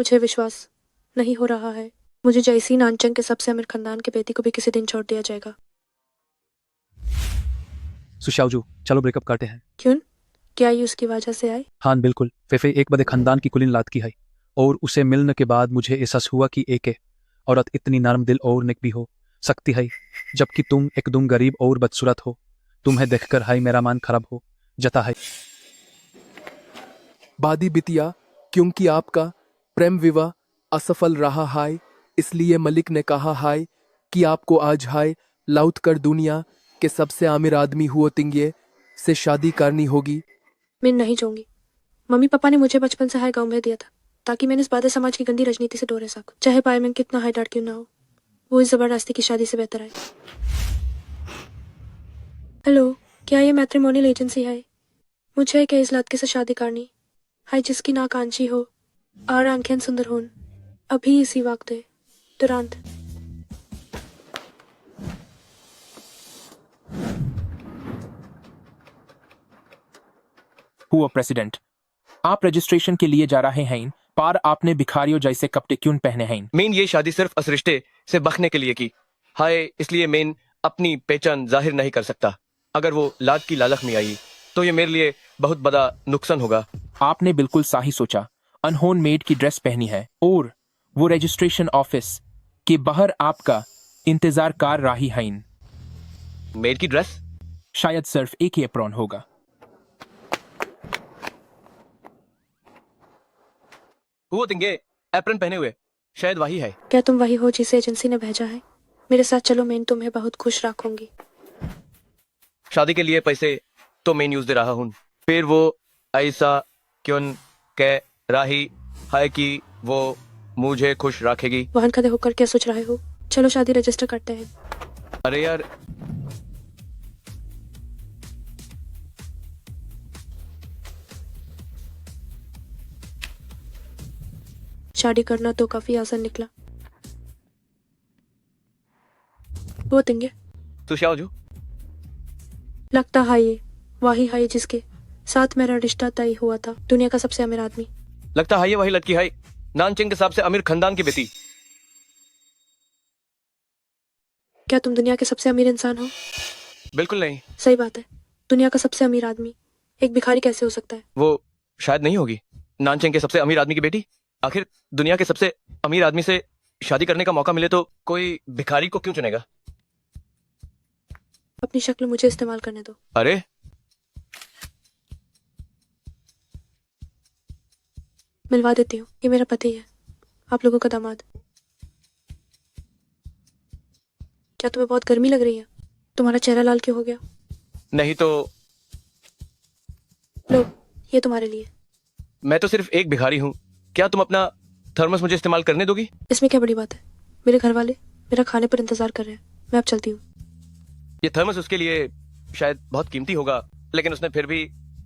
मुझे विश्वास नहीं हो रहा है। मुझे जैसी नानचंग के सबसे अमीर खानदान के बेटी को भी किसी दिन छोड़ दिया जाएगा। सुशाओजू, चलो ब्रेकअप करते हैं। क्यों? क्या ये उसकी वजह से आई? हाँ बिल्कुल, फेफे एक बड़े खानदान की कुलीन लात की है, और उसे मिलने के बाद मुझे एहसास हुआ कि एक औरत इतनी नरम दिल और नेक भी हो सकती है, जबकि तुम एकदम गरीब और बदसूरत हो। तुम्हें देखकर हाय मेरा मन खराब हो जाता है। बादी बिटिया, क्योंकि आपका प्रेम विवाह असफल रहा है, इसलिए मलिक ने कहा है कि आपको आज है लौट कर दुनिया के सबसे अमीर आदमी हुए तिंगे से शादी करनी होगी। मैं नहीं चाहूंगी। मम्मी पापा ने मुझे बचपन से हाई गांव में दिया था ताकि मैंने इस बादे समाज की गंदी राजनीति से दूर रह सकूं। चाहे पाए में कितना हाई डाट क्यों ना हो, वो इस जबरदस्ती की शादी से बेहतर है। हेलो, क्या ये मैट्रिमोनियल एजेंसी है? मुझे एक इस लड़के से शादी करनी है जिसकी नाक आंची हो और आंखें सुंदर हों, अभी इसी वक्त है, तुरंत। हुआ प्रेसिडेंट, आप रजिस्ट्रेशन के लिए जा रहे हैं, पर आपने भिखारियों जैसे कपड़े क्यों पहने हैं? मेन ये शादी सिर्फ इस रिश्ते से बखने के लिए की हाय, इसलिए मेन अपनी पहचान जाहिर नहीं कर सकता। अगर वो लाद की लालच में आई तो ये मेरे लिए बहुत बड़ा नुकसान होगा। आपने बिल्कुल सही सोचा। अनहोन मेड की ड्रेस पहनी है और वो रजिस्ट्रेशन ऑफिस के बाहर आपका इंतजार कर रही है। मेड की ड्रेस? शायद सिर्फ एक ही एप्रॉन होगा। वो तिंगे एप्रन पहने हुए, शायद वही है। क्या तुम वही हो जिसे एजेंसी ने भेजा है? मेरे साथ चलो, मैं तुम्हें बहुत खुश रखूंगी। शादी के लिए पैसे तो मैं यूज दे रहा हूँ, फिर वो ऐसा क्यों कह रही है कि वो मुझे खुश रखेगी? वाहन खड़े होकर क्या सोच रहे हो? चलो शादी रजिस्टर करते हैं। अरे यार, शादी करना तो काफी आसान निकला। वो तिंगे, सुशाओजू, लगता है ये वही है जिसके साथ मेरा रिश्ता तय हुआ था। दुनिया का सबसे अमीर आदमी। लगता है ये वही लड़की है, नानचेंग के सबसे अमीर खानदान की बेटी। क्या तुम दुनिया के सबसे अमीर इंसान हो? बिल्कुल नहीं। सही बात है, दुनिया का सबसे अमीर आदमी एक भिखारी कैसे हो सकता है? वो शायद नहीं होगी नानचेंग के सबसे अमीर आदमी की बेटी। आखिर दुनिया के सबसे अमीर आदमी से शादी करने का मौका मिले तो कोई भिखारी को क्यों चुनेगा? अपनी शक्ल मुझे इस्तेमाल करने दो। अरे मिलवा देती हूँ, ये मेरा पति है, आप लोगों का दामाद। क्या तुम्हें बहुत गर्मी लग रही है? तुम्हारा चेहरा लाल क्यों हो गया? नहीं तो लो, ये तुम्हारे लिए। मैं तो सिर्फ एक भिखारी हूँ, क्या तुम अपना थर्मस मुझे इस्तेमाल करने दोगी? इसमें क्या बड़ी बात है? मेरे घर वाले मेरा खाने पर इंतजार कर रहे हैं, मैं अब चलती हूँ। ये थर्मस उसके लिए शायद बहुत कीमती होगा, लेकिन उसने फिर भी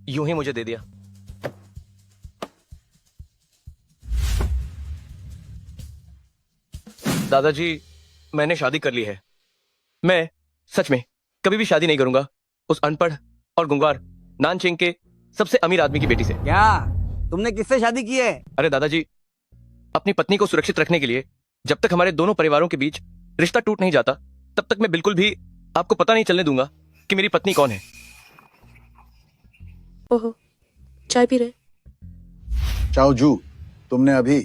यूं ही मुझे दे दिया। दादाजी, मैंने शादी कर ली है। मैं सच में कभी भी शादी नहीं करूंगा उस अनपढ़ और गुंगार नानचेंग के सबसे अमीर आदमी की बेटी से। क्या तुमने किससे शादी की है? अरे दादाजी, अपनी पत्नी को सुरक्षित रखने के लिए जब तक हमारे दोनों परिवारों के बीच रिश्ता टूट नहीं जाता, तब तक मैं बिल्कुल भी आपको पता नहीं चलने दूंगा कि मेरी पत्नी कौन है। ओहो, चाय पी रहे? चाओजू, तुमने अभी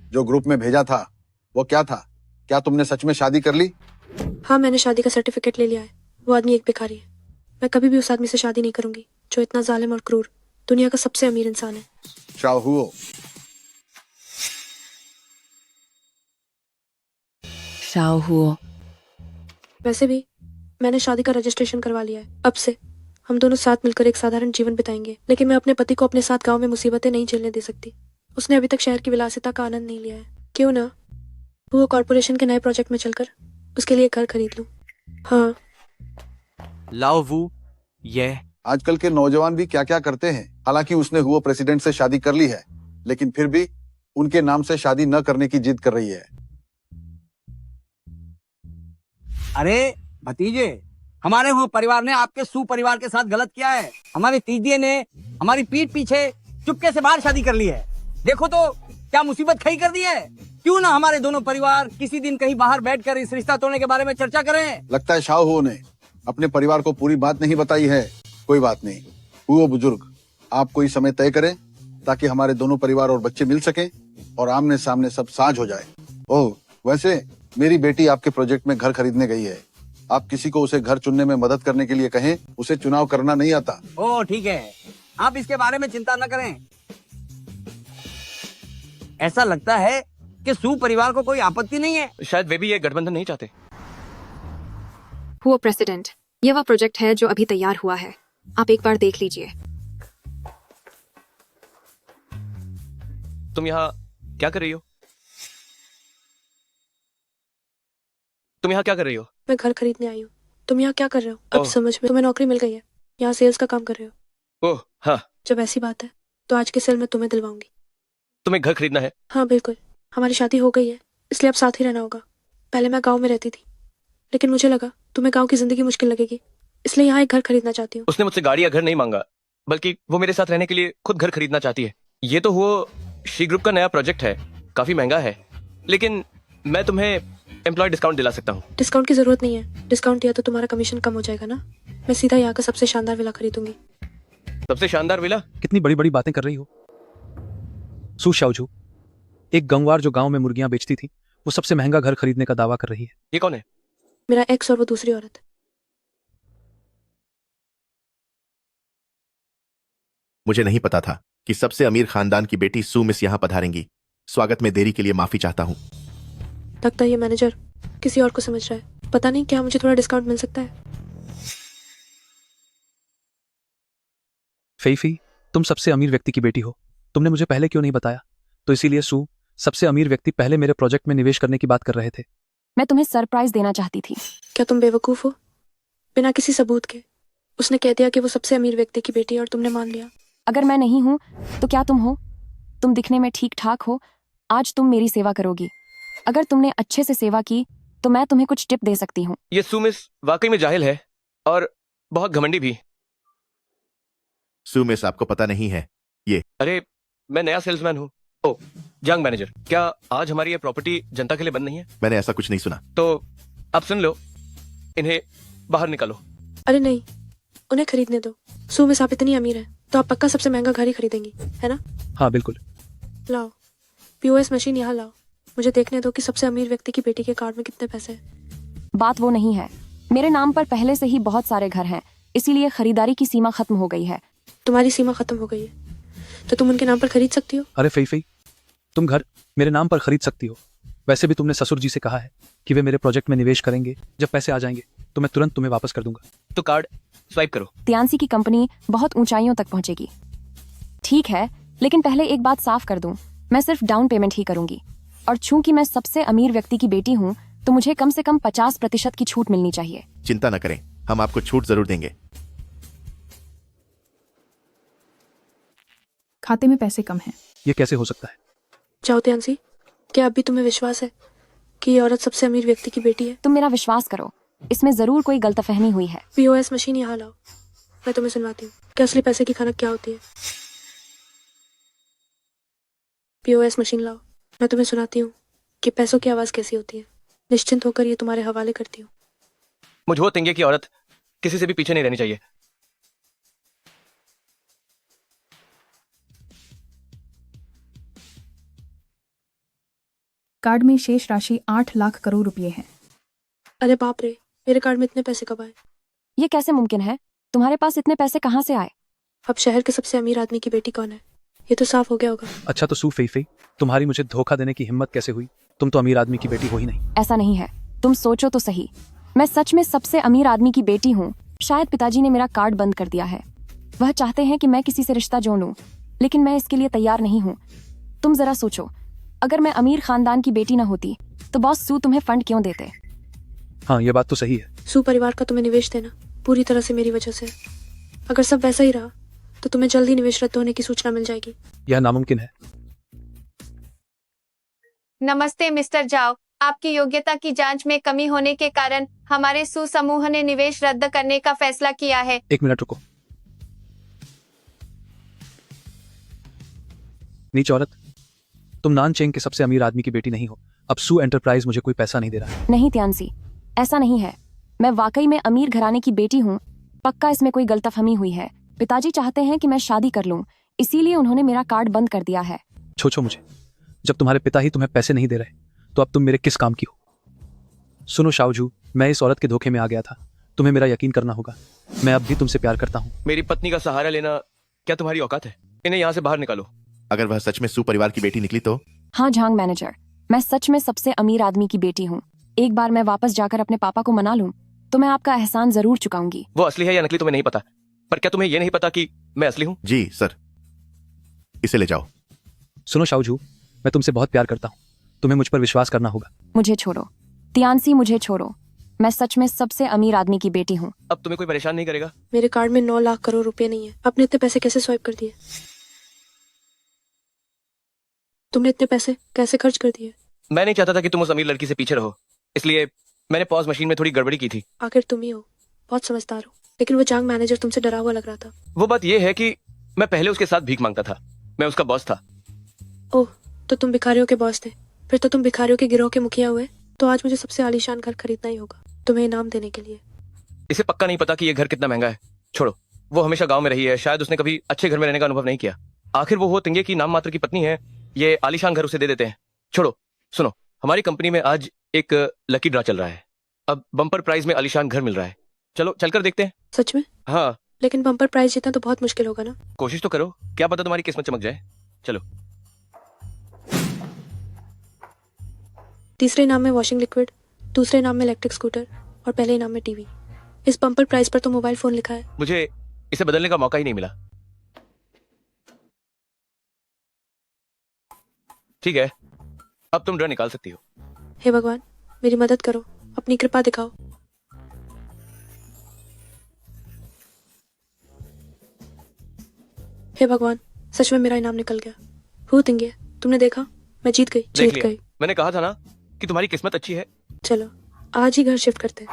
जो ग्रुप में भेजा था वो क्या था? क्या तुमने सच में शादी कर ली? हाँ, मैंने शादी का सर्टिफिकेट ले लिया है। वो आदमी एक भिखारी है। मैं कभी भी उस आदमी से शादी नहीं करूंगी जो इतना जालिम और क्रूर दुनिया का सबसे अमीर इंसान है। चाओहुओ, शाओहुओ, वैसे भी मैंने शादी का रजिस्ट्रेशन करवा लिया है। अब से हम दोनों साथ मिलकर एक साधारण जीवन बिताएंगे, लेकिन मैं अपने पति को अपने साथ गांव में मुसीबतें नहीं झेलने दे सकती। उसने अभी तक शहर की विलासिता का आनंद नहीं लिया है। क्यों ना वो कॉर्पोरेशन के नए प्रोजेक्ट में चलकर उसके लिए घर खरीद लूं। हाँ, लाओ वू, ये आजकल के नौजवान भी क्या क्या करते हैं। हालांकि उसने हुआ प्रेसिडेंट से शादी कर ली है, लेकिन फिर भी उनके नाम से शादी न करने की जिद कर रही है। अरे भतीजे, हमारे हुए परिवार ने आपके सुपरिवार के साथ गलत किया है। हमारी तीजिए ने हमारी पीठ पीछे चुपके से बाहर शादी कर ली है। देखो तो क्या मुसीबत खड़ी कर दी है? क्यों ना हमारे दोनों परिवार किसी दिन कहीं बाहर बैठकर इस रिश्ता तोड़ने के बारे में चर्चा करें। लगता है शाहू ने अपने परिवार को पूरी बात नहीं बताई है। कोई बात नहीं, वो बुजुर्ग आप कोई समय तय करें ताकि हमारे दोनों परिवार और बच्चे मिल सकें और आमने सामने सब साझ हो जाए। ओह, वैसे मेरी बेटी आपके प्रोजेक्ट में घर खरीदने गई है। आप किसी को उसे घर चुनने में मदद करने के लिए कहें, उसे चुनाव करना नहीं आता। ओह ठीक है, आप इसके बारे में चिंता न करें। ऐसा लगता है कि सू परिवार को कोई आपत्ति नहीं है। शायद वे भी ये गठबंधन नहीं चाहते। हुआ प्रेसिडेंट, यह वह प्रोजेक्ट है जो अभी तैयार हुआ है। आप एक बार देख लीजिए। तुम यहाँ क्या कर रही हो? तुम यहाँ क्या कर रही हो? मैं घर खरीदने आई हूँ। तुम यहाँ क्या कर रहे हो? अब ओह। समझ में, तुम्हें नौकरी मिल गई है, यहाँ सेल्स का काम कर रहे हो। ओह हाँ, जब ऐसी बात है तो आज के सेल में तुम्हें दिलवाऊंगी। तुम्हें घर खरीदना है? हाँ बिल्कुल, हमारी शादी हो गई है, इसलिए अब साथ ही रहना होगा। पहले मैं गांव में रहती थी, लेकिन मुझे लगा तुम्हें गांव की जिंदगी मुश्किल लगेगी, इसलिए यहाँ एक घर खरीदना चाहती हूँ। उसने मुझसे गाड़ी या घर नहीं मांगा, बल्कि वो मेरे साथ रहने के लिए खुद घर खरीदना चाहती है। ये तो वो शी ग्रुप का नया प्रोजेक्ट है, काफी महंगा है, लेकिन मैं तुम्हें एम्प्लॉय डिस्काउंट दिला सकता हूँ। डिस्काउंट की जरूरत नहीं है, डिस्काउंट दिया तो तुम्हारा कमीशन कम हो जाएगा ना। मैं सीधा यहाँ का सबसे शानदार विला खरीदूंगी। सबसे शानदार विला? कितनी बड़ी बड़ी बातें कर रही हो। सू शाओजू, एक गंवार जो गांव में मुर्गियां बेचती थी, वो सबसे महंगा घर खरीदने का दावा कर रही है। ये कौन है? मेरा एक्स और वो दूसरी औरत। मुझे नहीं पता था कि सबसे अमीर खानदान की बेटी सू मिस यहाँ पधारेंगी। स्वागत में देरी के लिए माफी चाहता हूँ। लगता है ये मैनेजर किसी और को समझ रहा है। पता नहीं क्या मुझे थोड़ा डिस्काउंट मिल सकता है। फेईफी, तुम सबसे अमीर व्यक्ति की बेटी हो, तुमने मुझे पहले क्यों नहीं बताया? तो इसीलिए सू, सबसे अमीर व्यक्ति पहले मेरे प्रोजेक्ट में निवेश करने की बात कर रहे थे। मैं तुम्हें सरप्राइज देना चाहती थी। क्या तुम बेवकूफ हो? बिना किसी सबूत के उसने कह दिया कि वो सबसे अमीर व्यक्ति की बेटी है और तुमने मान लिया। अगर मैं नहीं हूँ तो क्या तुम हो? तुम दिखने में ठीक ठाक हो। आज तुम मेरी सेवा करोगी। अगर तुमने अच्छे से सेवा की तो मैं तुम्हें कुछ टिप दे सकती हूँ। ये सू मिस वाकई में जाहिल है और बहुत घमंडी भी। सू मिस, आपको पता नहीं है, अरे मैं नया सेल्समैन हूँ। ओ यंग मैनेजर, क्या आज हमारी ये प्रॉपर्टी जनता के लिए बंद नहीं है? मैंने ऐसा कुछ नहीं सुना। तो अब सुन लो, इन्हें बाहर निकालो। अरे नहीं, उन्हें खरीदने दो। सू मिस आप इतनी अमीर है तो आप पक्का सबसे महंगा घर ही खरीदेंगी, है ना? हाँ बिल्कुल। लाओ पीओएस मशीन यहाँ लाओ। मुझे देखने दो कि सबसे अमीर व्यक्ति की बेटी के कार्ड में कितने पैसे हैं। बात वो नहीं है। मेरे नाम पर पहले से ही बहुत सारे घर हैं, इसीलिए खरीदारी की सीमा खत्म हो गई है। तुम्हारी सीमा खत्म हो गई है तो तुम उनके नाम पर खरीद सकती हो। अरे फेईफी, तुम घर मेरे नाम पर खरीद सकती हो। वैसे भी तुमने ससुर जी से कहा है कि वे मेरे प्रोजेक्ट में निवेश करेंगे। जब पैसे आ जाएंगे तो मैं तुरंत तुम्हें वापस कर दूंगा। तो कार्ड स्वाइप करो। त्यांसी की कंपनी बहुत ऊंचाइयों तक पहुंचेगी। ठीक है, लेकिन पहले एक बात साफ कर दूं, मैं सिर्फ डाउन पेमेंट ही करूंगी। और चूंकि मैं सबसे अमीर व्यक्ति की बेटी हूं, तो मुझे कम से कम 50% की छूट मिलनी चाहिए। चिंता न करें, हम आपको छूट जरूर देंगे। खाते में पैसे कम हैं। ये कैसे हो सकता है? जाओ त्यांसी, क्या अभी तुम्हें विश्वास है कि ये औरत सबसे अमीर व्यक्ति की बेटी है? तुम मेरा विश्वास करो, इसमें जरूर कोई गलतफहमी हुई है। पीओएस मशीन यहाँ लाओ, मैं तुम्हें सुनवाती हूँ कि असली पैसे की खनक क्या होती है। पीओएस मशीन लाओ, मैं तुम्हें सुनाती हूँ कि पैसों की आवाज कैसी होती है। निश्चिंत होकर ये तुम्हारे हवाले करती हूँ। मुझे वो तिंगे की औरत किसी से भी पीछे नहीं रहनी चाहिए। कार्ड में शेष राशि 8 लाख करोड़ रुपए है। अरे बाप रे, मेरे कार्ड में इतने पैसे कब आए? ये कैसे मुमकिन है? तुम्हारे पास इतने पैसे कहाँ से आए? अब शहर के सबसे अमीर आदमी की बेटी कौन है, ये तो साफ हो गया होगा। अच्छा तो सू फेईफी, तुम्हारी मुझे धोखा देने की हिम्मत कैसे हुई? तुम तो अमीर आदमी की बेटी हो ही नहीं। ऐसा नहीं है, तुम सोचो तो सही। मैं सच में सबसे अमीर आदमी की बेटी हूँ। शायद पिताजी ने मेरा कार्ड बंद कर दिया है। वह चाहते हैं कि मैं किसी से रिश्ता जोड़ लूं, लेकिन मैं इसके लिए तैयार नहीं हूँ। तुम जरा सोचो, अगर मैं अमीर खानदान की बेटी न होती तो बॉस सू तुम्हें फंड क्यों देते? हाँ ये बात तो सही है। सू परिवार का तुम्हें निवेश देना पूरी तरह से मेरी वजह से है। अगर सब वैसा ही रहा तो तुम्हें जल्द ही निवेश रद्द होने की सूचना मिल जाएगी। यह नामुमकिन है। नमस्ते मिस्टर जाओ, आपकी योग्यता की जांच में कमी होने के कारण हमारे सू समूह ने निवेश रद्द करने का फैसला किया है। एक मिनट रुको। नीच औरत, तुम नानचेंग के सबसे अमीर आदमी की बेटी नहीं हो। अब सू एंटरप्राइज मुझे कोई पैसा नहीं दे रहा है। नहीं त्यांसी, ऐसा नहीं है। मैं वाकई में अमीर घराने की बेटी हूँ। पक्का इसमें कोई गलतफहमी हुई है। पिताजी चाहते हैं कि मैं शादी कर लूँ, इसीलिए उन्होंने मेरा कार्ड बंद कर दिया है। छोछो मुझे, जब तुम्हारे पिता ही तुम्हें पैसे नहीं दे रहे तो अब तुम मेरे किस काम की हो? सुनो शाओजू, मैं इस औरत के धोखे में आ गया था। तुम्हें मेरा यकीन करना होगा। मैं अब भी तुमसे प्यार करता हूँ। मेरी पत्नी का सहारा लेना क्या तुम्हारी औकात है? इन्हें यहाँ से बाहर निकालो। अगर वह सच में सू परिवार की बेटी निकली तो? हाँ झांग मैनेजर, मैं सच में सबसे अमीर आदमी की बेटी हूँ। एक बार मैं वापस जाकर अपने पापा को मना लूँ तो मैं आपका एहसान जरूर चुकाऊंगी। वो असली है या नकली तुम्हें नहीं पता, पर क्या तुम्हें यह नहीं पता कि मैं असली हूँ? जी सर, इसे ले जाओ। सुनो शाओजू, मैं तुमसे बहुत प्यार करता हूँ। तुम्हें मुझ पर विश्वास करना होगा। मुझे छोड़ो तियानसी, मुझे छोड़ो। मैं सच में सबसे अमीर आदमी की बेटी हूँ। अब तुम्हें कोई परेशान नहीं करेगा? मेरे कार्ड में 9 लाख करोड़ रुपए नहीं है। आपने इतने पैसे कैसे स्वाइप कर दिए? तुमने इतने पैसे कैसे खर्च कर दिए? मैं नहीं चाहता था कि तुम उस अमीर लड़की से पीछे रहो, इसलिए मैंने पॉज मशीन में थोड़ी गड़बड़ी की थी। आखिर तुम ही हो, बहुत समझदार हो। लेकिन वो जांग मैनेजर तुमसे डरा हुआ लग रहा था। वो बात यह है कि मैं पहले उसके साथ भीख मांगता था। मैं उसका बॉस था। ओह, तो तुम भिखारियों के बॉस थे। फिर तो तुम भिखारियों के गिरोह के मुखिया हुए। तो आज मुझे सबसे आलीशान घर खरीदना ही होगा तुम्हें इनाम देने के लिए। इसे पक्का नहीं पता कि ये घर कितना महंगा है। छोड़ो, वो हमेशा गांव में रही है, शायद उसने कभी अच्छे घर में रहने का अनुभव नहीं किया। आखिर वो तिंगे की नाम मात्र की पत्नी है। ये आलीशान घर उसे दे देते हैं। छोड़ो, सुनो, हमारी कंपनी में आज एक लकी ड्रा चल रहा है। अब बम्पर प्राइज में आलीशान घर मिल रहा है। चलो चलकर देखते हैं। सच में? हाँ। लेकिन बम्पर प्राइज जीतना तो बहुत मुश्किल होगा ना। कोशिश तो करो, क्या पता तुम्हारी किस्मत चमक जाए। चलो। तीसरे इनाम में वॉशिंग लिक्विड, दूसरे इनाम में इलेक्ट्रिक स्कूटर और पहले इनाम में टीवी। इस बम्पर प्राइज पर तो मोबाइल फोन लिखा है। मुझे इसे बदलने का मौका ही नहीं मिला। ठीक है, अब तुम ड्रा निकाल सकती हो। हे भगवान, मेरी मदद करो, अपनी कृपा दिखाओ। हे भगवान, सच में मेरा इनाम निकल गया। हूँ तिंगे, तुमने देखा? मैं जीत गई, जीत गई। मैंने कहा था ना कि तुम्हारी किस्मत अच्छी है। चलो आज ही घर शिफ्ट करते हैं।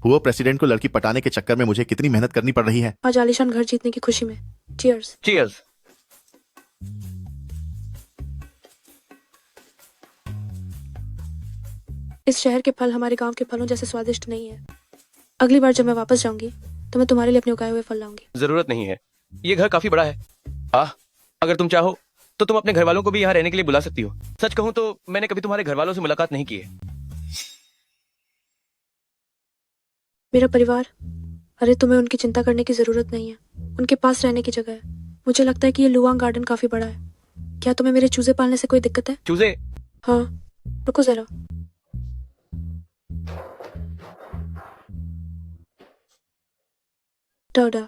हुआ प्रेसिडेंट को लड़की पटाने के चक्कर में मुझे कितनी मेहनत करनी पड़ रही है। आज आलीशान घर जीतने की खुशी में। चीयर्स। चीयर्स। इस शहर के फल हमारे गांव के फलों जैसे स्वादिष्ट नहीं है। अगली बार जब मैं वापस जाऊंगी तो मैं तुम्हारे लिए अपने उगाए हुए फल लाऊंगी। जरूरत नहीं है, ये घर काफी बड़ा है। अगर तुम चाहो तो तुम अपने घर वालों को भी यहाँ रहने के लिए बुला सकती हो। सच कहूँ तो मैंने कभी तुम्हारे घर वालों से मुलाकात नहीं की है। मेरा परिवार? अरे तुम्हें उनकी चिंता करने की जरूरत नहीं है। उनके पास रहने की जगह है। मुझे लगता है कि ये लुआंग गार्डन काफी बड़ा है। क्या तुम्हें मेरे चूजे पालने से कोई दिक्कत है? चूजे? हाँ, रुको जरा। डॉडा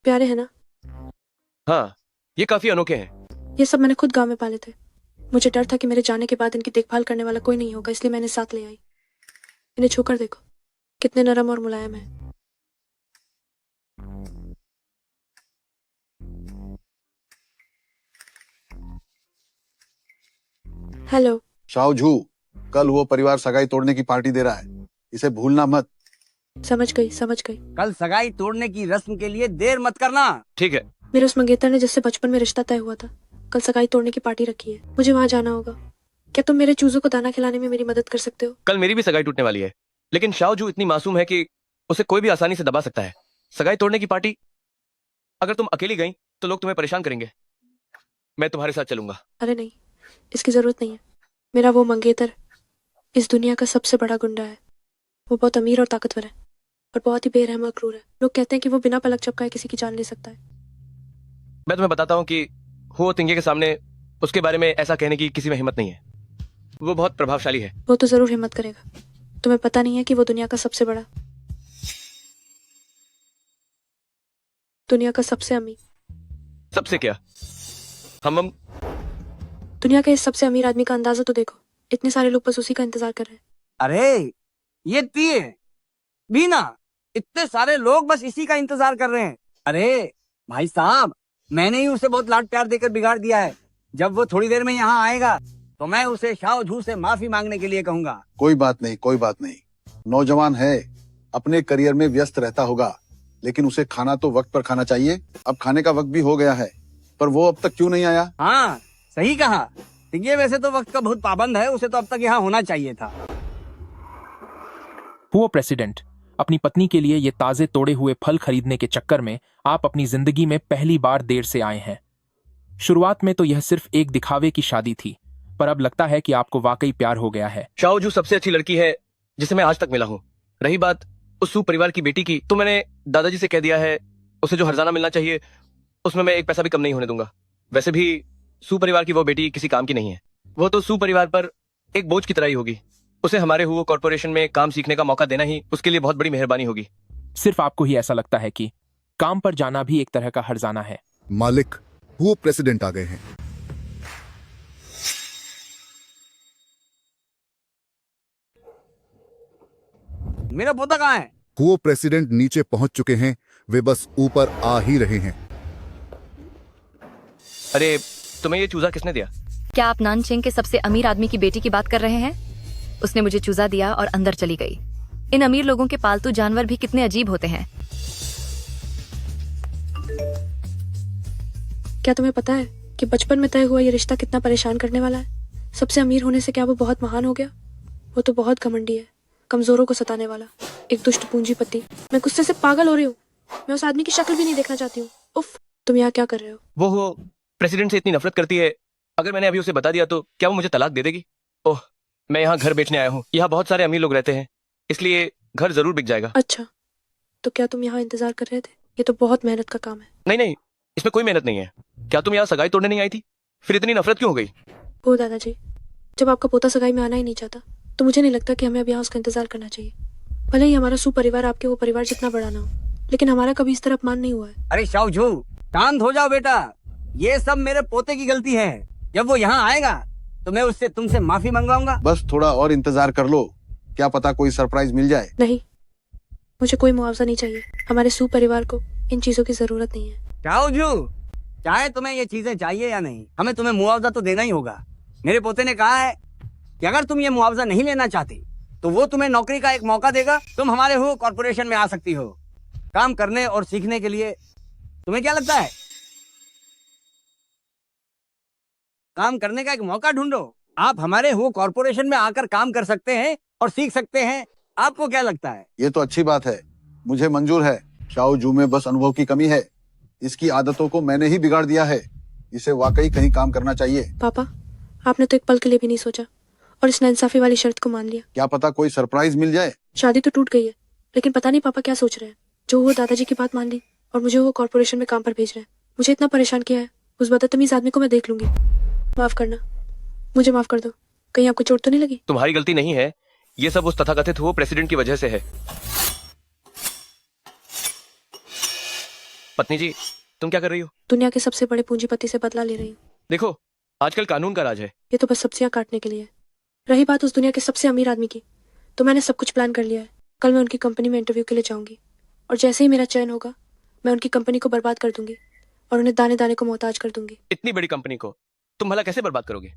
प्यारे है ना? हाँ, ये काफी अनोखे हैं। ये सब मैंने खुद गांव में पाले थे। मुझे डर था कि मेरे जाने के बाद इनकी देखभाल करने वाला कोई नहीं होगा, इसलिए मैंने साथ ले आई। इन्हें छूकर देखो, कितने नरम और मुलायम है। हेलो शाओजू, कल वो परिवार सगाई तोड़ने की पार्टी दे रहा है, इसे भूलना मत। समझ गई, समझ गई। कल सगाई तोड़ने की रस्म के लिए देर मत करना। ठीक है। मेरे उस मंगेतर ने जिससे बचपन में रिश्ता तय हुआ था, कल सगाई तोड़ने की पार्टी रखी है। मुझे वहां जाना होगा। क्या तुम मेरे चूजों को दाना खिलाने में मेरी मदद कर सकते हो? कल मेरी भी सगाई टूटने वाली है, लेकिन शाओजू इतनी मासूम है कि उसे कोई भी आसानी से दबा सकता है। सगाई तोड़ने की पार्टी, अगर तुम अकेली गई तो लोग तुम्हें परेशान करेंगे। मैं तुम्हारे साथ चलूंगा। अरे नहीं, इसकी जरूरत नहीं है। मेरा वो मंगेतर इस दुनिया का सबसे बड़ा गुंडा है। वो बहुत अमीर और ताकतवर है और बहुत ही बेरहम और क्रूर है। लोग कहते हैं कि वो बिना पलक झपकाए किसी की जान ले सकता है। मैं तुम्हें बताता हूँ कि हो तिंगे के सामने उसके बारे में ऐसा कहने की किसी में हिम्मत नहीं है। वो बहुत प्रभावशाली है। वो तो जरूर हिम्मत करेगा। तुम्हें पता नहीं है कि वो दुनिया का सबसे बड़ा, दुनिया का सबसे अमीर, सबसे क्या, हम दुनिया के इस सबसे अमीर आदमी का अंदाजा तो देखो। इतने सारे लोग बस उसी का इंतजार कर रहे हैं। अरे ये पिए बीना, इतने सारे लोग बस इसी का इंतजार कर रहे हैं। अरे भाई साहब, मैंने ही उसे बहुत लाड प्यार देकर बिगाड़ दिया है। जब वो थोड़ी देर में यहाँ आएगा तो मैं उसे शाओजू से माफी मांगने के लिए कहूंगा। कोई बात नहीं, कोई बात नहीं। नौजवान है, अपने करियर में व्यस्त रहता होगा, लेकिन उसे खाना तो वक्त पर खाना चाहिए। अब खाने का वक्त भी हो गया है। पर वो अब तक क्यों नहीं आया? हाँ सही कहा। ये वैसे तो वक्त का बहुत पाबंद है, उसे तो अब तक यहाँ होना चाहिए था। हुआ प्रेसिडेंट, अपनी पत्नी के लिए ये ताजे तोड़े हुए फल खरीदने के चक्कर में आप अपनी जिंदगी में पहली बार देर से आए हैं। शुरुआत में तो यह सिर्फ एक दिखावे की शादी थी, पर अब लगता है कि आपको वाकई प्यार हो गया है। शाओजू सबसे अच्छी लड़की है जिसे मैं आज तक मिला हूँ। रही बात उस सू परिवार की बेटी की, तो मैंने दादाजी से कह दिया है उसे जो हर्जाना मिलना चाहिए उसमें मैं एक पैसा भी कम नहीं होने दूंगा। वैसे भी सू परिवार की वो बेटी किसी काम की नहीं है, वो तो सू परिवार पर एक बोझ की तरह ही होगी। उसे हमारे हुआ कॉर्पोरेशन में काम सीखने का मौका देना ही उसके लिए बहुत बड़ी मेहरबानी होगी। सिर्फ आपको ही ऐसा लगता है कि काम पर जाना भी एक तरह का हर्जाना है। मालिक, वो प्रेसिडेंट आ गए हैं। मेरा पोता कहाँ है? वो प्रेसिडेंट नीचे पहुंच चुके हैं, वे बस ऊपर आ ही रहे हैं। अरे तुम्हें ये चूजा किसने दिया? क्या आप नानचेंग के सबसे अमीर आदमी की बेटी की बात कर रहे हैं? उसने मुझे चूजा दिया और अंदर चली गई। इन अमीर लोगों के पालतू जानवर भी कितने अजीब होते हैं। क्या तुम्हें पता है कि बचपन में तय हुआ ये रिश्ता कितना परेशान करने वाला है? सबसे अमीर होने से क्या वो बहुत महान हो गया? वो तो बहुत घमंडी है, कमजोरों को सताने वाला, एक दुष्ट पूंजीपति। मैं गुस्से से पागल हो रही हूँ। मैं उस आदमी की शक्ल भी नहीं देखना चाहती हूँ। उफ, तुम यहाँ क्या कर रहे हो? वो प्रेसिडेंट से इतनी नफरत करती है, अगर मैंने अभी उसे बता दिया तो क्या वो मुझे तलाक दे देगी? ओह, मैं यहाँ घर बेचने आया हूँ। यहाँ बहुत सारे अमीर लोग रहते हैं, इसलिए घर जरूर बिक जाएगा। अच्छा, तो क्या तुम यहाँ इंतजार कर रहे थे? ये तो बहुत मेहनत का काम है। नहीं नहीं, इसमें कोई मेहनत नहीं है। क्या तुम यहाँ सगाई तोड़ने नहीं आई थी? फिर इतनी नफरत क्यों हो गई? ओ दादाजी, जब आपका पोता सगाई में आना ही नहीं चाहता तो मुझे नहीं लगता कि हमें अब यहाँ उसका इंतजार करना चाहिए। भले ही हमारा सू परिवार आपके वो परिवार जितना बड़ा ना हो, लेकिन हमारा कभी इस तरह अपमान नहीं हुआ है। अरे शाओजू, शांत हो जाओ बेटा। ये सब मेरे पोते की गलती है। जब वो यहाँ आएगा तो मैं उससे तुमसे माफी मंगवाऊंगा। बस थोड़ा और इंतजार कर लो, क्या पता कोई सरप्राइज मिल जाए। नहीं, मुझे कोई मुआवजा नहीं चाहिए। हमारे सू परिवार को इन चीजों की जरूरत नहीं है। शाओजू, चाहे तुम्हें ये चीजें चाहिए या नहीं, हमें तुम्हें मुआवजा तो देना ही होगा। मेरे पोते ने कहा है कि अगर तुम ये मुआवजा नहीं लेना चाहती तो वो तुम्हें नौकरी का एक मौका देगा। तुम हमारे हो कॉर्पोरेशन में आ सकती हो काम करने और सीखने के लिए। तुम्हें क्या लगता है? काम करने का एक मौका ढूंढो। आप हमारे हो कॉर्पोरेशन में आकर काम कर सकते हैं और सीख सकते हैं। आपको क्या लगता है? ये तो अच्छी बात है, मुझे मंजूर है। शाओजू में बस अनुभव की कमी है। इसकी आदतों को मैंने ही बिगाड़ दिया है। इसे वाकई कहीं काम करना चाहिए। पापा, आपने तो एक पल के लिए भी नहीं सोचा और इस नाइंसाफी वाली शर्त को मान लिया। क्या पता कोई सरप्राइज मिल जाए। शादी तो टूट गई है, लेकिन पता नहीं पापा क्या सोच रहे हैं। जो वो दादाजी की बात मान ली और मुझे वो कॉर्पोरेशन में काम पर भेज रहे हैं। मुझे इतना परेशान किया है, उस बदतमीज आदमी को मैं देख लूंगी। माफ करना, मुझे माफ कर दो। कहीं आपको चोट तो नहीं लगी? तुम्हारी गलती नहीं है, ये सब उस तथाकथित हुआ प्रेसिडेंट की वजह से है। पत्नी जी, तुम क्या कर रही हो? दुनिया के सबसे बड़े पूंजीपति से बदला ले रही हूँ। देखो, आजकल कानून का राज है। ये तो बस सब्जियां काटने के लिए है। रही बात उस दुनिया के सबसे अमीर आदमी की, तो मैंने सब कुछ प्लान कर लिया है। कल मैं उनकी कंपनी में इंटरव्यू के लिए जाऊंगी और जैसे ही मेरा चयन होगा मैं उनकी कंपनी को बर्बाद कर दूंगी और उन्हें दाने दाने को मोहताज कर दूंगी। इतनी बड़ी कंपनी को तुम भला कैसे बर्बाद करोगे?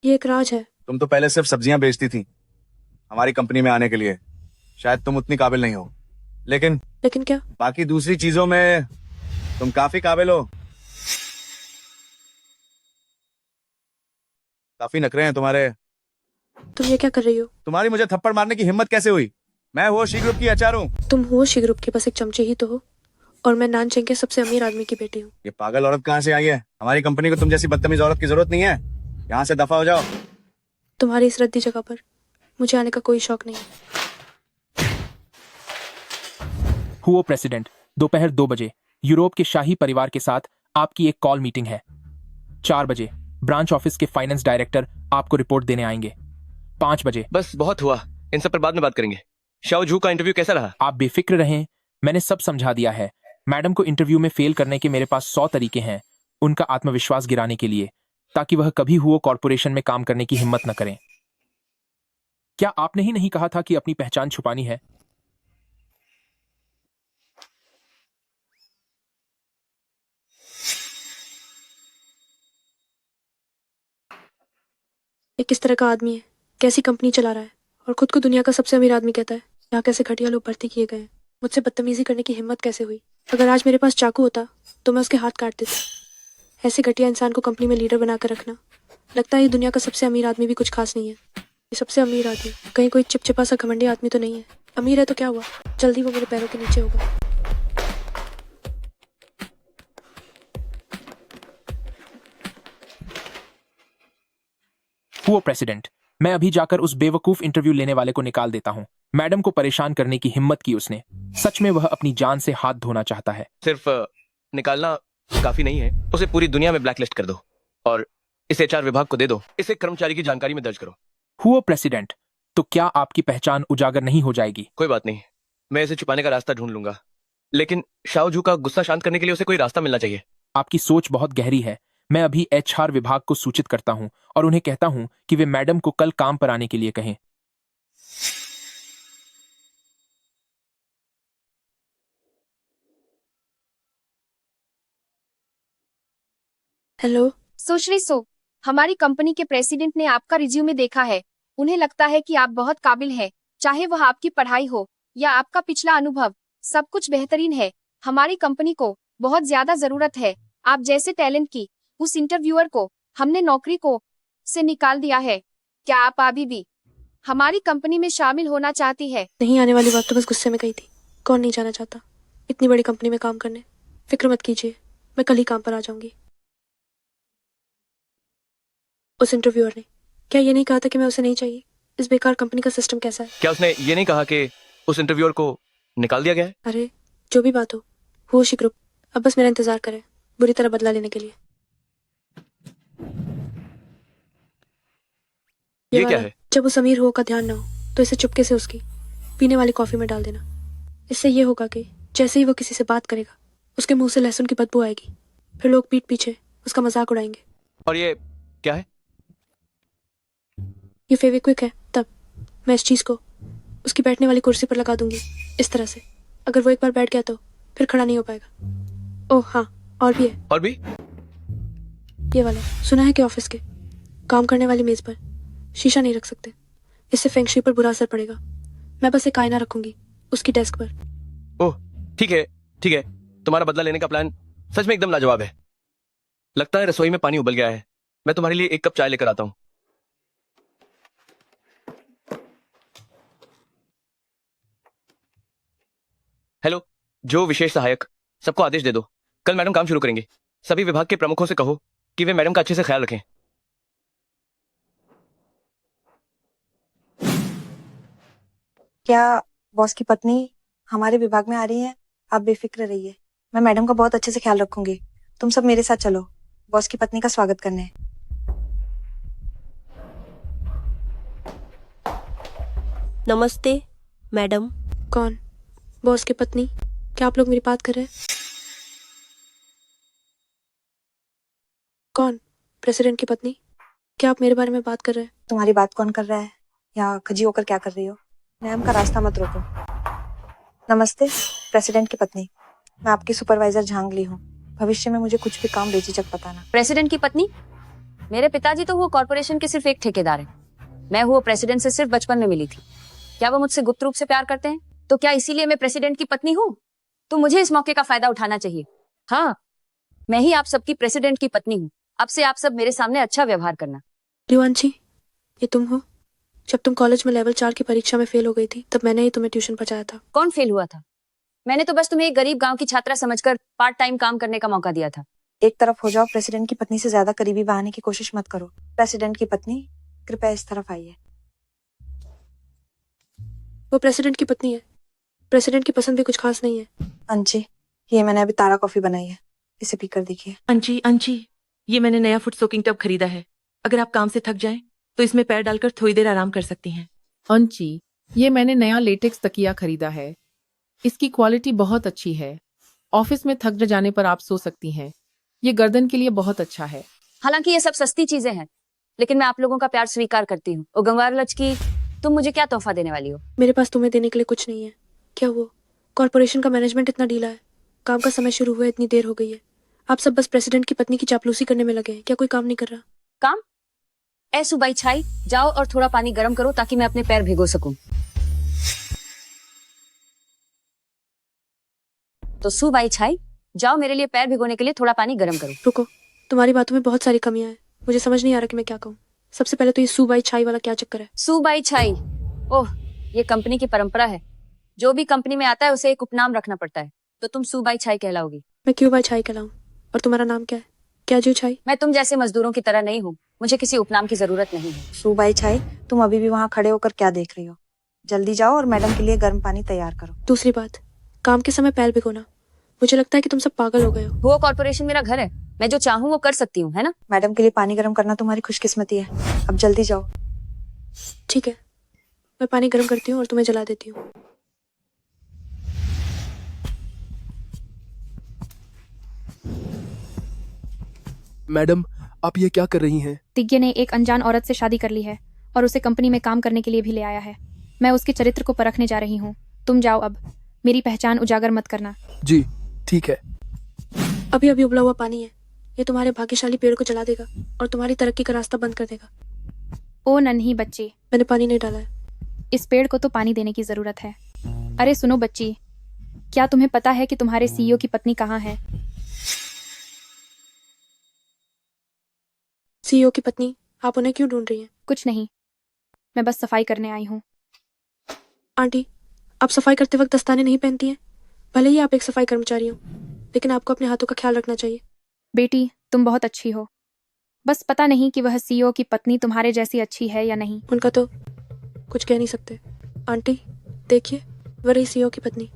ये एक राज है। तुम तो पहले सिर्फ सब्जियां बेचती थी। हमारी कंपनी में आने के लिए शायद तुम उतनी काबिल नहीं हो, लेकिन क्या? बाकी दूसरी चीजों में तुम काफी काबिल हो। काफी नखरे हैं तुम्हारे। तुम ये क्या कर रही हो? तुम्हारी मुझे थप्पड़ मारने की हिम्मत कैसे हुई? मैं वो शी ग्रुप की एचआर हूँ। तुम हो शी ग्रुप के बस एक चमचे ही तो हो, और मैं नानचेंग के सबसे अमीर आदमी की बेटी हूँ। ये पागल औरत कहाँ से आई है? हमारी कंपनी को तुम जैसी बदतमीज औरत की जरूरत नहीं है। यहाँ से दफा हो जाओ। तुम्हारी इस रद्दी जगह पर मुझे आने का कोई शौक नहीं है। हुआ प्रेसिडेंट, दोपहर 2 बजे यूरोप के शाही परिवार के साथ आपकी एक कॉल मीटिंग है। 4 बजे ब्रांच ऑफिस के फाइनेंस डायरेक्टर आपको रिपोर्ट देने आएंगे। 5 बजे। बस बहुत हुआ, इन सब पर बाद में बात करेंगे। शाओजू का इंटरव्यू कैसा रहा? आप बेफिक्र रहें, मैंने सब समझा दिया है। मैडम को इंटरव्यू में फेल करने के मेरे पास 100 तरीके हैं उनका आत्मविश्वास गिराने के लिए, ताकि वह कभी हुआ कॉर्पोरेशन में काम करने की हिम्मत न करें। क्या आपने ही नहीं कहा था कि अपनी पहचान छुपानी है? ये किस तरह का आदमी है? कैसी कंपनी चला रहा है और खुद को दुनिया का सबसे अमीर आदमी कहता है। यहाँ कैसे घटिया लोग भर्ती किए गए हैं। मुझसे बदतमीजी करने की हिम्मत कैसे हुई? अगर आज मेरे पास चाकू होता तो मैं उसके हाथ काट देती। ऐसे घटिया इंसान को कंपनी में लीडर बनाकर रखना, लगता है ये दुनिया का सबसे अमीर आदमी भी कुछ खास नहीं है। ये सबसे अमीर आदमी कहीं कोई चिपचिपा सा घमंडी आदमी तो नहीं है। अमीर है तो क्या हुआ, जल्दी वो मेरे पैरों के नीचे होगा। हुआ प्रेसिडेंट, मैं अभी जाकर उस बेवकूफ इंटरव्यू लेने वाले को निकाल देता हूँ। मैडम को परेशान करने की हिम्मत की उसने। सच में वह अपनी जान से हाथ धोना चाहता है। सिर्फ निकालना काफी नहीं है, उसे पूरी दुनिया में ब्लैकलिस्ट कर दो और इसे HR विभाग को दे दो। इसे कर्मचारी की जानकारी में दर्ज करो। हुआ प्रेसिडेंट, तो क्या आपकी पहचान उजागर नहीं हो जाएगी? कोई बात नहीं, मैं इसे छुपाने का रास्ता ढूंढ लूंगा, लेकिन शाओजू का गुस्सा शांत करने के लिए उसे कोई रास्ता मिलना चाहिए। आपकी सोच बहुत गहरी है। मैं अभी HR विभाग को सूचित करता हूँ और उन्हें कहता हूँ कि वे मैडम को कल काम पर आने के लिए कहें। हेलो। सुश्री सो, हमारी कंपनी के प्रेसिडेंट ने आपका रिज्यूमे देखा है। उन्हें लगता है कि आप बहुत काबिल हैं, चाहे वह आपकी पढ़ाई हो या आपका पिछला अनुभव, सब कुछ बेहतरीन है। हमारी कंपनी को बहुत ज्यादा जरूरत है आप जैसे टैलेंट की। उस इंटरव्यूअर को हमने नौकरी को से निकाल दिया है। क्या आप अभी भी हमारी कंपनी में शामिल होना चाहती है? नहीं आने वाली बात तो बस गुस्से में कही थी। कौन नहीं जाना चाहता इतनी बड़ी कंपनी में काम करने। फिक्र मत कीजिए, मैं कल ही काम पर आ जाऊंगी। उस इंटरव्यूअर ने क्या ये नहीं कहा था कि मैं उसे नहीं चाहिए? इस बेकार कंपनी का सिस्टम कैसा है? क्या उसने ये नहीं कहा कि उस इंटरव्यूअर को निकाल दिया गया है? अरे जो भी बात हो, होशी ग्रुप अब बस मेरा इंतजार करें बुरी तरह बदला लेने के लिए। ये क्या वाला, है? जब उस अमीर हो का ध्यान ना हो तो इसे चुपके से उसकी पीने वाली कॉफी में डाल देना। इससे ये होगा कि जैसे ही वो किसी से बात करेगा उसके मुंह से लहसुन की बदबू आएगी, फिर लोग पीठ पीछे उसका मजाक उड़ाएंगे। और ये क्या है? ये फेविक्विक है। तब मैं इस चीज को उसकी बैठने वाली कुर्सी पर लगा दूंगी इस तरह से। अगर वो एक बार बैठ गया तो फिर खड़ा नहीं हो पाएगा। ओह हाँ, और भी है। और भी? ये वाला सुना है कि ऑफिस के काम करने वाली मेज पर शीशा नहीं रख सकते, इससे फेंग शुई पर बुरा असर पड़ेगा। मैं बस एक आईना रखूंगी उसकी डेस्क पर। ओह ठीक है ठीक है, तुम्हारा बदला लेने का प्लान सच में एकदम लाजवाब है। लगता है रसोई में पानी उबल गया है। मैं तुम्हारे लिए एक कप चाय लेकर आता हूँ। हेलो, जो विशेष सहायक, सबको आदेश दे दो, कल मैडम काम शुरू करेंगे। सभी विभाग के प्रमुखों से कहो कि वे मैडम का अच्छे से ख्याल रखें। क्या बॉस की पत्नी हमारे विभाग में आ रही है? आप बेफिक्र रहिए, मैं मैडम का बहुत अच्छे से ख्याल रखूंगी। तुम सब मेरे साथ चलो बॉस की पत्नी का स्वागत करने। नमस्ते मैडम। कौन? बॉस की पत्नी? क्या आप लोग मेरी बात कर रहे हैं? कौन? प्रेसिडेंट की पत्नी? क्या आप मेरे बारे में बात कर रहे हैं? तुम्हारी बात कौन कर रहा है या खजी होकर क्या कर रही हो? मैम का रास्ता मत रोको। नमस्ते प्रेसिडेंट की पत्नी, मैं आपकी सुपरवाइजर झांग ली हूँ। भविष्य में मुझे कुछ भी काम बेझिझक बताना। प्रेसिडेंट की पत्नी? मेरे पिताजी तो वो कॉर्पोरेशन के सिर्फ एक ठेकेदार हैं। मैं वो प्रेसिडेंट से सिर्फ बचपन में मिली थी। क्या वो मुझसे गुप्त रूप से प्यार करते हैं? तो क्या इसीलिए मैं प्रेसिडेंट की पत्नी हूँ? तो मुझे इस मौके का फायदा उठाना चाहिए। हाँ, मैं ही आप सबकी प्रेसिडेंट की पत्नी हूँ। अब से आप सब मेरे सामने अच्छा व्यवहार करना। रिवांशी, ये तुम हो? जब तुम कॉलेज में लेवल 4 की परीक्षा में फेल हो गई थी तब मैंने ही तुम्हें ट्यूशन पढ़ाया था। कौन फेल हुआ था? मैंने तो बस तुम्हें एक गरीब गांव की छात्रा समझकर पार्ट टाइम काम करने का मौका दिया था। एक तरफ हो जाओ, प्रेसिडेंट की पत्नी से ज्यादा करीबी बहाने की कोशिश मत करो। प्रेसिडेंट की पत्नी कृपया इस तरफ आइए। वो प्रेसिडेंट की पत्नी है। प्रेसिडेंट की पसंद भी कुछ खास नहीं है। अंशी, ये मैंने अभी तारा कॉफी बनाई है, इसे पीकर देखिए। अंशी, ये मैंने नया फुट सोकिंग टब खरीदा है। अगर आप काम से थक जाएं तो इसमें पैर डालकर थोड़ी देर आराम कर सकती हैं। अंशी, ये मैंने नया लेटेक्स तकिया खरीदा है। इसकी क्वालिटी बहुत अच्छी है। ऑफिस में थक जाने पर आप सो सकती हैं। ये गर्दन के लिए बहुत अच्छा है। हालांकि ये सब सस्ती चीजें हैं, लेकिन मैं आप लोगों का प्यार स्वीकार करती हूँ। ओ गंवार लचकी, तुम मुझे क्या तोहफा देने वाली हो? मेरे पास तुम्हें देने के लिए कुछ नहीं है। क्या वो कॉर्पोरेशन का मैनेजमेंट इतना ढीला है? काम का समय शुरू हुआ इतनी देर हो गई है। आप सब बस प्रेसिडेंट की पत्नी की चापलूसी करने में लगे हैं। क्या कोई काम नहीं कर रहा? काम? ए सुबाई छाई, जाओ और थोड़ा पानी गर्म करो ताकि मैं अपने पैर भिगो सकूं। तो सुबाई छाई, जाओ मेरे लिए पैर भिगोने के लिए थोड़ा पानी गर्म करो। रुको, तुम्हारी बातों में बहुत सारी कमियां हैं। मुझे समझ नहीं आ रहा कि मैं क्या कहूँ। सबसे पहले तो ये सूबाई छाई वाला क्या चक्कर है? सूबाई छाई, ओह ये कंपनी की परंपरा है। जो भी कंपनी में आता है उसे एक उपनाम रखना पड़ता है, तो तुम सूबाई छाई कहलाओगी। मैं क्यों बाई छाई कहलाऊं? और तुम्हारा नाम क्या है? क्या जी छाई? मैं तुम जैसे मजदूरों की तरह नहीं हूँ, मुझे किसी उपनाम की जरूरत नहीं है। सुबाई छाई, तुम अभी भी वहाँ खड़े होकर क्या देख रही हो? जल्दी जाओ और मैडम के लिए गर्म पानी तैयार करो। दूसरी बात, काम के समय पैर भिगोना। मुझे लगता है कि तुम सब पागल हो गए हो। वो कॉर्पोरेशन मेरा घर है, मैं जो चाहूँ वो कर सकती हूँ, है ना? मैडम के लिए पानी गर्म करना तुम्हारी खुशकिस्मती है। अब जल्दी जाओ। ठीक है, मैं पानी गर्म करती हूँ और तुम्हें जला देती हूँ। मैडम, आप ये क्या कर रही हैं? तिग्गे ने एक अनजान औरत से शादी कर ली है और उसे कंपनी में काम करने के लिए भी ले आया है। मैं उसके चरित्र को परखने जा रही हूँ। तुम जाओ अब, मेरी पहचान उजागर मत करना। जी ठीक है। अभी अभी उबला हुआ पानी है, ये तुम्हारे भाग्यशाली पेड़ को जला देगा और तुम्हारी तरक्की का रास्ता बंद कर देगा। ओ नन्ही बच्ची, मैंने पानी नहीं डाला है। इस पेड़ को तो पानी देने की जरूरत है। अरे सुनो बच्ची, क्या तुम्हें पता है कि तुम्हारे सीईओ की पत्नी कहाँ है? सीईओ की पत्नी? आप उन्हें क्यों ढूंढ रही हैं? कुछ नहीं, मैं बस सफाई करने आई हूँ। आंटी, आप सफाई करते वक्त दस्ताने नहीं पहनती हैं। भले ही आप एक सफाई कर्मचारी हो, लेकिन आपको अपने हाथों का ख्याल रखना चाहिए। बेटी, तुम बहुत अच्छी हो, बस पता नहीं कि वह सीईओ की पत्नी तुम्हारे जैसी अच्छी है या नहीं। उनका तो कुछ कह नहीं सकते। आंटी देखिए, वह रही सीईओ की पत्नी।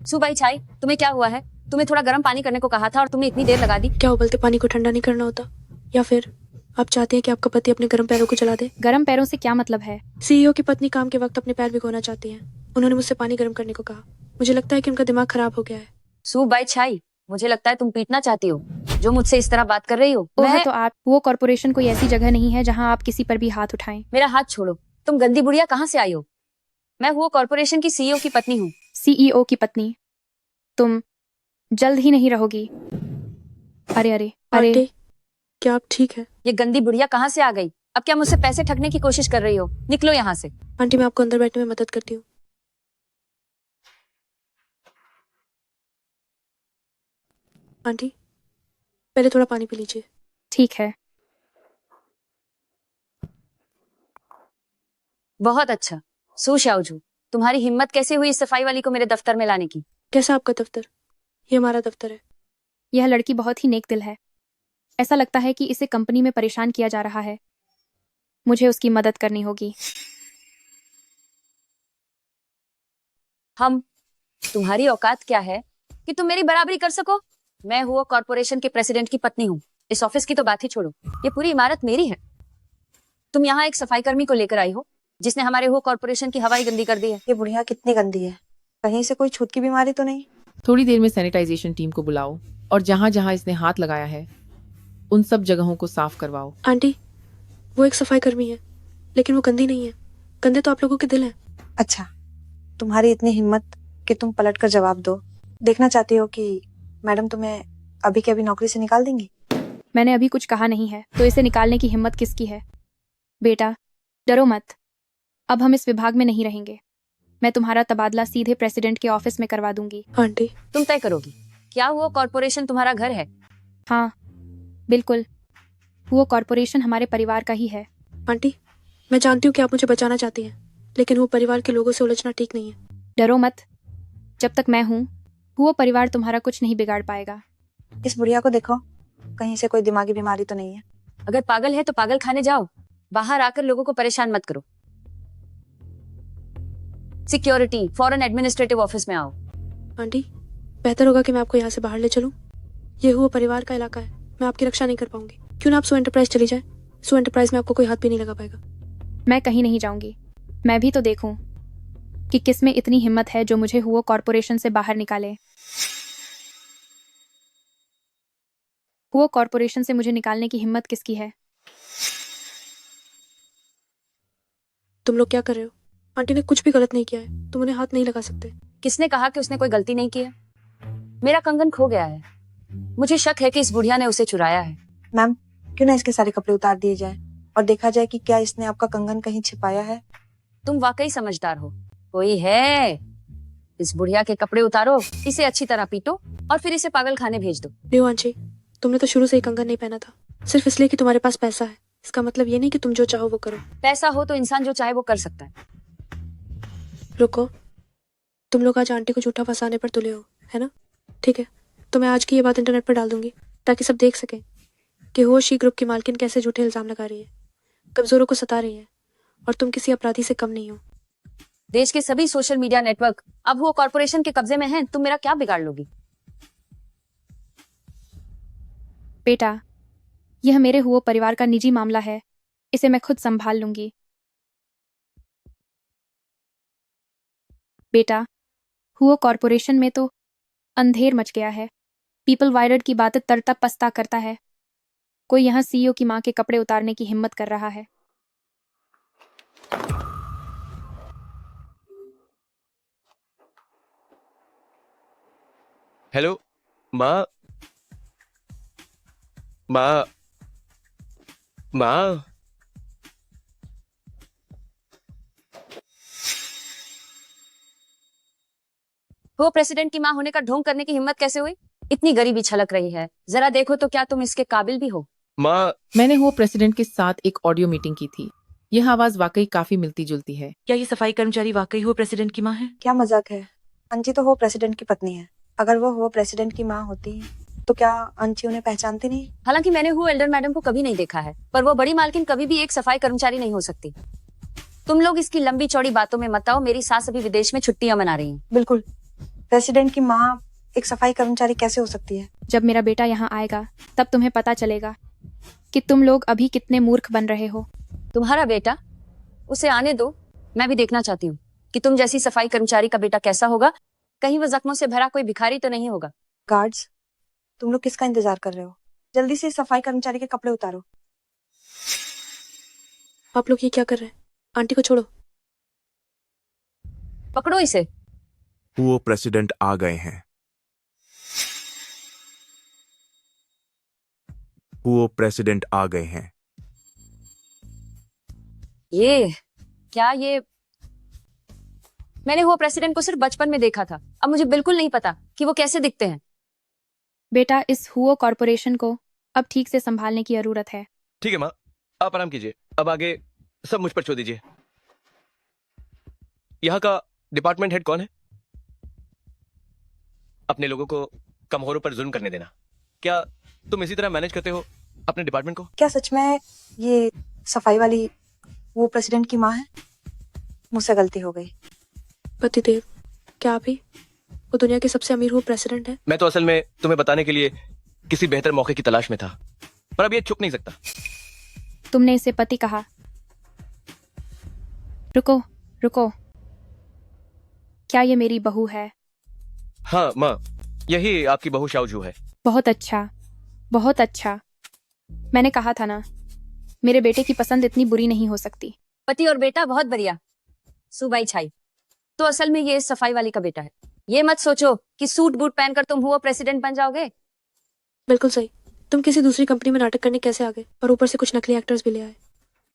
सुबाई छाई, तुम्हें क्या हुआ है? तुम्हें थोड़ा गर्म पानी करने को कहा था और तुमने इतनी देर लगा दी। क्या उबलते पानी को ठंडा नहीं करना होता? या फिर आप चाहते हैं कि आपका पति अपने गर्म पैरों को जला दे? गर्म पैरों से क्या मतलब है? सीईओ की पत्नी काम के वक्त अपने पैर भिगोना चाहती है। उन्होंने मुझसे पानी गर्म करने को कहा। मुझे लगता है कि उनका दिमाग खराब हो गया है। सुबाई छाई, मुझे लगता है तुम पीटना चाहती हो जो मुझसे इस तरह बात कर रही हो। ओह तो आप, वो कॉर्पोरेशन कोई ऐसी जगह नहीं है जहाँ आप किसी पर भी हाथ उठाएं। मेरा हाथ छोड़ो, तुम गंदी बुढ़िया कहाँ से आई हो? मैं वो कॉर्पोरेशन की सीईओ की पत्नी हूँ। सीईओ की पत्नी? तुम जल्द ही नहीं रहोगी। अरे अरे अरे, आंटी क्या आप ठीक है? ये गंदी बुढ़िया कहाँ से आ गई? अब क्या मुझसे पैसे ठगने की कोशिश कर रही हो? निकलो यहाँ से। आंटी मैं आपको अंदर बैठने में मदद करती हूँ। आंटी पहले थोड़ा पानी पी लीजिए। ठीक है। बहुत अच्छा। सू शाओजू, तुम्हारी हिम्मत कैसे हुई इस सफाई वाली को मेरे दफ्तर में लाने की? कैसा आपका दफ्तर? ये हमारा दफ्तर है। यह लड़की बहुत ही नेक दिल है। ऐसा लगता है कि इसे कंपनी में परेशान किया जा रहा है। मुझे उसकी मदद करनी होगी। हम, तुम्हारी औकात क्या है कि तुम मेरी बराबरी कर सको? मैं हुआ कॉर्पोरेशन के प्रेसिडेंट की पत्नी हूँ। इस ऑफिस की तो बात ही छोड़ो, ये पूरी इमारत मेरी है। तुम यहाँ एक सफाई कर्मी को लेकर आई हो जिसने हमारे हुआ कॉर्पोरेशन की हवाई गंदी कर दी है। ये बुढ़िया कितनी गंदी है, कहीं से कोई छूत की बीमारी तो नहीं? थोड़ी देर में सैनिटाइजेशन टीम को बुलाओ और जहाँ जहाँ इसने हाथ लगाया है उन सब जगहों को साफ करवाओ। आंटी वो एक सफाई कर्मी है, लेकिन वो गंदी नहीं है। गंदे तो आप लोगों के दिल हैं। अच्छा, तुम्हारी इतनी हिम्मत कि तुम पलट कर जवाब दो। देखना चाहती हो कि मैडम तुम्हें अभी के अभी नौकरी से निकाल देंगी? मैंने अभी कुछ कहा नहीं है, तो इसे निकालने की हिम्मत किसकी है? बेटा डरो मत, अब हम इस विभाग में नहीं रहेंगे। मैं तुम्हारा तबादला सीधे प्रेसिडेंट के ऑफिस में करवा दूंगी। आंटी तुम तय करोगी क्या हुआ कॉर्पोरेशन तुम्हारा घर है? हाँ बिल्कुल, वो कॉर्पोरेशन हमारे परिवार का ही है। आंटी मैं जानती हूँ कि आप मुझे बचाना चाहती हैं, लेकिन वो परिवार के लोगों से उलझना ठीक नहीं है। डरो मत, जब तक मैं हूँ वो परिवार तुम्हारा कुछ नहीं बिगाड़ पाएगा। इस बुढ़िया को देखो, कहीं से कोई दिमागी बीमारी तो नहीं है? अगर पागल है तो पागल खाने जाओ, बाहर आकर लोगों को परेशान मत करो। सिक्योरिटी फॉरेन एडमिनिस्ट्रेटिव ऑफिस में आओ। आंटी बेहतर होगा कि मैं आपको यहाँ से बाहर ले चलूँ। ये हुआ परिवार का इलाका है, मैं आपकी रक्षा नहीं कर पाऊंगी। क्यों ना आप सो एंटरप्राइज चली जाए? सो एंटरप्राइज में आपको कोई हाथ भी नहीं लगा पाएगा। मैं कहीं नहीं जाऊंगी। मैं भी तो देखूं कि किस में इतनी हिम्मत है जो मुझे हुआ कॉर्पोरेशन से बाहर निकाले। हुआ कॉर्पोरेशन से मुझे निकालने की हिम्मत किसकी है? तुम लोग क्या कर रहे हो? आंटी ने कुछ भी गलत नहीं किया है, तुम उन्हें हाथ नहीं लगा सकते। किसने कहा कि उसने कोई गलती नहीं की है? मेरा कंगन खो गया है, मुझे शक है कि इस बुढ़िया ने उसे चुराया है। मैम, क्यों ना इसके सारे कपड़े उतार दिए जाए और देखा जाए कि क्या इसने आपका कंगन कहीं छिपाया है? तुम वाकई समझदार हो। कोई है, इस बुढ़िया के कपड़े उतारो, इसे अच्छी तरह पीटो और फिर इसे पागल खाने भेज दो। लियो आंची, तुमने तो शुरू से ही कंगन नहीं पहना था, सिर्फ इसलिए कि तुम्हारे पास पैसा है। इसका मतलब ये नहीं कि तुम जो चाहो वो करो। पैसा हो तो इंसान जो चाहे वो कर सकता है। रुको, तुम लोग आज आंटी को झूठा फंसाने पर तुले हो, है ना? ठीक है, तो मैं आज की ये बात इंटरनेट पर डाल दूंगी ताकि सब देख सकें कि होशी ग्रुप की मालकिन कैसे झूठे इल्जाम लगा रही है, कमजोरों को सता रही है, और तुम किसी अपराधी से कम नहीं हो। देश के सभी सोशल मीडिया नेटवर्क अब वो कॉर्पोरेशन के कब्जे में हैं, तुम मेरा क्या बिगाड़ लोगी? बेटा, यह मेरे हुओ परिवार का निजी मामला है, इसे मैं खुद संभाल लूंगी। बेटा, हुओ कॉर्पोरेशन में तो अंधेर मच गया है। पीपल वायरड की बातें तरता पस्ता करता है। कोई यहाँ सीईओ की माँ के कपड़े उतारने की हिम्मत कर रहा है। हेलो माँ, माँ, माँ। वो प्रेसिडेंट की माँ होने का ढोंग करने की हिम्मत कैसे हुई? इतनी गरीबी छलक रही है, जरा देखो तो क्या तुम इसके काबिल भी हो? माँ, मैंने हुओ प्रेसिडेंट के साथ एक ऑडियो मीटिंग की थी। यह आवाज वाकई काफी मिलती जुलती है। क्या ये सफाई कर्मचारी वाकई हो प्रेसिडेंट की माँ है? क्या मजाक है? अंची तो हो प्रेसिडेंट की पत्नी है। अगर वो हो प्रेसिडेंट की माँ होती तो क्या अंची उन्हें पहचानती नहीं? हालांकि मैंने हु एल्डर मैडम को कभी नहीं देखा है, पर वो बड़ी मालकिन कभी भी एक सफाई कर्मचारी नहीं हो सकती। तुम लोग इसकी लंबी चौड़ी बातों में मत आओ, मेरी सास अभी विदेश में छुट्टियां मना रही हैं। बिल्कुल, प्रेसिडेंट की माँ एक सफाई कर्मचारी कैसे हो सकती है? जब मेरा बेटा यहाँ आएगा तब तुम्हें पता चलेगा कि तुम लोग अभी कितने मूर्ख बन रहे हो। तुम्हारा बेटा? उसे आने दो, मैं भी देखना चाहती हूँ कि तुम जैसी सफाई कर्मचारी का बेटा कैसा होगा। कहीं वो जख्मों से भरा कोई भिखारी तो नहीं होगा। गार्ड्स, तुम लोग किसका इंतजार कर रहे हो? जल्दी से सफाई कर्मचारी के कपड़े उतारो। आप लोग ये क्या कर रहे हैं? आंटी को छोड़ो। पकड़ो इसे। वो प्रेसिडेंट आ गए हैं। वो प्रेसिडेंट आ गए हैं। ये क्या? ये मैंने वो प्रेसिडेंट को सिर्फ बचपन में देखा था, अब मुझे बिल्कुल नहीं पता कि वो कैसे दिखते हैं। बेटा, इस हुओ कॉर्पोरेशन को अब ठीक से संभालने की जरूरत है। ठीक है माँ, आप आराम कीजिए, अब आगे सब मुझ पर छोड़ दीजिए। यहाँ का डिपार्टमेंट हेड कौन है? अपने लोगों को कमजोरों पर जुल्म करने देना। क्या तुम इसी तरह मैनेज करते हो अपने डिपार्टमेंट को? क्या सच में ये सफाई वाली वो प्रेसिडेंट की माँ है? मुझसे गलती हो गई। पतिदेव, क्या आप ही वो दुनिया के सबसे अमीर हो प्रेसिडेंट है? मैं तो असल में तुम्हें बताने के लिए किसी बेहतर मौके की तलाश में था, पर अब ये छुप नहीं सकता। तुमने इसे पति कहा। रुको रुको, क्या ये मेरी बहू है? हाँ माँ, यही आपकी बहू शाओजू है। बहुत अच्छा, बहुत अच्छा। मैंने कहा था ना, मेरे बेटे की पसंद इतनी बुरी नहीं हो सकती। पति और बेटा बहुत बढ़िया, सुबाई छाई। तो असल में ये इस सफाई वाली का बेटा है। ये मत सोचो कि सूट बूट पहनकर तुम हुआ प्रेसिडेंट बन जाओगे। बिल्कुल सही। तुम किसी दूसरी कंपनी में नाटक करने कैसे आ गए, और ऊपर से कुछ नकली एक्टर्स भी ले आए?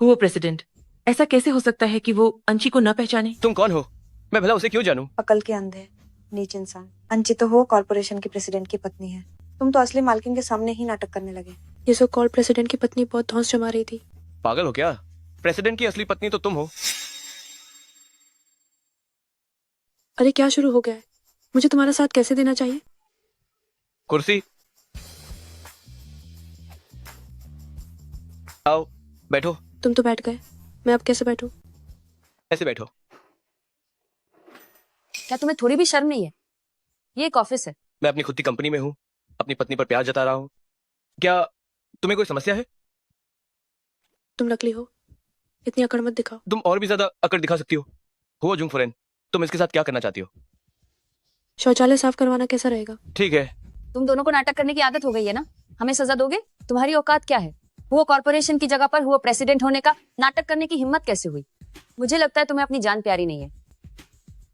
वो प्रेसिडेंट, ऐसा कैसे हो सकता है कि वो अंशी को न पहचाने? तुम कौन हो? मैं भला उसे क्यों जानूं? अकल के अंधे, नीच इंसान। अंची तो हो कॉर्पोरेशन की प्रेसिडेंट की पत्नी है। तुम तो असली मालकिन के सामने ही नाटक करने लगे। ये सो कॉल्ड प्रेसिडेंट की पत्नी बहुत धौंस जमा रही थी। पागल हो क्या? प्रेसिडेंट की असली पत्नी तो तुम हो। अरे क्या शुरू हो गया है? मुझे तुम्हारा साथ कैसे देना चाहिए? कुर्सी आओ, बैठो। तुम तो बैठ गए, मैं अब कैसे बैठूं? ऐसे बैठो। क्या तुम्हें थोड़ी भी शर्म नहीं है? ये एक ऑफिस है। मैं अपनी खुद की कंपनी में हूँ, अपनी पत्नी पर प्यार जता रहा हूँ। क्या तुम्हें कोई समस्या है? तुम नकली हो, इतनी अकड़ मत दिखाओ। तुम और भी ज्यादा अकड़ दिखा सकती हो जुंग फुरेन। तुम इसके साथ क्या करना चाहती हो? शौचालय साफ करवाना कैसा रहेगा? ठीक है। तुम दोनों को नाटक करने की आदत हो गई है ना, हमें सजा दोगे? तुम्हारी औकात क्या है? वो कॉर्पोरेशन की जगह पर वो प्रेसिडेंट होने का नाटक करने की हिम्मत कैसे हुई? मुझे लगता है तुम्हें अपनी जान प्यारी नहीं है।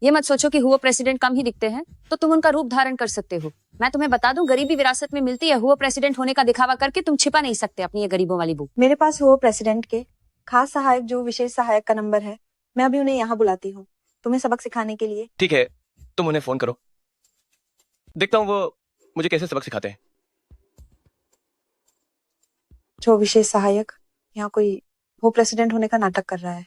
ये मत सोचो कि हुआ प्रेसिडेंट कम ही दिखते हैं तो तुम उनका रूप धारण कर सकते हो। मैं तुम्हें बता दूं, गरीबी विरासत में मिलती है। हुआ प्रेसिडेंट होने का दिखावा करके तुम छिपा नहीं सकते अपनी ये गरीबों वाली बुक। मेरे पास हो प्रेसिडेंट के खास सहायक जो विशेष सहायक का नंबर है, मैं अभी उन्हें यहाँ बुलाती हूँ तुम्हें सबक सिखाने के लिए। ठीक है, तुम उन्हें फोन करो, देखता हूँ वो मुझे कैसे सबक सिखाते हैं। जो विशेष सहायक यहाँ कोई वो प्रेसिडेंट होने का नाटक कर रहा है।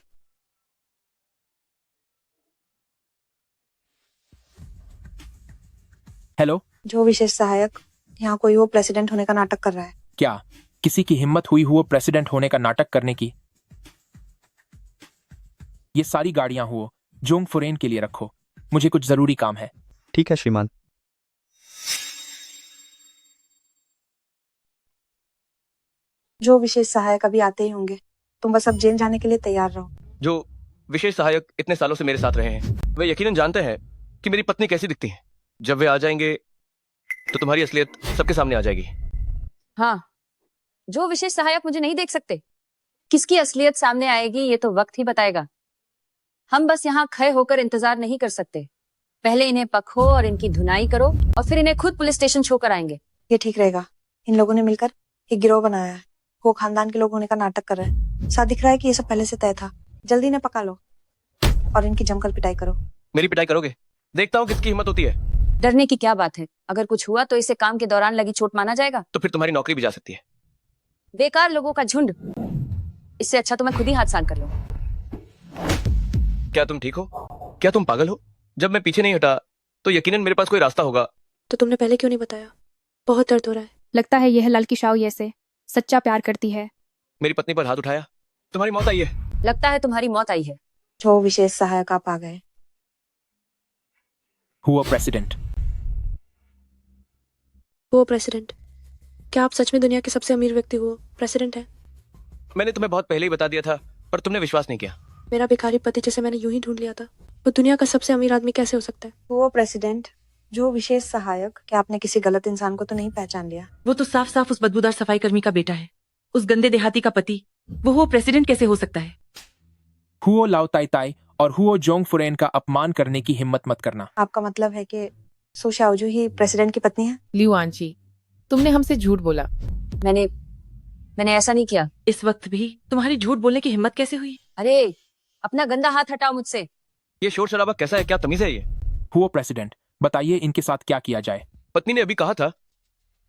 हेलो, जो विशेष सहायक यहाँ कोई वो प्रेसिडेंट होने का नाटक कर रहा है। क्या किसी की हिम्मत हुई हुआ प्रेसिडेंट होने का नाटक करने की? ये सारी गाड़ियां हुआ जोंग फुरेन के लिए रखो, मुझे कुछ जरूरी काम है। ठीक है श्रीमान। जो विशेष सहायक अभी आते ही होंगे, तुम बस अब जेल जाने के लिए तैयार रहो। जो विशेष सहायक इतने सालों से मेरे साथ रहे हैं, वे यकीनन जानते हैं कि मेरी पत्नी कैसी दिखती है। जब वे आ जाएंगे तो तुम्हारी असलियत सबके सामने आ जाएगी। हाँ, जो विशेष सहायक मुझे नहीं देख सकते, किसकी असलियत सामने आएगी ये तो वक्त ही बताएगा। हम बस यहाँ खड़े होकर इंतजार नहीं कर सकते। पहले इन्हें पकड़ो और इनकी धुनाई करो और फिर इन्हें खुद पुलिस स्टेशन छोड़कर आएंगे। ये ठीक रहेगा। इन लोगों ने मिलकर एक गिरोह बनाया है। वो खानदान के लोग होने का नाटक कर रहे हैं। साथ दिख रहा है कि ये सब पहले से तय था। जल्दी इन्हें पका लो और इनकी जमकर पिटाई करो। मेरी पिटाई करोगे? देखता हूँ किसकी हिम्मत होती है। डरने की क्या बात है? अगर कुछ हुआ तो इसे काम के दौरान लगी चोट माना जाएगा। तो फिर तुम्हारी नौकरी भी जा सकती है। बेकार लोगों का झुंड, इससे अच्छा तो मैं खुद ही हाथ साफ कर लूं। क्या तुम ठीक हो? क्या तुम पागल हो? जब मैं पीछे नहीं हटा तो यकीनन मेरे पास कोई रास्ता होगा। तो तुमने पहले क्यों नहीं बताया? बहुत दर्द हो रहा है। लगता है यह लड़की शाओ ये से सच्चा प्यार करती है। मेरी पत्नी पर हाथ उठाया, तुम्हारी मौत आई है। लगता है तुम्हारी मौत आई है। जो विशेष सहायक आप आ गए। हुआ प्रेसिडेंट। वो प्रेसिडेंट, क्या आप सच में दुनिया के सबसे अमीर व्यक्ति हो प्रेसिडेंट है? मैंने तुम्हें बहुत पहले ही बता दिया था, पर तुमने विश्वास नहीं किया। मेरा भिखारी पति जिसे मैंने यूं ही ढूंढ लिया था, वो दुनिया का सबसे अमीर आदमी कैसे हो सकता है? वो प्रेसिडेंट, जो विशेष सहायक, क्या आपने किसी गलत इंसान को तो नहीं पहचान लिया? वो तो साफ साफ उस बदबूदार सफाई कर्मी का बेटा है, उस गंदे देहाती का पति। वो प्रेसिडेंट कैसे हो सकता है? हुओ लाओ ताई ताई और हुओ जोंग फुरेन का अपमान करने की हिम्मत मत करना। आपका मतलब है कि सो शाओजू ही प्रेसिडेंट की पत्नी है? लियू आंची, तुमने हमसे झूठ बोला। मैंने ऐसा नहीं किया। इस वक्त भी तुम्हारी झूठ बोलने की हिम्मत कैसे हुई? अरे, अपना गंदा हाथ हटाओ मुझसे। ये शोर शराबा कैसा है? क्या तमीज है ये? हुओ प्रेसिडेंट, बताइए इनके साथ क्या किया जाए। पत्नी ने अभी कहा था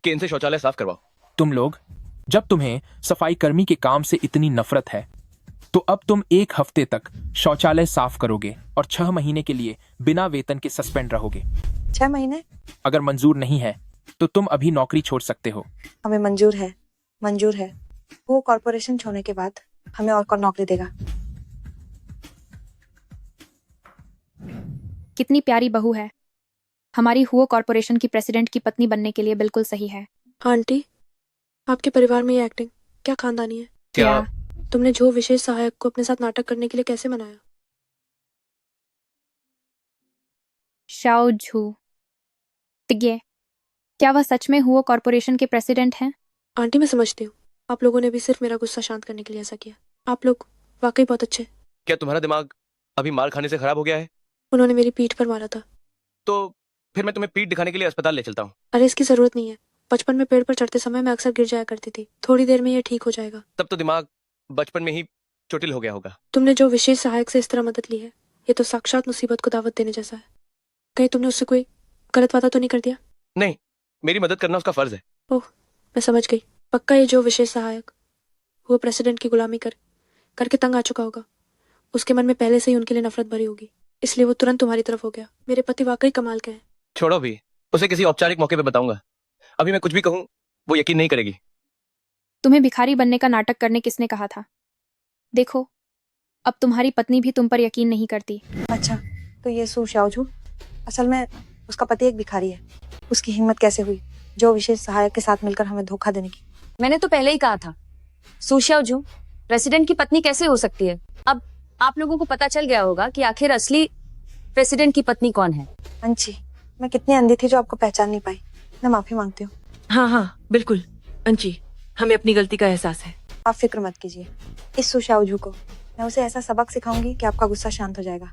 कि इनसे शौचालय साफ करवाओ। तुम लोग, जब तुम्हें सफाई कर्मी के काम से इतनी नफरत है तो अब तुम 1 हफ्ते तक शौचालय साफ करोगे और 6 महीने के लिए बिना वेतन के सस्पेंड रहोगे। 6 महीने? अगर मंजूर नहीं है तो तुम अभी नौकरी छोड़ सकते हो। हमें मंजूर है, मंजूर है। वो कॉर्पोरेशन छोड़ने के बाद हमें और कौन नौकरी देगा? कितनी प्यारी बहू है। हमारी हुओ कॉर्पोरेशन की प्रेसिडेंट की पत्नी बनने के लिए बिल्कुल सही है। आंटी, आपके परिवार में ये एक्टिंग क्या खानदानी है? क्या तुमने जो विशेष सहायक को अपने साथ नाटक करने के लिए कैसे मनाया? शाओ झू तिगे, क्या वह सच में हुओ कॉर्पोरेशन के प्रेसिडेंट हैं? आंटी, मैं समझती हूँ आप लोगों ने भी सिर्फ मेरा गुस्सा शांत करने के लिए ऐसा किया। आप लोग वाकई बहुत अच्छे। क्या तुम्हारा दिमाग अभी मार खाने से खराब हो गया है? उन्होंने मेरी पीठ पर मारा था। तो फिर मैं तुम्हें पीठ दिखाने के लिए अस्पताल ले चलता हूँ। अरे, इसकी जरूरत नहीं है। बचपन में पेड़ पर चढ़ते समय मैं अक्सर गिर जाया करती थी। थोड़ी देर में ये ठीक हो जाएगा। तब तो दिमाग बचपन में ही चोटिल हो गया होगा। तुमने जो विशेष सहायक से इस तरह मदद ली है, ये तो साक्षात मुसीबत को दावत देने जैसा है। कहीं तुमने उससे कोई गलत वादा तो नहीं कर दिया? नहीं, मेरी मदद करना उसका फर्ज है। ओह, मैं समझ गई। पक्का ये जो विशेष सहायक वो प्रेसिडेंट की गुलामी करके तंग आ चुका होगा। उसके मन में पहले से ही उनके लिए नफरत भरी होगी, इसलिए वो तुरंत तुम्हारी तरफ हो गया। मेरे पति वाकई कमाल के हैं। छोड़ो भी, उसे किसी औपचारिक मौके पे बताऊंगा। अभी मैं कुछ भी कहूँ वो यकीन नहीं करेगी। तुम्हें भिखारी बनने का नाटक करने किसने कहा था? देखो, अब तुम्हारी पत्नी भी तुम पर यकीन नहीं करती। अच्छा, तो ये सू शाओजू असल में उसका पति एक भिखारी है। उसकी हिम्मत कैसे हुई जो विशेष सहायक के साथ मिलकर हमें धोखा देने की? मैंने तो पहले ही कहा था, सू शाओजू प्रेसिडेंट की पत्नी कैसे हो सकती है। अब आप लोगों को पता चल गया होगा कि आखिर असली प्रेसिडेंट की पत्नी कौन है। अंची, मैं कितनी अंधी थी जो आपको पहचान नहीं पाई। मैं माफी मांगती हूँ। हाँ हाँ बिल्कुल अंची, हमें अपनी गलती का एहसास है। आप फिक्र मत कीजिए। इस सू शाओजू को मैं उसे ऐसा सबक सिखाऊंगी कि आपका गुस्सा शांत हो जाएगा।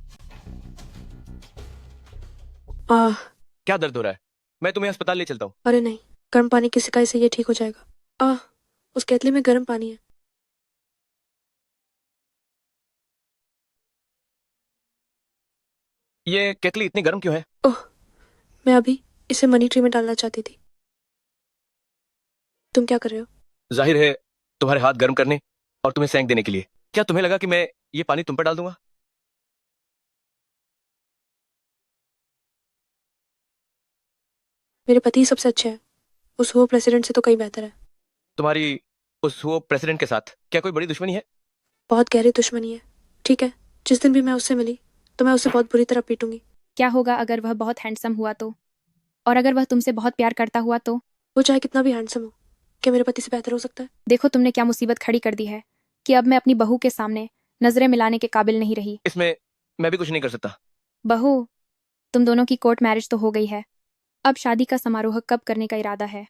क्या दर्द हो रहा है? मैं तुम्हें अस्पताल ले चलता हूँ। अरे नहीं, गर्म पानी की सिकाई से ये ठीक हो जाएगा। उस केतली में गर्म पानी है। ये केतली इतनी गर्म क्यों है? ओह, मैं अभी इसे मनी ट्री में डालना चाहती थी। तुम क्या कर रहे हो? जाहिर है तुम्हारे हाथ गर्म करने और तुम्हें सेंक देने के लिए। क्या तुम्हें लगा कि मैं ये पानी तुम पर डाल दूंगा? मेरे पति सबसे अच्छे हैं, उस वो प्रेसिडेंट से तो कहीं बेहतर है। तुम्हारी उस वो प्रेसिडेंट के साथ क्या कोई बड़ी दुश्मनी है? बहुत गहरी दुश्मनी है। ठीक है, जिस दिन भी मैं उससे मिली तो मैं उसे बहुत बुरी तरह पीटूंगी। क्या होगा अगर वह बहुत हैंडसम हुआ तो? और अगर वह तुमसे बहुत प्यार करता हुआ तो? वो चाहे कितना भी हैंडसम हो, क्या मेरे पति से बेहतर हो सकता है? देखो तुमने क्या मुसीबत खड़ी कर दी है कि अब मैं अपनी बहू के सामने नजरें मिलाने के काबिल नहीं रही। इसमें मैं भी कुछ नहीं कर सकता। बहू, तुम दोनों की कोर्ट मैरिज तो हो गई है, अब शादी का समारोह कब करने का इरादा है?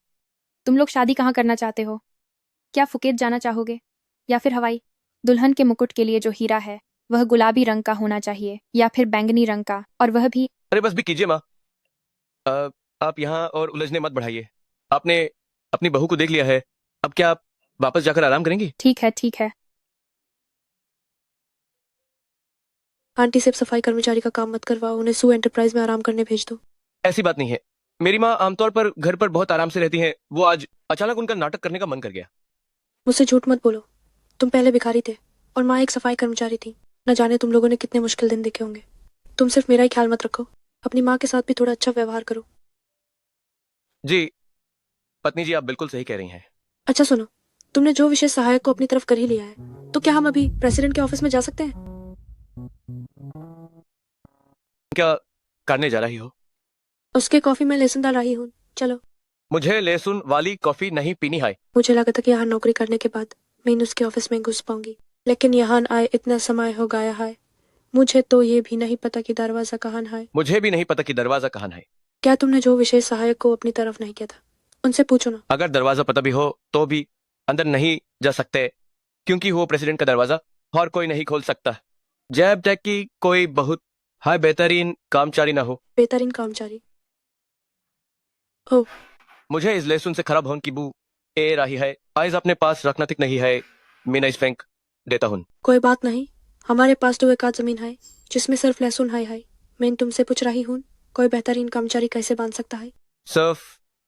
तुम लोग शादी कहाँ करना चाहते हो? क्या फुकेत जाना चाहोगे या फिर हवाई? दुल्हन के मुकुट के लिए जो हीरा है वह गुलाबी रंग का होना चाहिए या फिर बैंगनी रंग का, और वह भी। अरे बस भी कीजिए माँ। आप यहाँ और उलझने मत बढ़ाइए। आपने अपनी बहू को देख लिया है, अब क्या आप वापस जाकर आराम करेंगी? ठीक है ठीक है। आंटी से सफाई कर्मचारी का काम मत करवाओ, उन्हें सू एंटरप्राइज में आराम करने भेज दो। ऐसी बात नहीं है। मेरी माँ आमतौर पर घर पर बहुत आराम से रहती हैं। वो आज अचानक उनका नाटक करने का मन कर गया। मुझसे झूठ मत बोलो, तुम पहले भिखारी थे और माँ एक सफाई कर्मचारी थी। न जाने तुम लोगों ने कितने मुश्किल दिन देखे होंगे। तुम सिर्फ मेरा ही ख्याल मत रखो, अपनी माँ के साथ भी थोड़ा अच्छा व्यवहार करो। जी पत्नी जी, आप बिल्कुल सही कह रही हैं। अच्छा सुनो, तुमने जो विशेष सहायक को अपनी तरफ कर ही लिया है, तो क्या हम अभी प्रेसिडेंट के ऑफिस में जा सकते हैं? क्या करने जा रही हो? उसके कॉफी में लहसुन डाल रही हूँ, चलो। मुझे लहसुन वाली कॉफी नहीं पीनी है। मुझे लगा था कि यहाँ नौकरी करने के बाद मैं उसके ऑफिस में घुस पाऊंगी, लेकिन यहाँ आए इतना समय हो गया है, मुझे तो ये भी नहीं पता कि दरवाजा कहाँ है। मुझे भी नहीं पता कि दरवाजा कहाँ है। क्या तुमने जो विशेष सहायक को अपनी तरफ नहीं किया था, उनसे पूछो ना। अगर दरवाजा पता भी हो तो भी अंदर नहीं जा सकते, क्योंकि वो प्रेसिडेंट का दरवाजा और कोई नहीं खोल सकता, जब तक कि कोई बहुत हाय बेहतरीन कामचारी ना हो। बेहतरीन कामचारी? ओह, मुझे इस लहसुन से खराब होने की बू ए रही है। आइज अपने पास रखना तक नहीं है, मैं इस फेंक देता हूँ। कोई बात नहीं, हमारे पास तो एक आध जमीन है जिसमें सिर्फ लहसुन है। मैं तुमसे पूछ रही हूँ, कोई बेहतरीन कर्मचारी कैसे बांध सकता है? सिर्फ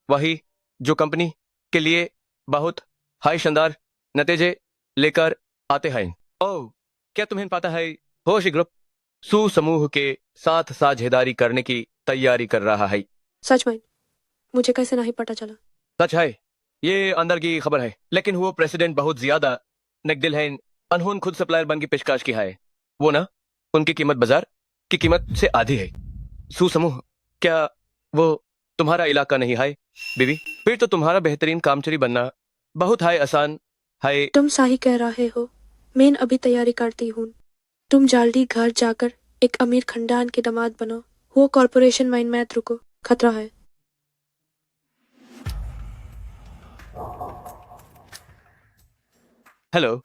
वही जो कंपनी के लिए बहुत हाई शानदार नतीजे लेकर आते हैं। ओह, क्या तुम्हें पता है होश ग्रुप सू समूह के साथ साझेदारी करने की तैयारी कर रहा है? सच में? मुझे कैसे नहीं पता चला? सच है, ये अंदर की खबर है। लेकिन वो प्रेसिडेंट बहुत ज्यादा नेकदिल है। अनहोन खुद सप्लायर बन की पेशकश की है। वो ना, उनकी कीमत बाजार की कीमत से आधी है। सू समूह, क्या वो तुम्हारा इलाका नहीं है बीबी? फिर तो तुम्हारा बेहतरीन कामचोरी बनना बहुत हाय आसान है। तुम सही कह रहे हो, मैं अभी तैयारी करती हूँ। तुम जल्दी घर जाकर एक अमीर खानदान के दामाद बनो। वो कॉर्पोरेशन माइन मत रुको, खतरा है। हेलो,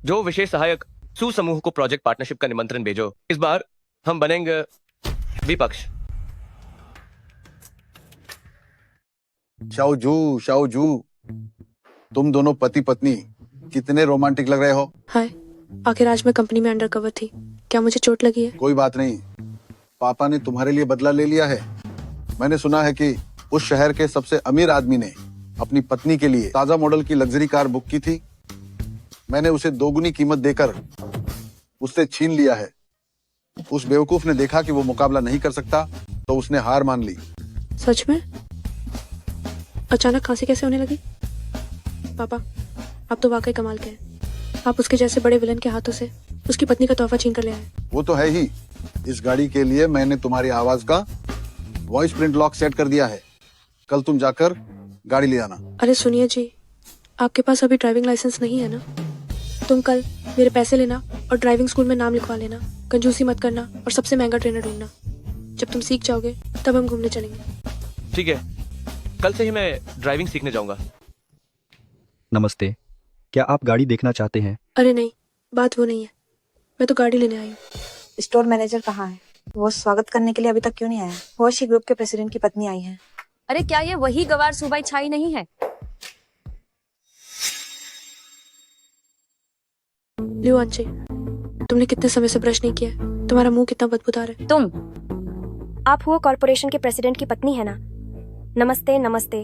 जो विशेष सहायक सू समूह को प्रोजेक्ट पार्टनरशिप का निमंत्रण भेजो। इस बार हम बनेंगे विपक्ष। शाओजू, तुम दोनों पति पत्नी कितने रोमांटिक लग रहे हो। हाय, आखिर आज मैं कंपनी में अंडरकवर थी, क्या मुझे चोट लगी है? कोई बात नहीं, पापा ने तुम्हारे लिए बदला ले लिया है। मैंने सुना है कि उस शहर के सबसे अमीर आदमी ने अपनी पत्नी के लिए ताजा मॉडल की लग्जरी कार बुक की थी। मैंने उसे दोगुनी कीमत देकर उससे छीन लिया है। उस बेवकूफ ने देखा कि वो मुकाबला नहीं कर सकता, तो उसने हार मान ली। सच में? अचानक खांसी कैसे होने लगी? पापा, आप तो वाकई कमाल के हैं। आप उसके जैसे बड़े विलन के हाथों से उसकी पत्नी का तोहफा छीन कर ले आए। वो तो है ही। इस गाड़ी के लिए मैंने तुम्हारी आवाज का वॉइस प्रिंट लॉक सेट कर दिया है। कल तुम जाकर गाड़ी ले आना। अरे सुनिए जी, आपके पास अभी ड्राइविंग लाइसेंस नहीं है ना? तुम कल मेरे पैसे लेना और ड्राइविंग स्कूल में नाम लिखवा लेना। कंजूसी मत करना और सबसे महंगा ट्रेनर ढूंढना। जब तुम सीख जाओगे तब हम घूमने चलेंगे। ठीक है, कल से ही मैं ड्राइविंग सीखने जाऊंगा। नमस्ते, क्या आप गाड़ी देखना चाहते हैं? अरे नहीं, बात वो नहीं है, मैं तो गाड़ी लेने आई हूँ। स्टोर मैनेजर कहाँ है? वो स्वागत करने के लिए अभी तक क्यों नहीं आया? होशी ग्रुप के प्रेसिडेंट की पत्नी आई है। अरे क्या ये वही गवार सूबाई छाई नहीं है? लियो अंचे, तुमने कितने समय से ब्रश नहीं किया है? तुम्हारा मुंह कितना बदबूदार है। तुम आप हुआ कॉर्पोरेशन के प्रेसिडेंट की पत्नी है ना? नमस्ते नमस्ते।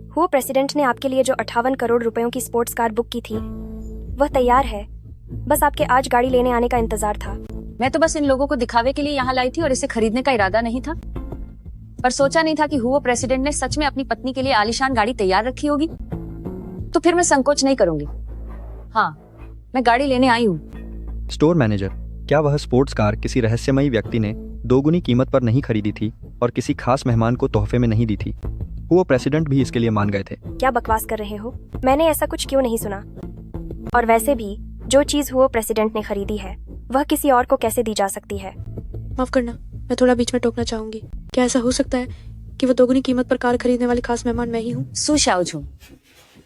हुआ प्रेसिडेंट ने आपके लिए जो 58 करोड़ रुपयों की स्पोर्ट्स कार बुक की थी वह तैयार है, बस आपके आज गाड़ी लेने आने का इंतजार था। मैं तो बस इन लोगों को दिखावे के लिए यहाँ लाई थी और इसे खरीदने का इरादा नहीं था, पर सोचा नहीं था कि हुआ प्रेसिडेंट ने सच में अपनी पत्नी के लिए आलीशान गाड़ी तैयार रखी होगी। तो फिर मैं संकोच नहीं करूंगी। हाँ, मैं गाड़ी लेने आई हूँ। स्टोर मैनेजर, क्या वह स्पोर्ट्स कार किसी रहस्यमयी व्यक्ति ने दोगुनी कीमत पर नहीं खरीदी थी और किसी खास मेहमान को तोहफे में नहीं दी थी? वो प्रेसिडेंट भी इसके लिए मान गए थे। क्या बकवास कर रहे हो? मैंने ऐसा कुछ क्यों नहीं सुना। और वैसे भी जो चीज हुआ प्रेसिडेंट ने खरीदी है वह किसी और को कैसे दी जा सकती है? माफ करना, मैं थोड़ा बीच में टोकना चाहूंगी। क्या ऐसा हो सकता है कि वो दोगुनी कीमत पर कार खरीदने वाली खास मेहमान मैं ही हूँ? सू शाओझू,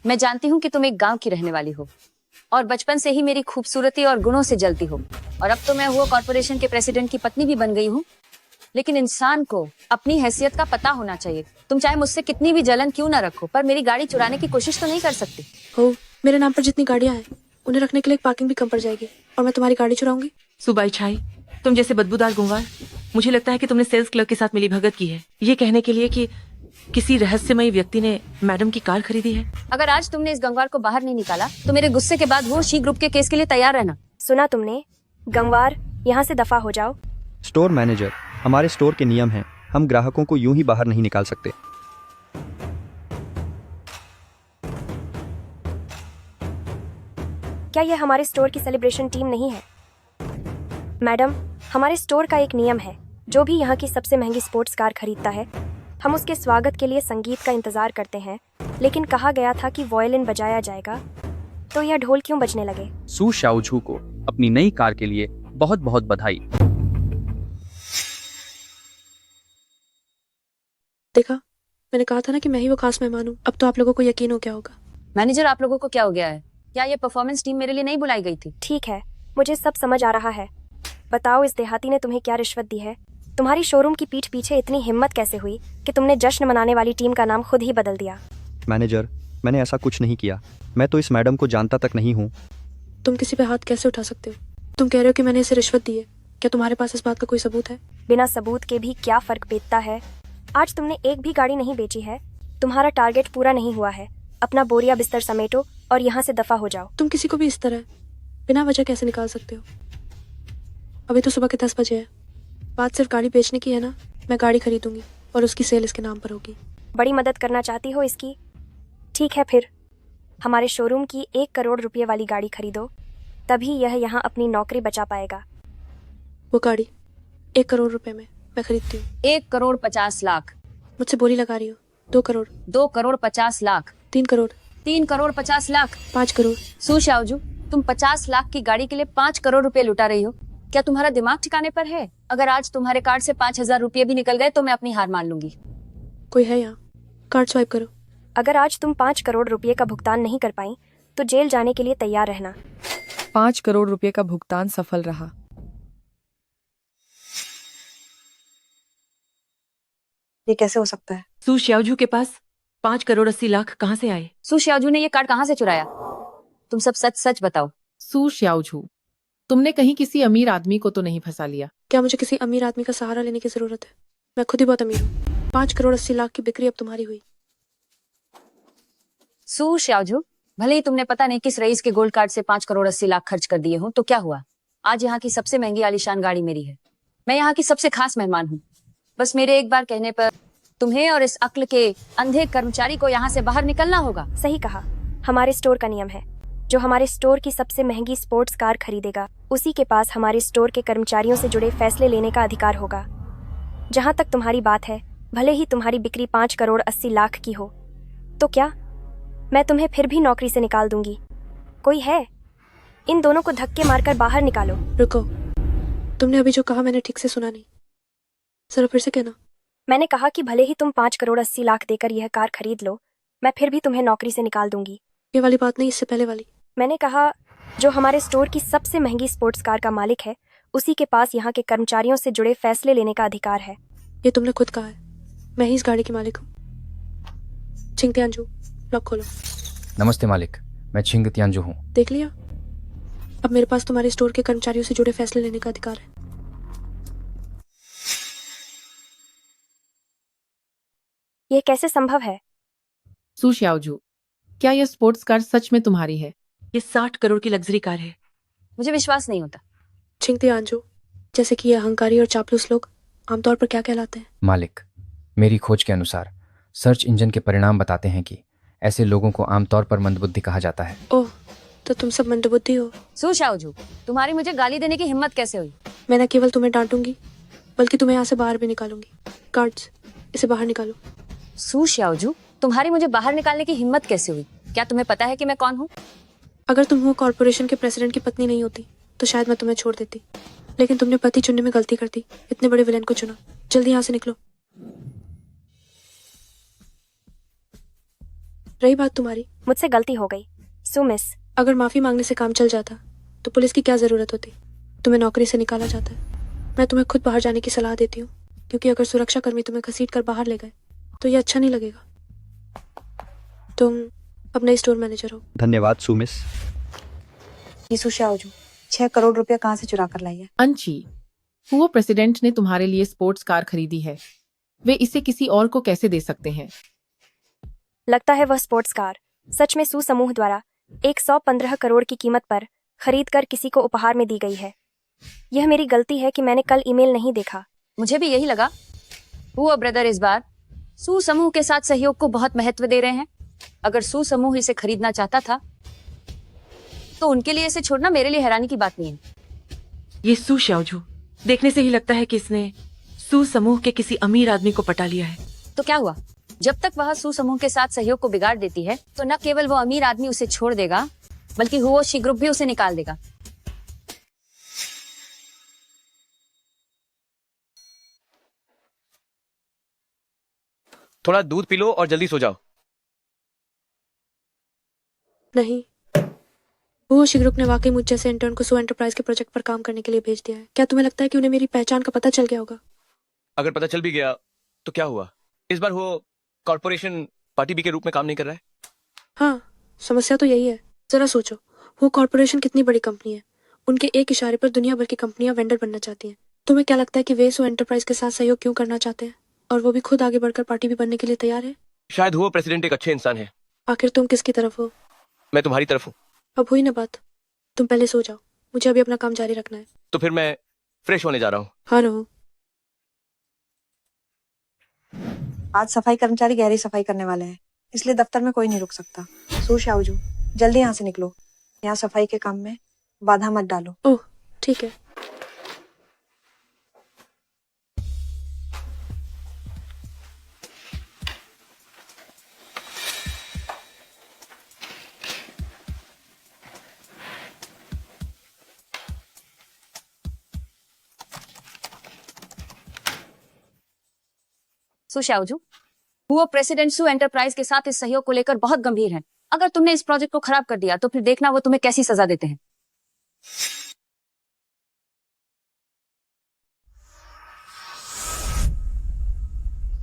मैं जानती हूँ कि तुम एक गांव की रहने वाली हो और बचपन से ही मेरी खूबसूरती और गुणों से जलती हो, और अब तो मैं हुआ कॉर्पोरेशन के प्रेसिडेंट की पत्नी भी बन गई हूँ। लेकिन इंसान को अपनी हैसियत का पता होना चाहिए। तुम चाहे मुझसे कितनी भी जलन क्यों ना रखो, पर मेरी गाड़ी चुराने की कोशिश तो नहीं कर सकती। हो, मेरे नाम पर जितनी गाड़ियां हैं उन्हें रखने के लिए एक पार्किंग भी कम पड़ जाएगी और मैं तुम्हारी गाड़ी चुराऊंगी? सुबाई छाई, तुम जैसे बदबूदार गुंगार, मुझे लगता है कि तुमने सेल्स क्लर्क के साथ मिली भगत की है, ये कहने के लिए कि किसी रहस्यमयी व्यक्ति ने मैडम की कार खरीदी है। अगर आज तुमने इस गंगवार को बाहर नहीं निकाला तो मेरे गुस्से के बाद वो शी ग्रुप के केस के लिए तैयार रहना। सुना तुमने? गंगवार, यहाँ से दफा हो जाओ। स्टोर मैनेजर, हमारे स्टोर के नियम हैं, हम ग्राहकों को यूं ही बाहर नहीं निकाल सकते। क्या यह हमारे स्टोर की सेलिब्रेशन टीम नहीं है? मैडम, हमारे स्टोर का एक नियम है, जो भी यहाँ की सबसे महंगी स्पोर्ट्स कार खरीदता है हम उसके स्वागत के लिए संगीत का इंतजार करते हैं, लेकिन कहा गया था कि वायलिन बजाया जाएगा, तो यह ढोल क्यों बजने लगे? सू शाओझू को अपनी नई कार के लिए बहुत बहुत बधाई। देखा, मैंने कहा था ना कि मैं ही वो खास मेहमान हूँ। अब तो आप लोगों को यकीन हो गया होगा। मैनेजर, आप लोगों को क्या हो गया है? क्या ये परफॉर्मेंस टीम मेरे लिए नहीं बुलाई गई थी? ठीक है, मुझे सब समझ आ रहा है। बताओ, इस देहाती ने तुम्हें क्या रिश्वत दी है? तुम्हारी शोरूम की पीठ पीछे इतनी हिम्मत कैसे हुई कि तुमने जश्न मनाने वाली टीम का नाम खुद ही बदल दिया? मैनेजर, मैंने ऐसा कुछ नहीं किया। मैं तो इस मैडम को जानता तक नहीं हूँ। तुम किसी पे हाथ कैसे उठा सकते हो? तुम कह रहे हो कि मैंने इसे रिश्वत दी है। क्या तुम्हारे पास इस बात का कोई सबूत है? बिना सबूत के भी क्या फर्क पड़ता है? आज तुमने एक भी गाड़ी नहीं बेची है। तुम्हारा टारगेट पूरा नहीं हुआ है। अपना बोरिया बिस्तर समेटो और यहाँ से दफा हो जाओ। तुम किसी को भी इस तरह बिना वजह कैसे निकाल सकते हो? अभी तो सुबह के 10 बजे है। बात सिर्फ गाड़ी बेचने की है ना? मैं गाड़ी खरीदूंगी और उसकी सेल इसके नाम पर होगी। बड़ी मदद करना चाहती हो इसकी? ठीक है, फिर हमारे शोरूम की 1 करोड़ रुपये वाली गाड़ी खरीदो, तभी यह यहाँ अपनी नौकरी बचा पाएगा। वो गाड़ी 1 करोड़ रुपए में मैं खरीदती हूँ। 1 करोड़ 50 लाख। मुझसे बोली लगा रही हो? 2 करोड़। 2 करोड़ 50 लाख। 3 करोड़। 3 करोड़ 50 लाख। 5 करोड़। सू शाओझू, तुम 50 लाख की गाड़ी के लिए 5 करोड़ रुपए लुटा रही हो। क्या तुम्हारा दिमाग ठिकाने पर है? अगर आज तुम्हारे कार्ड से 5,000 रुपये भी निकल गए तो मैं अपनी हार मान लूंगी। कोई है यहाँ? कार्ड स्वाइप करो। अगर आज तुम 5 करोड़ रुपये का भुगतान नहीं कर पाई तो जेल जाने के लिए तैयार रहना। 5 करोड़ रुपये का भुगतान सफल रहा। ये कैसे हो सकता है? सू शाओझू के पास 5 करोड़ 80 लाख कहाँ से आए? सू शाओझू ने ये कार्ड कहाँ से चुराया? तुम सब सच सच बताओ। सू शाओझू, तुमने कहीं किसी अमीर आदमी को तो नहीं फंसा लिया? क्या मुझे किसी अमीर आदमी का सहारा लेने की जरूरत है? मैं खुद ही बहुत अमीर हूँ। 5 करोड़ 80 लाख की बिक्री अब तुम्हारी हुई। सू शाओझू, भले ही तुमने पता नहीं किस रईस के गोल्ड कार्ड से 5 करोड़ 80 लाख खर्च कर दिए हो, तो क्या हुआ? आज यहाँ की सबसे महंगी आलीशान गाड़ी मेरी है। मैं यहाँ की सबसे खास मेहमान हूँ। बस मेरे एक बार कहने पर तुम्हें और इस अक्ल के अंधे कर्मचारी को यहाँ से बाहर निकलना होगा। सही कहा। हमारे स्टोर का नियम है, जो हमारे स्टोर की सबसे महंगी स्पोर्ट्स कार खरीदेगा उसी के पास हमारे स्टोर के कर्मचारियों से जुड़े फैसले लेने का अधिकार होगा। जहाँ तक तुम्हारी बात है, भले ही तुम्हारी बिक्री 5 करोड़ 80 लाख की हो, तो क्या मैं तुम्हें फिर भी नौकरी से निकाल दूंगी? कोई है? इन दोनों को धक्के मारकर बाहर निकालो। रुको, तुमने अभी जो कहा मैंने ठीक से सुना नहीं। जरा फिर से कहना। मैंने कहा कि भले ही तुम 5 करोड़ 80 लाख देकर यह कार खरीद लो, मैं फिर भी तुम्हें नौकरी से निकाल दूंगी। ये वाली बात नहीं, इससे पहले वाली। मैंने कहा जो हमारे स्टोर की सबसे महंगी स्पोर्ट्स कार का मालिक है उसी के पास यहाँ के कर्मचारियों से जुड़े फैसले लेने का अधिकार है। ये तुमने खुद कहा है। मैं ही इस गाड़ी की मालिक हूँ। छिंग तियानजू, लॉक खोलो। नमस्ते मालिक, मैं छिंग तियानजू हूँ। देख लिया? अब मेरे पास तुम्हारे स्टोर के कर्मचारियों से जुड़े फैसले लेने का अधिकार है। यह कैसे संभव है? सू श्याओजू, क्या यह स्पोर्ट्स कार सच में तुम्हारी है? ये 60 करोड़ की लग्जरी कार है। मुझे विश्वास नहीं होता। छिंगती आंजू, जैसे कि ये अहंकारी और चापलूस लोग आमतौर पर क्या कहलाते हैं? मालिक, मेरी खोज के अनुसार सर्च इंजन के परिणाम बताते हैं कि ऐसे लोगों को आमतौर पर मंदबुद्धि कहा जाता है। ओह, तो तुम सब मंदबुद्धि हो। सू शाओजू, तुम्हारी मुझे गाली देने की हिम्मत कैसे हुई? मैं न केवल तुम्हें डांटूंगी बल्कि तुम्हें यहाँ से बाहर भी निकालूंगी। गार्ड्स, इसे बाहर निकालो। सू शाओजू, तुम्हारी मुझे बाहर निकालने की हिम्मत कैसे हुई? क्या तुम्हें पता है कि मैं कौन हूँ? अगर तुम वो कॉर्पोरेशन के प्रेसिडेंट की पत्नी नहीं होती तो शायद मैं तुम्हें छोड़ देती, लेकिन तुमने पति चुनने में गलती कर दी। इतने बड़े विलेन को चुना। जल्दी यहाँ से निकलो। रही बात तुम्हारी, मुझसे गलती हो गई सू मिस। अगर माफी मांगने से काम चल जाता तो पुलिस की क्या जरूरत होती? तुम्हें नौकरी से निकाला जाता है। मैं तुम्हें खुद बाहर जाने की सलाह देती हूँ, क्योंकि अगर सुरक्षा कर्मी तुम्हें घसीट कर बाहर ले गए तो ये अच्छा नहीं लगेगा। तुम अब नई स्टोर मैनेजर हो। धन्यवाद सू मिस। ये सू श्याओजू 6 करोड़ रुपया कहाँ से चुरा कर लाई है? अंची, वो प्रेसिडेंट ने तुम्हारे लिए स्पोर्ट्स कार खरीदी है। वे इसे किसी और को कैसे दे सकते हैं? लगता है वह स्पोर्ट्स कार सच में सू समूह द्वारा 115 करोड़ की कीमत पर खरीद कर किसी को उपहार में दी गई है। यह मेरी गलती है कि मैंने कल ईमेल नहीं देखा। मुझे भी यही लगा। वो ब्रदर इस बार सू समूह के साथ सहयोग को बहुत महत्व दे रहे हैं। अगर सू समूह इसे खरीदना चाहता था तो उनके लिए इसे छोड़ना मेरे लिए हैरानी की बात नहीं है। ये सू शाओजू, देखने से ही लगता है कि इसने सू समूह के किसी अमीर आदमी को पटा लिया है। तो क्या हुआ? जब तक वह सू समूह के साथ सहयोग को बिगाड़ देती है तो न केवल वो अमीर आदमी उसे छोड़ देगा बल्कि हुओशी ग्रुप भी उसे निकाल देगा। थोड़ा दूध पी लो और जल्दी सो जाओ। नहीं, वो ग्रुप ने वाकई मुझ जैसे इंटर्न को सू एंटरप्राइज के प्रोजेक्ट पर काम करने के लिए भेज दिया है। क्या तुम्हें लगता है कि उन्हें मेरी पहचान का पता चल गया होगा? अगर पता चल भी गया तो क्या हुआ? इस बार वो कॉर्पोरेशन पार्टी बी के रूप में काम नहीं कर रहा है। हाँ, समस्या तो यही है। जरा सोचो, वो कॉर्पोरेशन कितनी बड़ी कंपनी है। उनके एक इशारे पर दुनिया भर की कंपनियां वेंडर बनना चाहती हैं। तुम्हें क्या लगता है कि वे सू एंटरप्राइज के साथ सहयोग क्यों करना चाहते हैं, और वो भी खुद आगे बढ़कर पार्टी भी बनने के लिए तैयार है? शायद वो प्रेसिडेंट एक अच्छे इंसान है। आखिर तुम किसकी तरफ हो? मैं तुम्हारी तरफ हूँ। अब हुई ना बात। तुम पहले सो जाओ, मुझे अभी अपना काम जारी रखना है। तो फिर मैं फ्रेश होने जा रहा हूँ। हाँ रहो। आज सफाई कर्मचारी गहरी सफाई करने वाले हैं, इसलिए दफ्तर में कोई नहीं रुक सकता। सू श्याओजू, जल्दी यहाँ से निकलो। यहाँ सफाई के काम में बाधा मत डालो। ओह, ठीक है। सू शाओजू, वो प्रेसिडेंट सू एंटरप्राइज के साथ इस सहयोग को लेकर बहुत गंभीर हैं। अगर तुमने इस प्रोजेक्ट को खराब कर दिया तो फिर देखना वो तुम्हें कैसी सजा देते हैं।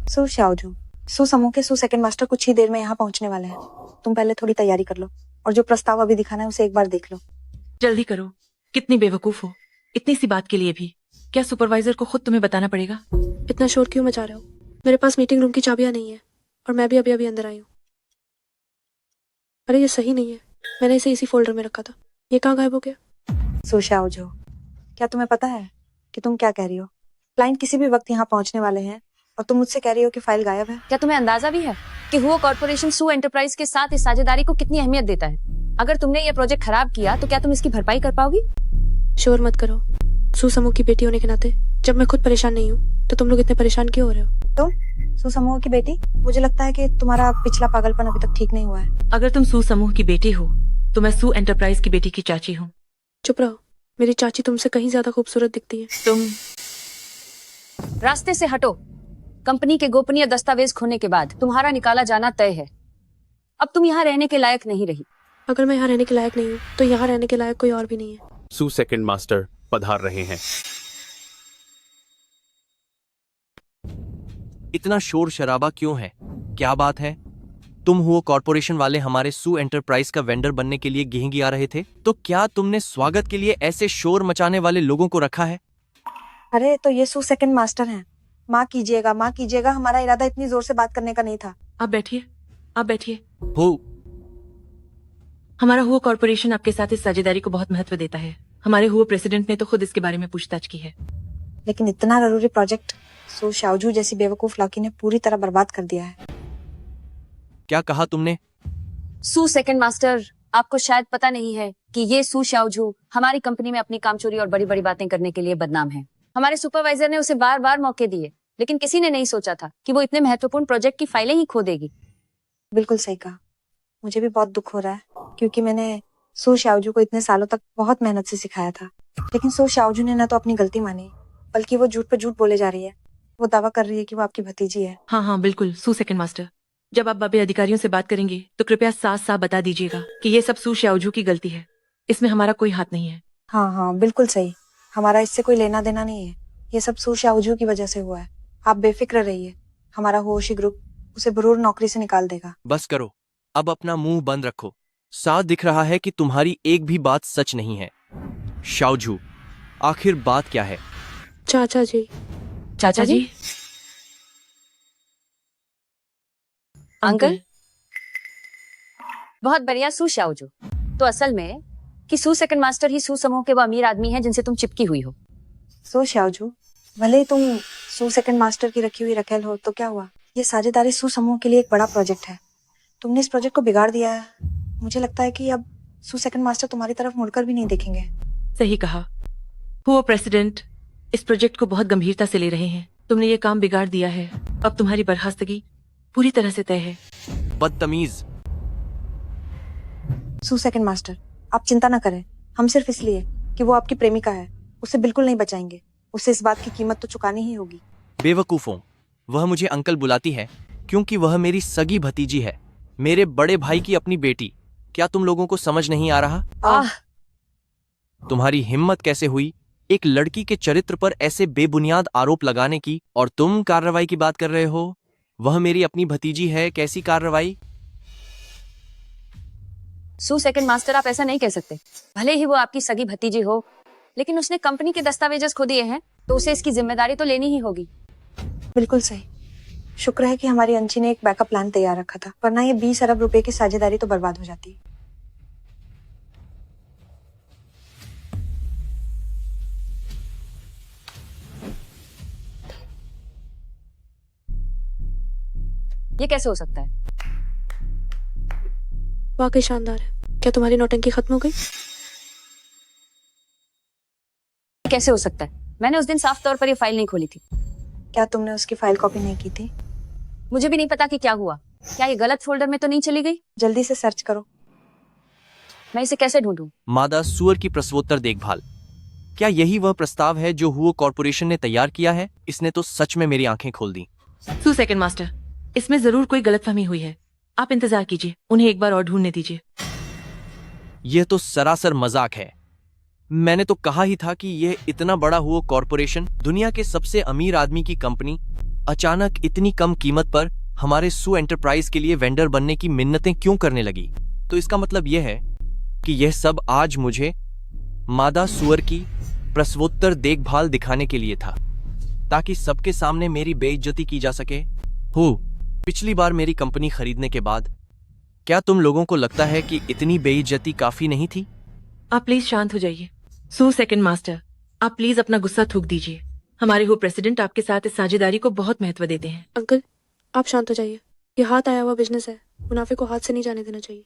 सू श्याओजू, सू समूह के सू सेकंड मास्टर कुछ ही देर में यहाँ पहुंचने वाले हैं। तुम पहले थोड़ी तैयारी कर लो और जो प्रस्ताव अभी दिखाना है उसे एक बार देख लो। जल्दी करो। कितनी बेवकूफ हो, इतनी सी बात के लिए भी। क्या सुपरवाइजर को खुद तुम्हें बताना पड़ेगा? इतना शोर क्यों मचा रहे हो? मेरे पास मीटिंग रूम की चाबियां नहीं है और मैं भी अभी अभी अंदर आई हूँ। अरे ये सही नहीं है, मैंने इसे इसी फोल्डर में रखा था। ये कहाँ गायब हो गया? सू श्याओजू, क्या तुम्हें पता है कि तुम क्या कह रही हो? क्लाइंट किसी भी वक्त यहाँ पहुंचने वाले हैं और तुम मुझसे कह रही हो कि फाइल गायब है। क्या तुम्हें अंदाजा भी है कि हुओ कॉर्पोरेशन सू एंटरप्राइज के साथ इस साझेदारी को कितनी अहमियत देता है? अगर तुमने ये प्रोजेक्ट खराब किया तो क्या तुम इसकी भरपाई कर पाओगी? शोर मत करो। सू समूह की बेटी होने के नाते जब मैं खुद परेशान नहीं हूँ तो तुम लोग इतने परेशान क्यों हो रहे हो? तुम सू समूह की बेटी? मुझे लगता है कि तुम्हारा पिछला पागलपन अभी तक ठीक नहीं हुआ है। अगर तुम सू समूह की बेटी हो तो मैं सू एंटरप्राइज की बेटी की चाची हूँ। चुप रहो, मेरी चाची तुमसे कहीं ज्यादा खूबसूरत दिखती है। तुम रास्ते से हटो। कंपनी के गोपनीय दस्तावेज खोने के बाद तुम्हारा निकाला जाना तय है। अब तुम यहाँ रहने के लायक नहीं रही। अगर मैं यहाँ रहने के लायक नहीं हूँ तो यहाँ रहने के लायक कोई और भी नहीं है। सू सेकंड मास्टर पधार रहे हैं। इतना शोर शराबा क्यों है? क्या बात है? तुम हुओ कॉर्पोरेशन वाले हमारे सू एंटरप्राइज का वेंडर बनने के लिए गिहिंगी आ रहे थे, तो क्या तुमने स्वागत के लिए ऐसे शोर मचाने वाले लोगों को रखा है? अरे तो ये सू सेकंड मास्टर हैं। माँ कीजिएगा, हमारा इरादा इतनी जोर से बात करने का नहीं था। आप बैठिए, आप बैठिए। हो हमारा हुआ कॉर्पोरेशन आपके साथ इस साझेदारी को बहुत महत्व देता है। हमारे हुआ प्रेसिडेंट ने तो खुद इसके बारे में पूछताछ की है। लेकिन इतना जरूरी प्रोजेक्ट सू शाओजू जैसी बेवकूफ लड़की ने पूरी तरह बर्बाद कर दिया है। क्या कहा तुमने? सू सेकंड मास्टर, आपको शायद पता नहीं है कि ये सू शाओजू हमारी कंपनी में अपनी कामचोरी और बड़ी बड़ी बातें करने के लिए बदनाम है। हमारे सुपरवाइजर ने उसे बार बार मौके दिए, लेकिन किसी ने नहीं सोचा था कि वो इतने महत्वपूर्ण प्रोजेक्ट की फाइलें ही खो देगी। बिल्कुल सही कहा। मुझे भी बहुत दुख हो रहा है, क्योंकि मैंने सू शाओजू को इतने सालों तक बहुत मेहनत से सिखाया था। लेकिन सू शाओजू ने न तो अपनी गलती मानी, बल्कि वो झूठ पे झूठ बोले जा रही है। वो दावा कर रही है कि वो आपकी भतीजी है। हाँ हाँ बिल्कुल सू सेकंड मास्टर, जब आप बाबे अधिकारियों से बात करेंगे तो कृपया साफ साफ बता दीजिएगा कि ये सब सू शाओजू की गलती है, इसमें हमारा कोई हाथ नहीं है। हाँ बिल्कुल सही, हमारा इससे कोई लेना देना नहीं है। ये सब सू शाओजू की वजह से हुआ है। आप बेफिक्र रहिए, हमारा होशी ग्रुप उसे जरूर नौकरी से निकाल देगा। बस करो, अब अपना मुंह बंद रखो। साफ दिख रहा है कि तुम्हारी एक भी बात सच नहीं है। शाओजू, आखिर बात क्या है? चाचा जी। चाचा जी? अंकल, बहुत बढ़िया सू शाओजू। तो असल में कि सू सेकंड मास्टर ही सू समूह के वो अमीर आदमी हैं जिनसे तुम चिपकी हुई हो। सू शाओजू, भले ही तुम सू सेकंड मास्टर की रखी हुई रखेल हो तो क्या हुआ? ये साझेदारी सू समूह के लिए एक बड़ा प्रोजेक्ट है। तुमने इस प्रोजेक्ट को बिगाड़ दिया है। मुझे लगता है कि अब सू सेकंड मास्टर तुम्हारी तरफ मुड़कर भी नहीं देखेंगे। सही कहा। हुआ प्रेसिडेंट इस प्रोजेक्ट को बहुत गंभीरता से ले रहे हैं। तुमने ये काम बिगाड़ दिया है, अब तुम्हारी बर्खास्तगी पूरी तरह से तय है। बदतमीज। सू सेकंड मास्टर, आप चिंता न करें। हम सिर्फ इसलिए कि वो आपकी प्रेमिका है उसे बिल्कुल नहीं बचाएंगे। उसे इस बात की कीमत तो चुकानी ही होगी। बेवकूफों, वह मुझे अंकल बुलाती है क्योंकि वह मेरी सगी भतीजी है, मेरे बड़े भाई की अपनी बेटी। क्या तुम लोगों को समझ नहीं आ रहा? तुम्हारी हिम्मत कैसे हुई एक लड़की के चरित्र पर ऐसे बेबुनियाद आरोप लगाने की? और तुम कार्रवाई की बात कर रहे हो? वह मेरी अपनी भतीजी है, कैसी कार्रवाई? सू सेकंड मास्टर, आप ऐसा नहीं कह सकते। भले ही वो आपकी सगी भतीजी हो, लेकिन उसने कंपनी के दस्तावेज खो दिए हैं, तो उसे इसकी जिम्मेदारी तो लेनी ही होगी। बिल्कुल सही। शुक्र है कि हमारी अंशी ने एक बैकअप प्लान तैयार रखा था, वरना ये 20 अरब रुपए की साझेदारी तो बर्बाद हो जाती। ये कैसे हो सकता है? वाकई शानदार है। क्या तुम्हारी नौटंकी खत्म हो गई? कैसे हो सकता है? मैंने उस दिन साफ तौर पर ये फाइल नहीं खोली थी। क्या तुमने उसकी फाइल कॉपी नहीं की थी? मुझे भी नहीं पता कि क्या हुआ। क्या ये गलत फोल्डर में तो नहीं चली गई? जल्दी से सर्च करो। मैं इसे कैसे ढूंढूं? मादा सुअर की प्रसवोत्तर देखभाल, क्या यही वह प्रस्ताव है जो हुओ कॉर्पोरेशन ने तैयार किया है? इसने तो सच में मेरी आंखें खोल दी। सू सेकंड मास्टर, इसमें जरूर कोई गलतफहमी हुई है। आप इंतजार कीजिए, उन्हें एक बार और ढूंढने दीजिए। यह तो सरासर मजाक है। मैंने तो कहा ही था कि यह इतना बड़ा हुआ कॉर्पोरेशन, दुनिया के सबसे अमीर आदमी की कंपनी, अचानक इतनी कम कीमत पर हमारे सू एंटरप्राइज के लिए वेंडर बनने की मिन्नतें क्यों करने लगी? तो इसका मतलब यह है कि यह सब आज मुझे मादा सुअर की प्रसवोत्तर देखभाल दिखाने के लिए था, ताकि सबके सामने मेरी बेइज्जती की जा सके। पिछली बार मेरी कंपनी खरीदने के बाद क्या तुम लोगों को लगता है कि इतनी बेइज्जती काफी नहीं थी? आप प्लीज शांत हो जाइए। सू सेकंड मास्टर, आप प्लीज अपना गुस्सा थूक दीजिए। हमारे हो प्रेसिडेंट आपके साथ इस साझेदारी को बहुत महत्व देते हैं। अंकल, आप शांत हो जाइए। ये हाथ आया हुआ बिजनेस है, मुनाफे को हाथ से नहीं जाने देना चाहिए।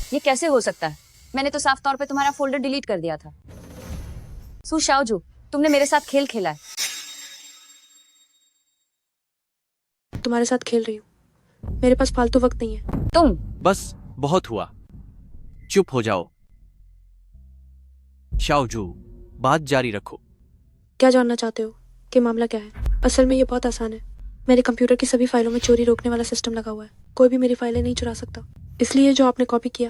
ये कैसे हो सकता है? मैंने तो साफ तौर पे तुम्हारा फोल्डर डिलीट कर दिया था। सू शाओजू, तुमने मेरे साथ खेल खेला है। तुम्हारे साथ खेल रही हूँ, मेरे पास फालतू वक्त नहीं है। तुम बस बहुत हुआ, चुप हो जाओ। शाओजू, बात जारी रखो। क्या जानना चाहते हो कि मामला क्या है? असल में ये बहुत आसान है। मेरे कंप्यूटर की सभी फाइलों में चोरी रोकने वाला सिस्टम लगा हुआ है। कोई भी मेरी फाइलें नहीं चुरा सकता। इसलिए जो आपने कॉपी किया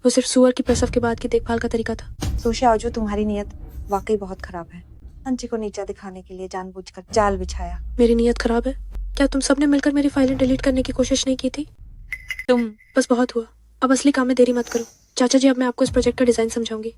वो सिर्फ सुअर की प्रसव के बाद की देखभाल का तरीका था। सू शाओजू, तुम्हारी नीयत वाकई बहुत खराब है। अंची को नीचा दिखाने के लिए जानबूझकर जाल बिछाया। मेरी नीयत खराब है क्या? तुम सबने मिलकर मेरी फाइलें डिलीट करने की कोशिश नहीं की थी? तुम बस बहुत हुआ, अब असली काम में देरी मत करो। चाचा जी, अब मैं आपको इस प्रोजेक्ट का डिजाइन समझाऊंगी।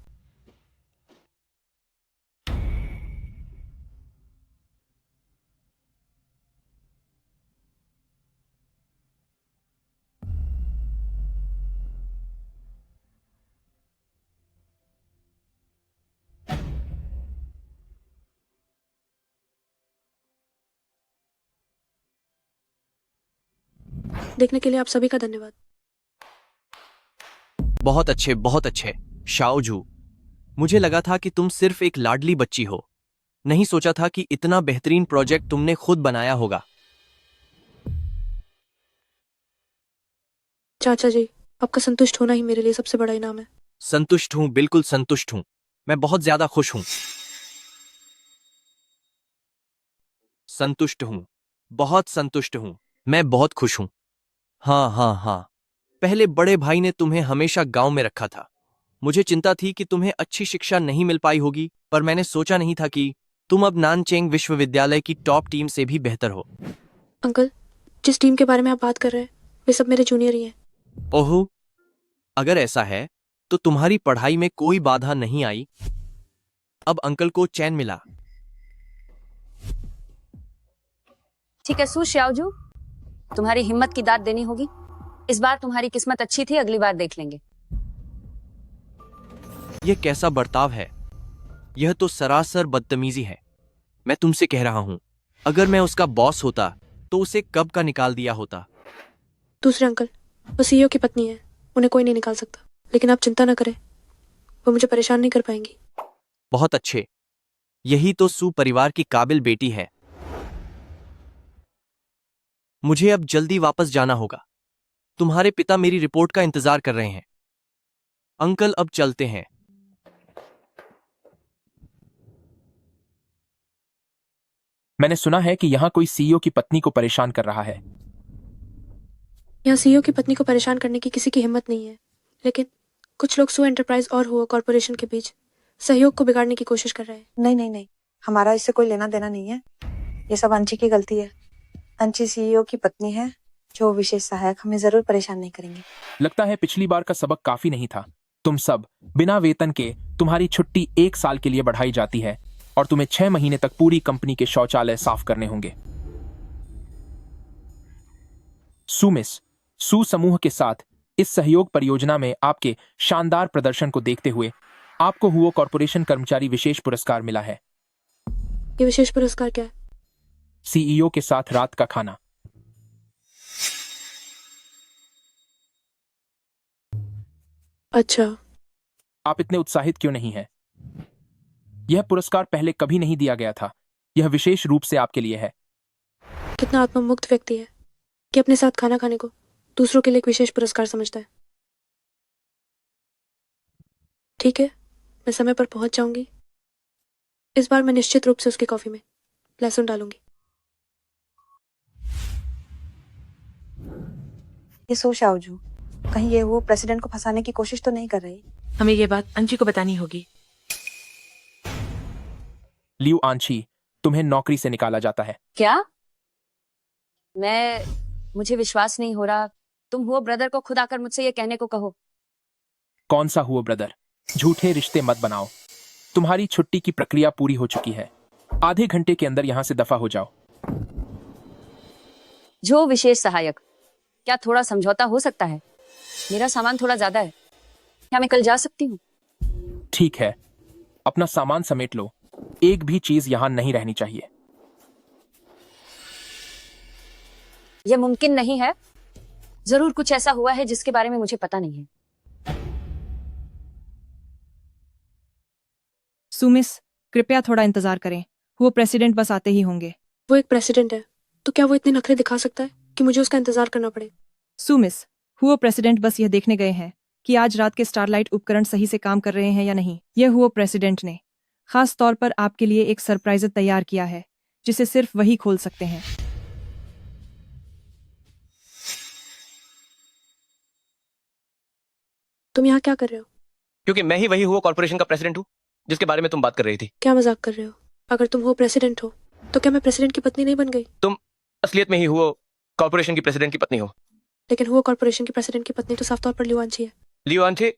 देखने के लिए आप सभी का धन्यवाद। बहुत अच्छे, बहुत अच्छे। शाओजू, मुझे लगा था कि तुम सिर्फ एक लाडली बच्ची हो। नहीं सोचा था कि इतना बेहतरीन प्रोजेक्ट तुमने खुद बनाया होगा। चाचा जी, आपका संतुष्ट होना ही मेरे लिए सबसे बड़ा इनाम है। संतुष्ट हूं, बिल्कुल संतुष्ट हूं। मैं बहुत ज्यादा खुश हूं। संतुष्ट हूं, बहुत संतुष्ट हूं। मैं बहुत खुश हूं। हाँ हाँ हाँ, पहले बड़े भाई ने तुम्हें हमेशा गांव में रखा था। मुझे चिंता थी कि तुम्हें अच्छी शिक्षा नहीं मिल पाई होगी, पर मैंने सोचा नहीं था कि तुम अब नानचेंग विश्वविद्यालय की टॉप टीम से भी बेहतर हो। अंकल, जिस टीम के बारे में आप बात कर रहे हैं वे सब मेरे जूनियर ही हैं। ओहो, अगर ऐसा है तो तुम्हारी पढ़ाई में कोई बाधा नहीं आई। अब अंकल को चैन मिला। ठीक है सू श्याओजू, तुम्हारी हिम्मत की दाद देनी होगी। इस बार तुम्हारी किस्मत अच्छी थी, अगली बार देख लेंगे। यह कैसा बर्ताव है? यह तो सरासर बदतमीजी है। मैं तुमसे कह रहा हूं, अगर मैं उसका बॉस होता तो उसे कब का निकाल दिया होता। दूसरे अंकल, वो सीईओ की पत्नी है, उन्हें कोई नहीं निकाल सकता। लेकिन आप चिंता न करें, वो मुझे परेशान नहीं कर पाएंगी। बहुत अच्छे, यही तो सू परिवार की काबिल बेटी है। मुझे अब जल्दी वापस जाना होगा। तुम्हारे पिता मेरी रिपोर्ट का इंतजार कर रहे हैं। अंकल, अब चलते हैं। मैंने सुना है कि यहाँ कोई सीईओ की पत्नी को परेशान कर रहा है। यहाँ सीईओ की पत्नी को परेशान करने की किसी की हिम्मत नहीं है, लेकिन कुछ लोग सू एंटरप्राइज और हुआ कॉर्पोरेशन के बीच सहयोग को बिगाड़ने की कोशिश कर रहे हैं। नहीं नहीं नहीं, हमारा इससे कोई लेना देना नहीं है। ये सब अंची की गलती है। अंची सीईओ की पत्नी है, जो विशेष सहायक हमें जरूर परेशान नहीं करेंगे। लगता है पिछली बार का सबक काफी नहीं था। तुम सब बिना वेतन के, तुम्हारी छुट्टी 1 साल के लिए बढ़ाई जाती है और तुम्हें 6 महीने तक पूरी कंपनी के शौचालय साफ करने होंगे। सुमिस, सू समूह के साथ इस सहयोग परियोजना में आपके शानदार प्रदर्शन को देखते हुए आपको हुओ कॉर्पोरेशन कर्मचारी विशेष पुरस्कार मिला है। ये विशेष पुरस्कार क्या है? सीईओ के साथ रात का खाना। अच्छा, आप इतने उत्साहित क्यों नहीं हैं? यह पुरस्कार पहले कभी नहीं दिया गया था। यह विशेष रूप से आपके लिए है। कितना आत्ममुक्त व्यक्ति है कि अपने साथ खाना खाने को दूसरों के लिए एक विशेष पुरस्कार समझता है। ठीक है, मैं समय पर पहुंच जाऊंगी। इस बार मैं निश्चित रूप से उसकी कॉफी में लहसुन डालूंगी। ये सो शाओजू, कहीं ये वो प्रेसिडेंट को फंसाने की कोशिश तो नहीं कर रही? हमें ये बात अंची को बतानी होगी। लियू आंची, तुम्हें नौकरी से निकाला जाता है। क्या? मुझे विश्वास नहीं हो रहा। तुम हुआ ब्रदर को खुद आकर मुझसे ये कहने को कहो। कौन सा हुआ ब्रदर? झूठे रिश्ते मत बनाओ। तुम्हारी छुट्टी की प्रक्रिया पूरी हो चुकी है। आधे घंटे के अंदर यहां से दफा हो जाओ। जो विशेष सहायक, क्या थोड़ा समझौता हो सकता है? मेरा सामान थोड़ा ज्यादा है, क्या मैं कल जा सकती हूँ? ठीक है, अपना सामान समेट लो। एक भी चीज यहां नहीं रहनी चाहिए। यह मुमकिन नहीं है। जरूर कुछ ऐसा हुआ है जिसके बारे में मुझे पता नहीं है। सुमिस, कृपया थोड़ा इंतजार करें। वो प्रेसिडेंट बस आते ही होंगे। वो एक प्रेसिडेंट है, तो क्या वो इतने नखरे दिखा सकता है कि मुझे उसका इंतजार करना पड़े? सुमिस, हुआ प्रेसिडेंट बस यह देखने गए हैं कि आज रात के स्टारलाइट उपकरण सही से काम कर रहे हैं या नहीं। यह हुआ प्रेसिडेंट ने खास तौर पर आपके लिए एक सरप्राइज तैयार किया है, जिसे सिर्फ वही खोल सकते हैं। तुम यहाँ क्या कर रहे हो? क्योंकि मैं ही वही हुआ कॉर्पोरेशन का प्रेसिडेंट हूँ जिसके बारे में तुम बात कर रही थी। क्या मजाक कर रहे हो? अगर तुम हो प्रेसिडेंट हो तो क्या मैं प्रेसिडेंट की पत्नी नहीं बन गई? तुम असलियत में ही हुओ कॉर्पोरेशन की प्रेसिडेंट की पत्नी हो। लेकिन हुआ कॉर्पोरेशन की प्रेसिडेंट की पत्नी तो साफ तौर पर लिवांची है। लियोआंचे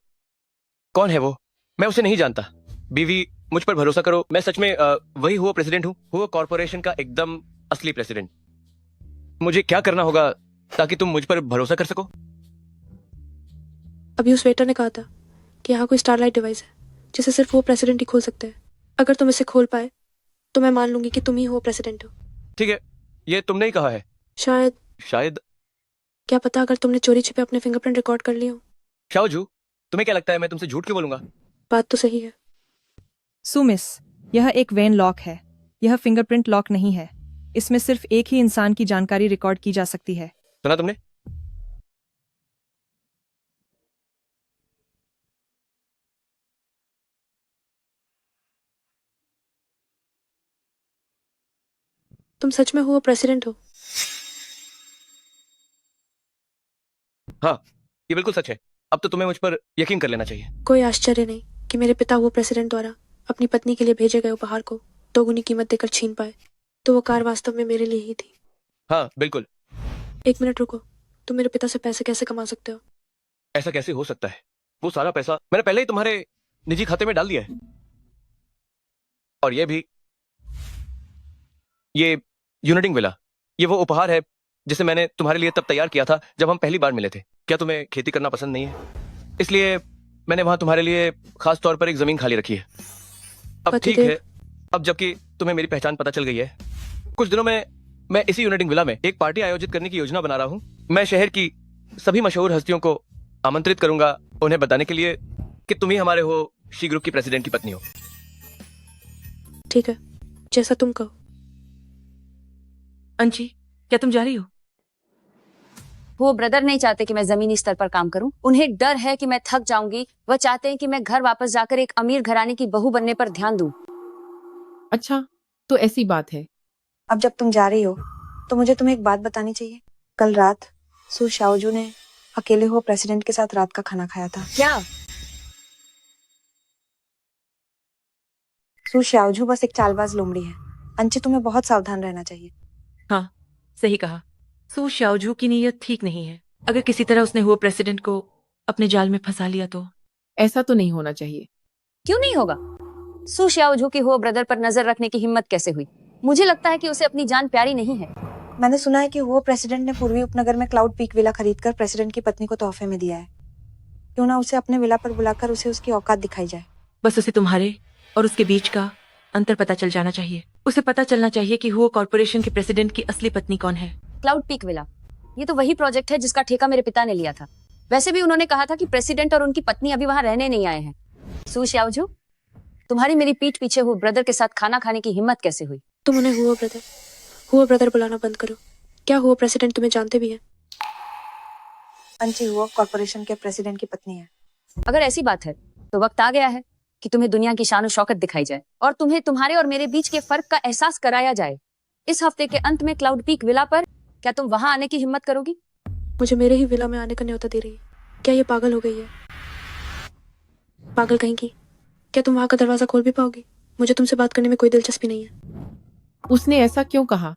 कौन है वो? मैं उसे नहीं जानता। बीवी, मुझ पर भरोसा करो, मैं सच में वही हुआ प्रेसिडेंट हूँ, हुआ कॉर्पोरेशन का एकदम असली प्रेसिडेंट। मुझे क्या करना होगा ताकि तुम मुझ पर भरोसा कर सको? अभी उस वेटर ने कहा था कि यहाँ कोई स्टारलाइट डिवाइस है जिसे सिर्फ वो प्रेसिडेंट ही खोल सकते हैं। अगर तुम इसे खोल पाए तो मैं मान लूंगी कि तुम ही हो प्रेसिडेंट हो। ठीक है, ये तुमने ही कहा है। शायद क्या पता अगर तुमने चोरी छिपे अपने फिंगरप्रिंट रिकॉर्ड कर लिए हो। शाओजू, तुम्हें क्या लगता है मैं तुमसे झूठ क्यों बोलूंगा? बात तो सही है। सुमिस, यह एक वेन लॉक है। यह फिंगरप्रिंट लॉक नहीं है। इसमें सिर्फ एक ही इंसान की जानकारी रिकॉर्ड की जा सकती है। सुना तुमने? तुम सच में हुआ प्रेसिडेंट हो? हाँ, ये बिल्कुल सच है। अब तो तुम्हें मुझ पर यकीन कर लेना चाहिए। कोई आश्चर्य नहीं कि मेरे पिता हुआ प्रेसिडेंट द्वारा अपनी पत्नी के लिए भेजे गए उपहार को दोगुनी कीमत देकर छीन पाए। तो वो कार वास्तव में मेरे लिए ही थी। हाँ, बिल्कुल। एक मिनट रुको, तुम मेरे पिता से पैसे कैसे कमा सकते हो? ऐसा कैसे हो सकता है? वो सारा पैसा मैंने पहले ही तुम्हारे निजी खाते में डाल दिया है। और ये भी, ये यूनिटिंग विला, ये वो उपहार है जिसे मैंने तुम्हारे लिए तब तैयार किया था जब हम पहली बार मिले थे। क्या तुम्हें खेती करना पसंद नहीं है? इसलिए मैंने वहां तुम्हारे लिए खास तौर पर एक जमीन खाली रखी है। अब ठीक है, अब जबकि तुम्हें मेरी पहचान पता चल गई है, कुछ दिनों में मैं इसी यूनिटिंग विला में एक पार्टी आयोजित करने की योजना बना रहा हूँ। मैं शहर की सभी मशहूर हस्तियों को आमंत्रित करूंगा उन्हें बताने के लिए कि तुम ही हमारे हो शी ग्रुप की प्रेसिडेंट की पत्नी हो। ठीक है, जैसा तुम कहो। अंशी, क्या तुम जा रही हो? वो ब्रदर नहीं चाहते कि मैं जमीनी स्तर पर काम करूं। उन्हें डर है कि मैं थक जाऊंगी। वह चाहते हैं कि मैं घर वापस जाकर एक अमीर घराने की बहू बनने पर ध्यान दूं। अच्छा, तो ऐसी बात है। अब जब तुम जा रही हो तो मुझे तुम्हें एक बात बतानी चाहिए। कल रात सू शाओजू ने अकेले हो प्रेसिडेंट के साथ रात का खाना खाया था। क्या? सू शाओजू बस एक चालबाज लोमड़ी है। अंशी, तुम्हें बहुत सावधान रहना चाहिए। हाँ, सही कहा। सू शाओजू की नीयत ठीक नहीं है। अगर किसी तरह उसने हुआ प्रेसिडेंट को अपने जाल में फंसा लिया तो? ऐसा तो नहीं होना चाहिए। क्यों नहीं होगा? सू शाओजू की हो ब्रदर पर नजर रखने की हिम्मत कैसे हुई? मुझे लगता है कि उसे अपनी जान प्यारी नहीं है। मैंने सुना है कि हुआ प्रेसिडेंट ने पूर्वी उपनगर में क्लाउड पीक विला खरीदकर प्रेसिडेंट की पत्नी को तोहफे में दिया है। क्यों ना उसे अपने विला पर बुलाकर उसे उसकी औकात दिखाई जाए। बस उसे तुम्हारे और उसके बीच का अंतर पता चल जाना चाहिए। उसे पता चलना चाहिए कि हुआ कॉर्पोरेशन के प्रेसिडेंट की असली पत्नी कौन है। क्लाउड पीक विला, ये तो वही प्रोजेक्ट है जिसका ठेका मेरे पिता ने लिया था। वैसे भी उन्होंने कहा था कि प्रेसिडेंट और उनकी पत्नी अभी वहां रहने नहीं आए हैं। सू शाओजू, तुम्हारी मेरी पीठ पीछे हुआ ब्रदर के साथ खाना खाने की हिम्मत कैसे हुई? तुम उन्हें हुआ ब्रदर बुलाना बंद करो। क्या हुआ प्रेसिडेंट तुम्हें जानते भी हैं? अंशी हुआ कॉर्पोरेशन के प्रेसिडेंट की पत्नी है। अगर ऐसी बात है तो वक्त आ गया है कि तुम्हें दुनिया की शान और शौकत दिखाई जाए और तुम्हें तुम्हारे और मेरे बीच के फर्क का एहसास कराया जाए। इस हफ्ते के अंत में क्लाउड पीक विला पर क्या तुम वहां आने की हिम्मत करोगी? मुझे मेरे ही विला में आने का न्योता दे रही है। क्या ये पागल हो गई है? पागल कहीं की। क्या तुम वहां का दरवाजा खोल भी पाओगी? मुझे तुमसे बात करने में कोई दिलचस्पी नहीं है। उसने ऐसा क्यों कहा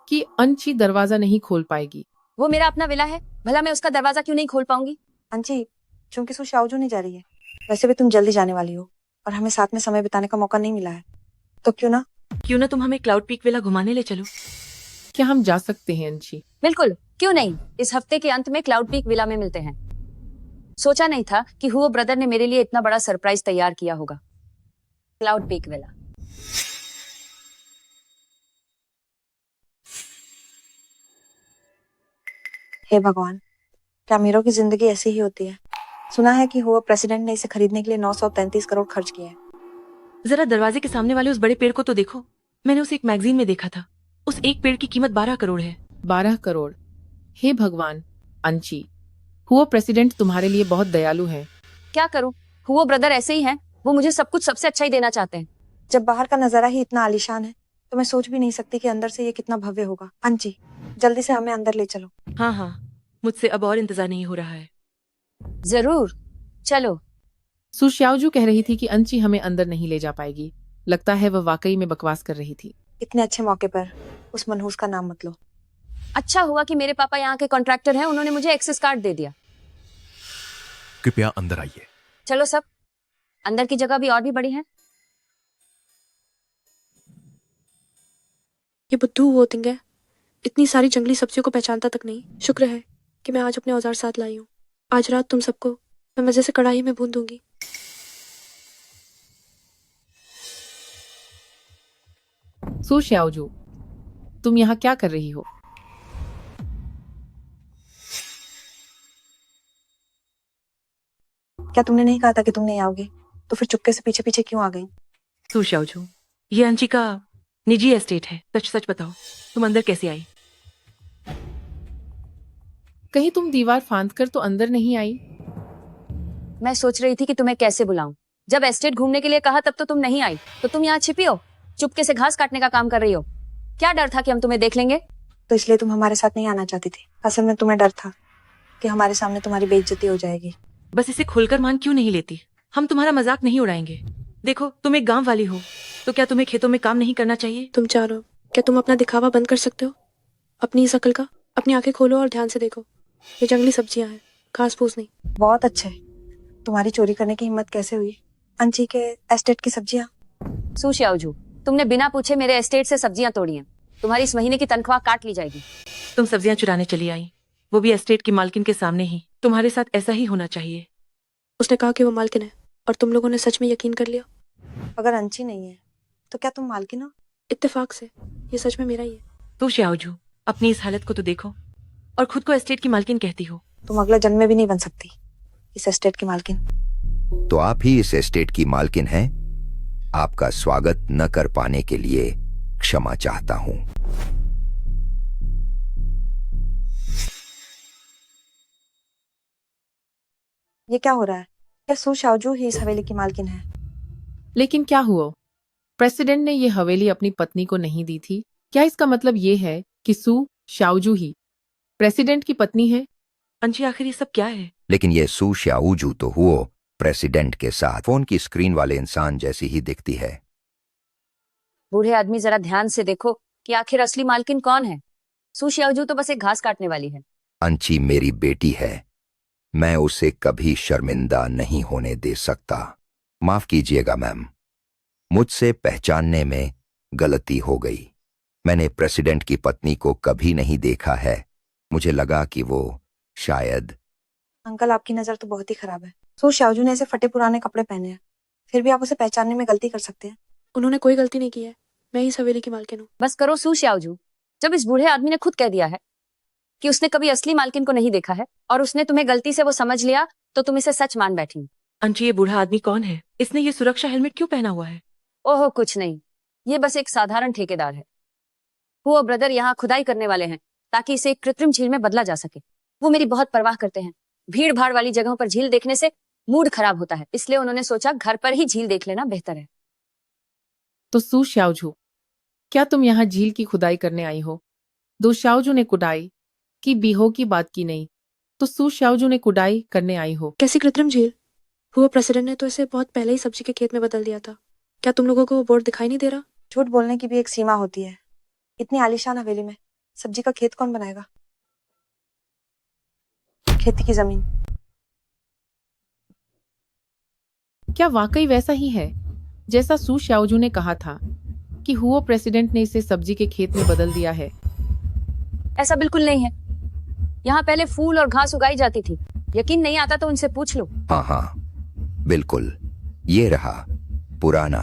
कि अंशी दरवाजा नहीं खोल पाएगी? वो मेरा अपना विला है, भला मैं उसका दरवाजा क्यों नहीं खोल पाऊंगी? अंशी, चूंकि सू शाओजू नहीं जा रही है, वैसे भी तुम जल्दी जाने वाली हो और हमें साथ में समय बिताने का मौका नहीं मिला है, तो क्यों ना तुम हमें क्लाउड पीक विला घुमाने ले चलो। क्या हम जा सकते हैं अंशी? बिल्कुल, क्यों नहीं। इस हफ्ते के अंत में क्लाउड पीक विला में मिलते हैं। सोचा नहीं था कि हुआ ब्रदर ने मेरे लिए इतना बड़ा सरप्राइज तैयार किया होगा। Cloud peak villa. हे भगवान, क्या अमीरों की जिंदगी ऐसी ही होती है? सुना है कि हुआ प्रेसिडेंट ने इसे खरीदने के लिए 933 करोड़ खर्च किए हैं। जरा दरवाजे के सामने वाले उस बड़े पेड़ को तो देखो। मैंने उसे एक मैगजीन में देखा था। उस एक पेड़ की कीमत 12 करोड़ है। 12 करोड़? हे भगवान अंशी, हुआ प्रेसिडेंट तुम्हारे लिए बहुत दयालु है। क्या करूं, हुआ ब्रदर ऐसे ही हैं। वो मुझे सब कुछ सबसे अच्छा ही देना चाहते हैं। जब बाहर का नजारा ही इतना आलीशान है तो मैं सोच भी नहीं सकती कि अंदर से ये कितना भव्य होगा। अंशी, जल्दी से हमें अंदर ले चलो। हाँ हाँ, मुझसे अब और इंतजार नहीं हो रहा है। जरूर, चलो। सू शाओजू कह रही थी कि अंशी हमें अंदर नहीं ले जा पाएगी, लगता है वह वाकई में बकवास कर रही थी। इतने अच्छे मौके पर उस मनहूस का नाम मत लो। अच्छा हुआ कि मेरे पापा यहाँ के कॉन्ट्रैक्टर हैं, उन्होंने मुझे एक्सेस कार्ड दे दिया। कृपया अंदर आइए। चलो सब, अंदर की जगह भी और भी बड़ी है। ये बुद्धू वो तिंग है, इतनी सारी जंगली सब्जियों को पहचानता तक नहीं। शुक्र है कि मैं आज अपने औजार साथ लाई हूँ। आज रात तुम सबको मैं मजे से कढ़ाई में भून दूंगी। सू श्याओजू, तुम यहाँ क्या कर रही हो? क्या तुमने नहीं कहा था कि तुम नहीं आओगे? तो फिर चुपके से पीछे पीछे क्यों आ गई? सू श्याओजू, ये अंशी का निजी एस्टेट है। सच सच बताओ, तुम अंदर कैसे आई? कहीं तुम दीवार फांद कर तो अंदर नहीं आई? मैं सोच रही थी कि तुम्हें कैसे बुलाऊं। जब एस्टेट घूमने के लिए कहा तब तो तुम नहीं आई, तो तुम यहाँ छिपी हो, चुपके से घास काटने का काम कर रही हो। क्या डर था कि हम तुम्हें देख लेंगे? तो इसलिए तुम हमारे साथ नहीं आना चाहती थी? असल में तुम्हें डर था कि हमारे सामने तुम्हारी बेइज्जती हो जाएगी। बस इसे खुलकर मान क्यों नहीं लेती? हम तुम्हारा मजाक नहीं उड़ाएंगे। देखो, तुम एक गांव वाली हो, तो क्या तुम्हें खेतों में काम नहीं करना चाहिए? तुम चारों, क्या तुम अपना दिखावा बंद कर सकते हो? अपनी इस अकल का अपनी आंखें खोलो और ध्यान से देखो। ये जंगली सब्जियां हैं, घास फूस नहीं। बहुत अच्छे। तुम्हारी चोरी करने की हिम्मत कैसे हुई? अंशी के एस्टेट की सब्जियां। सू श्याओजू, तुमने बिना पूछे मेरे एस्टेट से सब्जियां तोड़ी हैं। तुम्हारी इस महीने की तनख्वाह काट ली जाएगी। तुम सब्जियां चुराने चली आई, वो भी एस्टेट की मालकिन के सामने ही। तुम्हारे साथ ऐसा ही होना चाहिए। उसने कहा कि वो मालकिन है और तुम लोगों ने सच में यकीन कर लिया। अगर अंशी नहीं है तो क्या तुम मालकिन हो? इत्तेफाक से ये सच में मेरा ही है। तो श्याओजू, अपनी इस हालत को तो देखो, और खुद को एस्टेट की मालकिन कहती हो। तुम अगले जन्म में भी नहीं बन सकती इस एस्टेट की मालकिन। तो आप ही इस एस्टेट की मालकिन हैं? आपका स्वागत न कर पाने के लिए क्षमा चाहता हूं। ये क्या हो रहा है? क्या सू श्याओजू ही इस हवेली की मालकिन है? लेकिन क्या हुआ? प्रेसिडेंट ने ये हवेली अपनी पत्नी को नहीं दी थी। क्या इसका मतलब ये है कि सू श्याओजू ही प्रेसिडेंट की पत्नी है? अंशी, आखिर ये सब क्या है? लेकिन ये सू श्याओजू तो हुआ प्रेसिडेंट के साथ फोन की स्क्रीन वाले इंसान जैसी ही दिखती है। बूढ़े आदमी, जरा ध्यान से देखो कि आखिर असली मालकिन कौन है। सू श्याओजू तो बस एक घास काटने वाली है। अंशी मेरी बेटी है, मैं उसे कभी शर्मिंदा नहीं होने दे सकता। माफ कीजिएगा मैम, मुझसे पहचानने में गलती हो गई। मैंने प्रेसिडेंट की पत्नी को कभी नहीं देखा है। मुझे लगा कि वो शायद। अंकल, आपकी नजर तो बहुत ही खराब है। सू श्याओजू ने ऐसे फटे पुराने कपड़े पहने हैं, फिर भी आप उसे पहचानने में गलती कर सकते हैं। उन्होंने कोई गलती नहीं की है, मैं ही इस हवेली की मालकिन हूँ। बस करो सू श्याओजू, जब इस बूढ़े आदमी ने खुद कह दिया है कि उसने कभी असली मालकिन को नहीं देखा है और उसने तुम्हें गलती से वो समझ लिया, तो तुम इसे सच मान बैठी। अंशी, ये बूढ़ा आदमी कौन है? इसने ये सुरक्षा हेलमेट क्यों पहना हुआ है? ओहो, कुछ नहीं, ये बस एक साधारण ठेकेदार है। वो ब्रदर यहाँ खुदाई करने वाले हैं ताकि इसे एक कृत्रिम झील में बदला जा सके। वो मेरी बहुत परवाह करते हैं। भीड़ भाड़ वाली जगहों पर झील देखने से मूड खराब होता है, इसलिए उन्होंने सोचा घर पर ही झील देख लेना बेहतर है। तो सू श्याओजू, क्या तुम यहाँ झील की खुदाई करने आई हो? दो श्याओजू ने कुदाई की बीहो की बात की नहीं, तो सू श्याओजू ने कुदाई करने आई हो। कैसी कृत्रिम झील? वो प्रेसिडेंट ने तो इसे बहुत पहले ही सब्जी के खेत में बदल दिया था। क्या तुम लोगों को वो बोर्ड दिखाई नहीं दे रहा? झूठ बोलने की भी एक सीमा होती है। इतनी आलीशान हवेली में सब्जी का खेत कौन बनाएगा? खेती की जमीन। क्या वाकई वैसा ही है जैसा सू श्याओजू ने कहा था कि हुओ प्रेसिडेंट ने इसे सब्जी के खेत में बदल दिया है? ऐसा बिल्कुल नहीं है। यहाँ पहले फूल और घास उगाई जाती थी। यकीन नहीं आता तो उनसे पूछ लो। हाँ हाँ बिल्कुल, ये रहा पुराना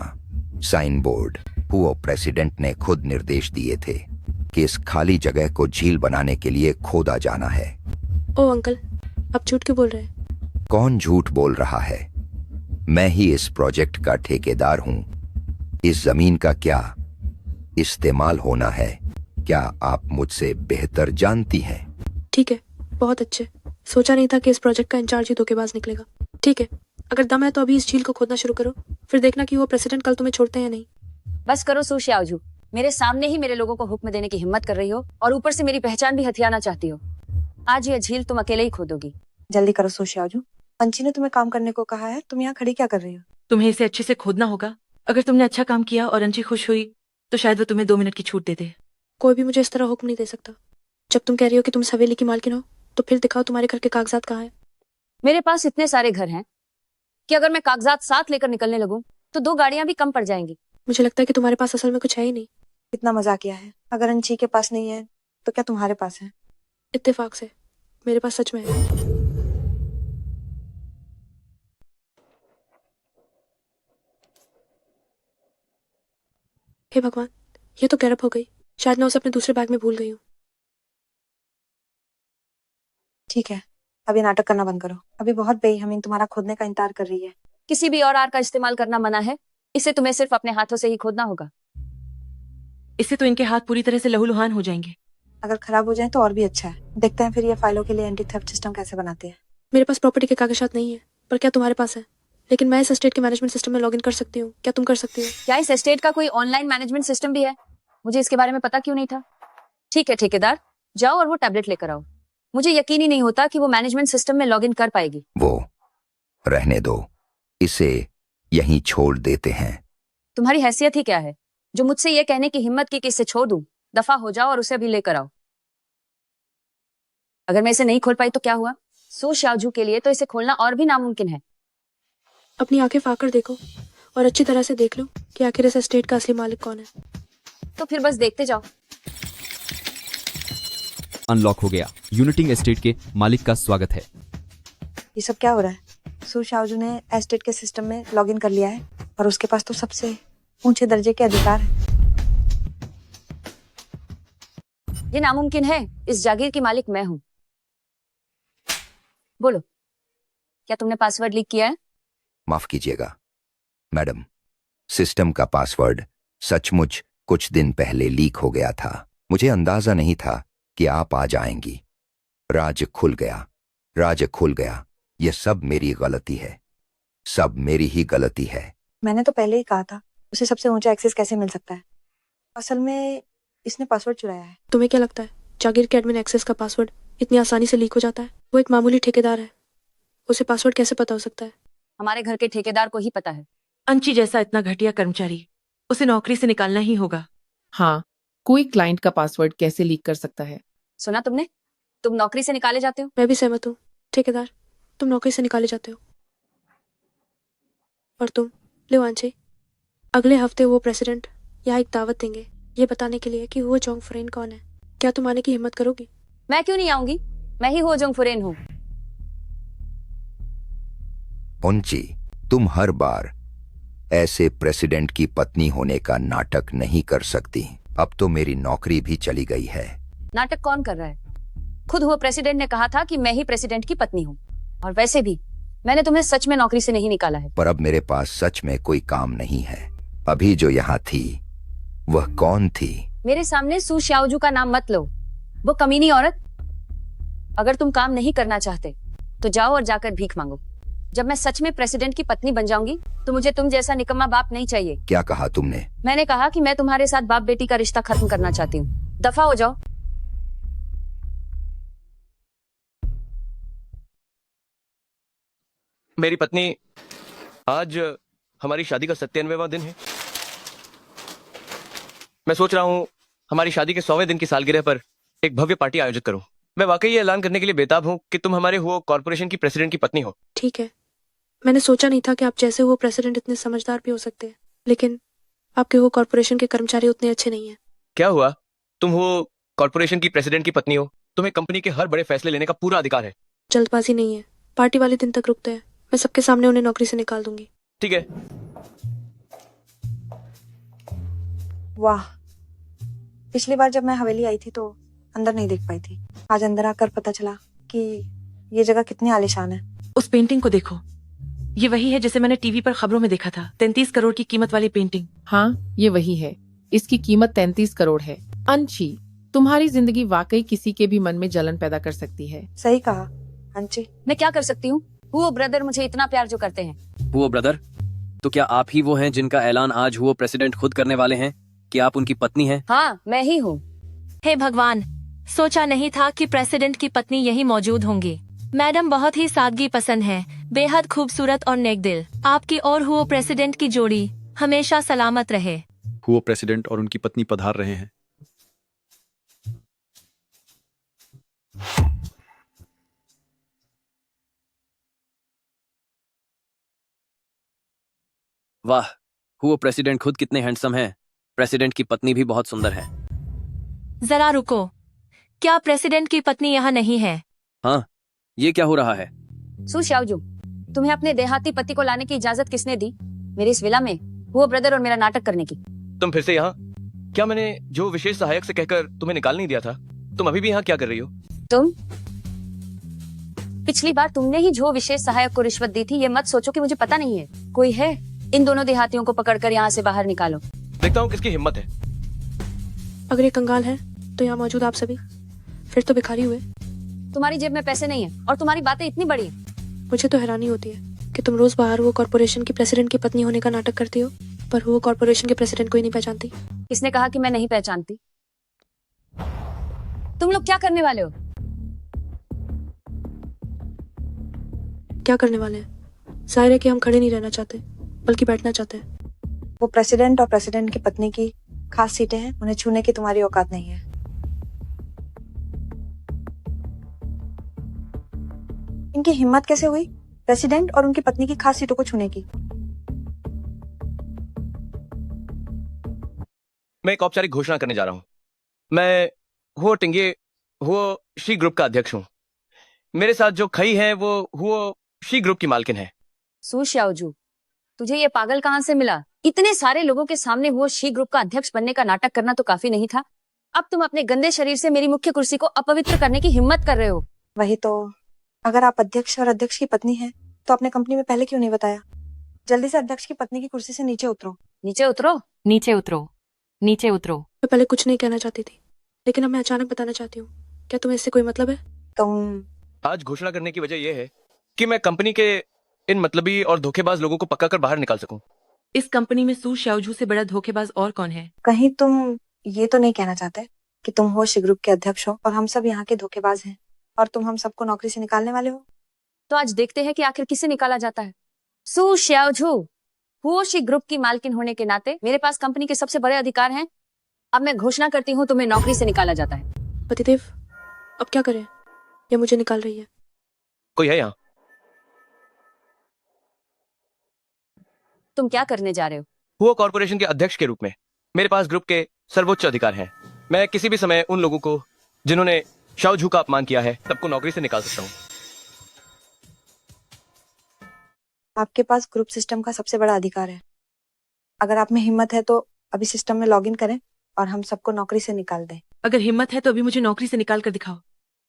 साइन बोर्ड। हुओ प्रेसिडेंट ने खुद निर्देश दिए थे कि इस खाली जगह को झील बनाने के लिए खोदा जाना है। ओ अंकल, आप झूठ क्यों बोल रहे हैं? कौन झूठ बोल रहा है? मैं ही इस प्रोजेक्ट का ठेकेदार हूँ। इस जमीन का क्या इस्तेमाल होना है, क्या आप मुझसे बेहतर जानती हैं? ठीक है, बहुत अच्छे। सोचा नहीं था कि इस प्रोजेक्ट का इंचार्ज ही धोखेबाज निकलेगा। ठीक है, अगर दम है तो अभी इस झील को खोदना शुरू करो, फिर देखना कि वो प्रेसिडेंट कल तुम्हें छोड़ते हैं या नहीं। बस करो सू श्याओजू, मेरे सामने ही मेरे लोगों को हुक्म देने की हिम्मत कर रही हो और ऊपर से मेरी पहचान भी हथियाना चाहती हो। आज यह झील तुम अकेले ही खोदोगी। जल्दी करो सू श्याओजू, अंशी ने तुम्हें काम करने को कहा है। तुम यहाँ खड़ी क्या कर रही हो? तुम्हें इसे अच्छे से खोदना होगा, अगर तुमने अच्छा काम किया और अंशी खुश हुई तो शायद वो तुम्हें 2 मिनट की छूट दे दे। कोई भी मुझे इस तरह हुक्म नहीं दे सकता। जब तुम कह रही हो कि तुम इस हवेली की मालकिन हो तो फिर दिखाओ तुम्हारे घर के कागजात कहाँ हैं। मेरे पास इतने सारे घर हैं कि अगर मैं कागजात साथ लेकर निकलने लगूं तो 2 गाड़ियां भी कम पड़ जाएंगी। मुझे लगता है कि तुम्हारे पास असल में कुछ है ही नहीं। कितना मजाकिया है। अगर अंशी के पास नहीं है तो क्या तुम्हारे पास है? इत्तेफाक से मेरे पास सच में है। हे भगवान, ये तो गैरप हो गई। शायद मैं उसे अपने दूसरे बैग में भूल गई हूँ। ठीक है, अब ये नाटक करना बंद करो। अभी बहुत बेईमानी तुम्हारा खोदने का इंतजार कर रही है। किसी भी और आर का इस्तेमाल करना मना है। इसे तुम्हें सिर्फ अपने हाथों से ही खोदना होगा। इससे तो इनके हाथ पूरी तरह से लहूलुहान हो जाएंगे। अगर खराब हो जाए तो और भी अच्छा है। देखते हैं फिर ये फाइलों के लिए एंटी थेफ्ट सिस्टम कैसे बनाते हैं। मेरे पास प्रॉपर्टी के कागजात नहीं है, पर क्या तुम्हारे पास है? लेकिन मैं इस एस्टेट के मैनेजमेंट सिस्टम में लॉगिन कर सकती हूँ। क्या तुम कर सकती हो? क्या इस एस्टेट का कोई ऑनलाइन मैनेजमेंट सिस्टम भी है? मुझे इसके बारे में पता क्यों नहीं था। ठीक है ठेकेदार, जाओ और वो टैबलेट लेकर आओ। मुझे यकीन ही नहीं होता कि वो मैनेजमेंट सिस्टम में लॉगिन कर पाएगी। वो रहने दो, इसे यहीं छोड़ देते हैं। तुम्हारी हैसियत ही क्या है जो मुझसे ये कहने की हिम्मत की कि इसे छोड़ दूं? दफा हो जाओ और उसे अभी लेकर आओ। अगर मैं इसे नहीं खोल पाई तो क्या हुआ? सू शाओजू के लिए तो इसे खोलना और भी नामुमकिन है। अपनी आंखें फाड़ देखो और अच्छी तरह से देख लो कि आखिर इस एस्टेट का असली मालिक कौन है। तो फिर बस देखते जाओ। अनलॉक हो गया। यूनिटिंग एस्टेट के मालिक का स्वागत है। ये सब क्या हो रहा है? सू शाओजू ने एस्टेट के सिस्टम में लॉगिन कर लिया है और उसके पास तो सबसे ऊंचे दर्जे के अधिकार है। ये नामुमकिन है। इस जागीर की मालिक मैं हूं। बोलो, क्या तुमने पासवर्ड लीक किया है? माफ कीजिएगा मैडम, सिस्टम का पासवर्ड सचमुच कुछ दिन पहले लीक हो गया था। मुझे अंदाजा नहीं था कि आप आ जाएंगी। राज खुल गया। यह सब मेरी गलती है, सब मेरी ही गलती है। मैंने तो पहले ही कहा था उसे सबसे ऊंचा एक्सेस कैसे मिल सकता है। असल में इसने पासवर्ड चुराया है। तुम्हें क्या लगता है जागीर के एडमिन एक्सेस का पासवर्ड इतनी आसानी से लीक हो जाता है? वो एक मामूली ठेकेदार है, उसे पासवर्ड कैसे पता हो सकता है? हमारे घर के ठेकेदार को ही पता है। अंशी जैसा इतना घटिया कर्मचारी, उसे नौकरी से निकालना ही होगा। हाँ, कोई क्लाइंट का पासवर्ड कैसे लीक कर सकता है? सुना तुमने? तुम नौकरी से निकाले जाते हो। मैं भी सहमत हूँ ठेकेदार, तुम नौकरी से निकाले जाते हो। और तुम लो आंची, अगले हफ्ते वो प्रेसिडेंट यहाँ एक दावत देंगे ये बताने के लिए कि वो जोंग फरेन कौन है। क्या तुम आने की हिम्मत करोगी? मैं क्यों नहीं आऊंगी? मैं ही हो जोंग फुरेन हूँ। उनची, तुम हर बार ऐसे प्रेसिडेंट की पत्नी होने का नाटक नहीं कर सकती। अब तो मेरी नौकरी भी चली गई है। नाटक कौन कर रहा है? खुद हुआ प्रेसिडेंट ने कहा था कि मैं ही प्रेसिडेंट की पत्नी हूँ। और वैसे भी मैंने तुम्हें सच में नौकरी से नहीं निकाला है। पर अब मेरे पास सच में कोई काम नहीं है। अभी जो यहाँ थी वह कौन थी? मेरे सामने सू शाओजू का नाम मत लो, वो कमीनी औरत। अगर तुम काम नहीं करना चाहते तो जाओ और जाकर भीख मांगो। जब मैं सच में प्रेसिडेंट की पत्नी बन जाऊंगी तो मुझे तुम जैसा निकम्मा बाप नहीं चाहिए। क्या कहा तुमने? मैंने कहा कि मैं तुम्हारे साथ बाप बेटी का रिश्ता खत्म करना चाहती हूँ। दफा हो जाओ। मेरी पत्नी, आज हमारी शादी का 97वां दिन है। मैं सोच रहा हूँ हमारी शादी के 100वें दिन की सालगिरह पर एक भव्य पार्टी आयोजित करूं। मैं वाकई ये ऐलान करने के लिए बेताब हूँ कि तुम हमारे हुआ कॉर्पोरेशन की प्रेसिडेंट की पत्नी हो। ठीक है, मैंने सोचा नहीं था कि आप जैसे हुआ प्रेसिडेंट इतने समझदार भी हो सकते हैं, लेकिन आपके वो कॉर्पोरेशन के कर्मचारी उतने अच्छे नहीं हैं। क्या हुआ? तुम हो कॉर्पोरेशन की प्रेसिडेंट की पत्नी हो, तुम्हें कंपनी के हर बड़े फैसले लेने का पूरा अधिकार है। जल्दबाजी नहीं है, पार्टी वाले दिन तक रुकते हैं। मैं सबके सामने उन्हें नौकरी से निकाल दूंगी। ठीक है। वाह, पिछली बार जब मैं हवेली आई थी तो अंदर नहीं देख पाई थी। आज अंदर आकर पता चला कि ये जगह कितनी आलीशान है। उस पेंटिंग को देखो, ये वही है जिसे मैंने टीवी पर खबरों में देखा था। 33 करोड़ की कीमत वाली पेंटिंग। हाँ, ये वही है। इसकी कीमत 33 करोड़ है। अंशी, तुम्हारी जिंदगी वाकई किसी के भी मन में जलन पैदा कर सकती है। सही कहा अंशी। मैं क्या कर सकती हूँ? वो ब्रदर मुझे इतना प्यार जो करते हैं। वो ब्रदर, तो क्या आप ही वो हैं जिनका ऐलान आज हुआ प्रेसिडेंट खुद करने वाले हैं कि आप उनकी पत्नी हैं? हाँ, मैं ही हूँ। हे भगवान, सोचा नहीं था कि प्रेसिडेंट की पत्नी यही मौजूद होंगी। मैडम बहुत ही सादगी पसंद है, बेहद खूबसूरत और नेक दिल। आपकी और हुआ प्रेसिडेंट की जोड़ी हमेशा सलामत रहे। हुओ प्रेसिडेंट और उनकी पत्नी पधार रहे हैं। वाह, हुओ प्रेसिडेंट खुद कितने हैंडसम हैं। प्रेसिडेंट की पत्नी भी बहुत सुंदर है। जरा रुको, क्या प्रेसिडेंट की पत्नी यहाँ नहीं है? हाँ, ये क्या हो रहा है? सू श्याओजू, तुम्हें अपने देहाती पति को लाने की इजाजत किसने दी मेरी इस विला में हुआ ब्रदर और मेरा नाटक करने की? तुम फिर से यहाँ? क्या मैंने जो विशेष सहायक से कहकर तुम्हें निकाल नहीं दिया था? तुम अभी भी यहाँ क्या कर रही हो? तुम पिछली बार तुमने ही जो विशेष सहायक को रिश्वत दी थी, ये मत सोचो कि मुझे पता नहीं है। कोई है? इन दोनों देहातियों को पकड़कर यहाँ से बाहर निकालो। देखता हूँ किसकी हिम्मत है। अगर ये कंगाल है तो यहाँ मौजूद आप सभी फिर तो भिखारी हुए। तुम्हारी जेब में पैसे नहीं है और तुम्हारी बातें इतनी बड़ी हैं। मुझे तो हैरानी होती है कि तुम रोज बाहर वो कॉर्पोरेशन की प्रेसिडेंट की पत्नी होने का नाटक करती हो, पर वो कॉर्पोरेशन के प्रेसिडेंट को ही नहीं पहचानती। किसने कहा कि मैं नहीं पहचानती? तुम लोग क्या करने वाले हो? क्या करने वाले हैं? जाहिर है कि हम खड़े नहीं रहना चाहते बल्कि बैठना चाहते हैं। वो प्रेसिडेंट और प्रेसिडेंट की पत्नी की खास सीटें हैं, उन्हें छूने की तुम्हारी औकात नहीं है। इनकी हिम्मत कैसे हुई प्रेसिडेंट और उनकी पत्नी की खास सीटों को छूने की? मैं एक औपचारिक घोषणा करने जा रहा हूँ। मैं हुओ टिंगे हुओ शी ग्रुप का अध्यक्ष हूँ। मेरे साथ जो खई है वो हुओ शी ग्रुप की मालकिन है। सू श्याओजू, तुझे ये पागल कहाँ से मिला? इतने सारे लोगों के सामने वो शी ग्रुप का अध्यक्ष बनने का नाटक करना तो काफी नहीं था। अब तुम अपने गंदे शरीर से मेरी मुख्य कुर्सी को अपवित्र करने की हिम्मत कर रहे हो। वही तो, अगर आप अध्यक्ष और अध्यक्ष की पत्नी हैं तो अपने कंपनी में पहले क्यों नहीं बताया? जल्दी से अध्यक्ष की पत्नी की कुर्सी से नीचे उतरो। नीचे उतरो, नीचे उतरो, नीचे उतरो। मैं पहले कुछ नहीं कहना चाहती थी, लेकिन अब मैं अचानक बताना चाहती हूँ। क्या तुम्हें इससे कोई मतलब है? तुम आज घोषणा करने की वजह यह है कि मैं कंपनी के इन मतलबी और धोखेबाज लोगों को पक्का कर बाहर निकाल सकूं। इस कंपनी में सू श्याओजू से बड़ा धोखेबाज और कौन है? कहीं तुम ये तो नहीं कहना चाहते कि तुम हो शी ग्रुप के अध्यक्ष हो और हम सब यहाँ के धोखेबाज हैं और तुम हम सबको नौकरी से निकालने वाले हो? तो आज देखते हैं कि आखिर किसे निकाला जाता है। सू श्याओजू, हुओ शी ग्रुप की मालकिन होने के नाते मेरे पास कंपनी के सबसे बड़े अधिकार हैं। अब मैं घोषणा करती हूँ, तुम्हें नौकरी से निकाला जाता है। पतिदेव, अब क्या करें? ये मुझे निकाल रही है। कोई है यहाँ? तुम क्या करने जा रहे हो? हुओ कॉर्पोरेशन के अध्यक्ष के रूप में मेरे पास ग्रुप के सर्वोच्च अधिकार हैं। मैं किसी भी समय उन लोगों को जिन्होंने शाओझू का अपमान किया है सबको नौकरी से निकाल सकता हूँ। आपके पास ग्रुप सिस्टम का सबसे बड़ा अधिकार है। अगर आप में हिम्मत है तो अभी सिस्टम में लॉगिन करें और हम सबको नौकरी से निकाल दें। अगर हिम्मत है तो अभी मुझे नौकरी से निकाल कर दिखाओ।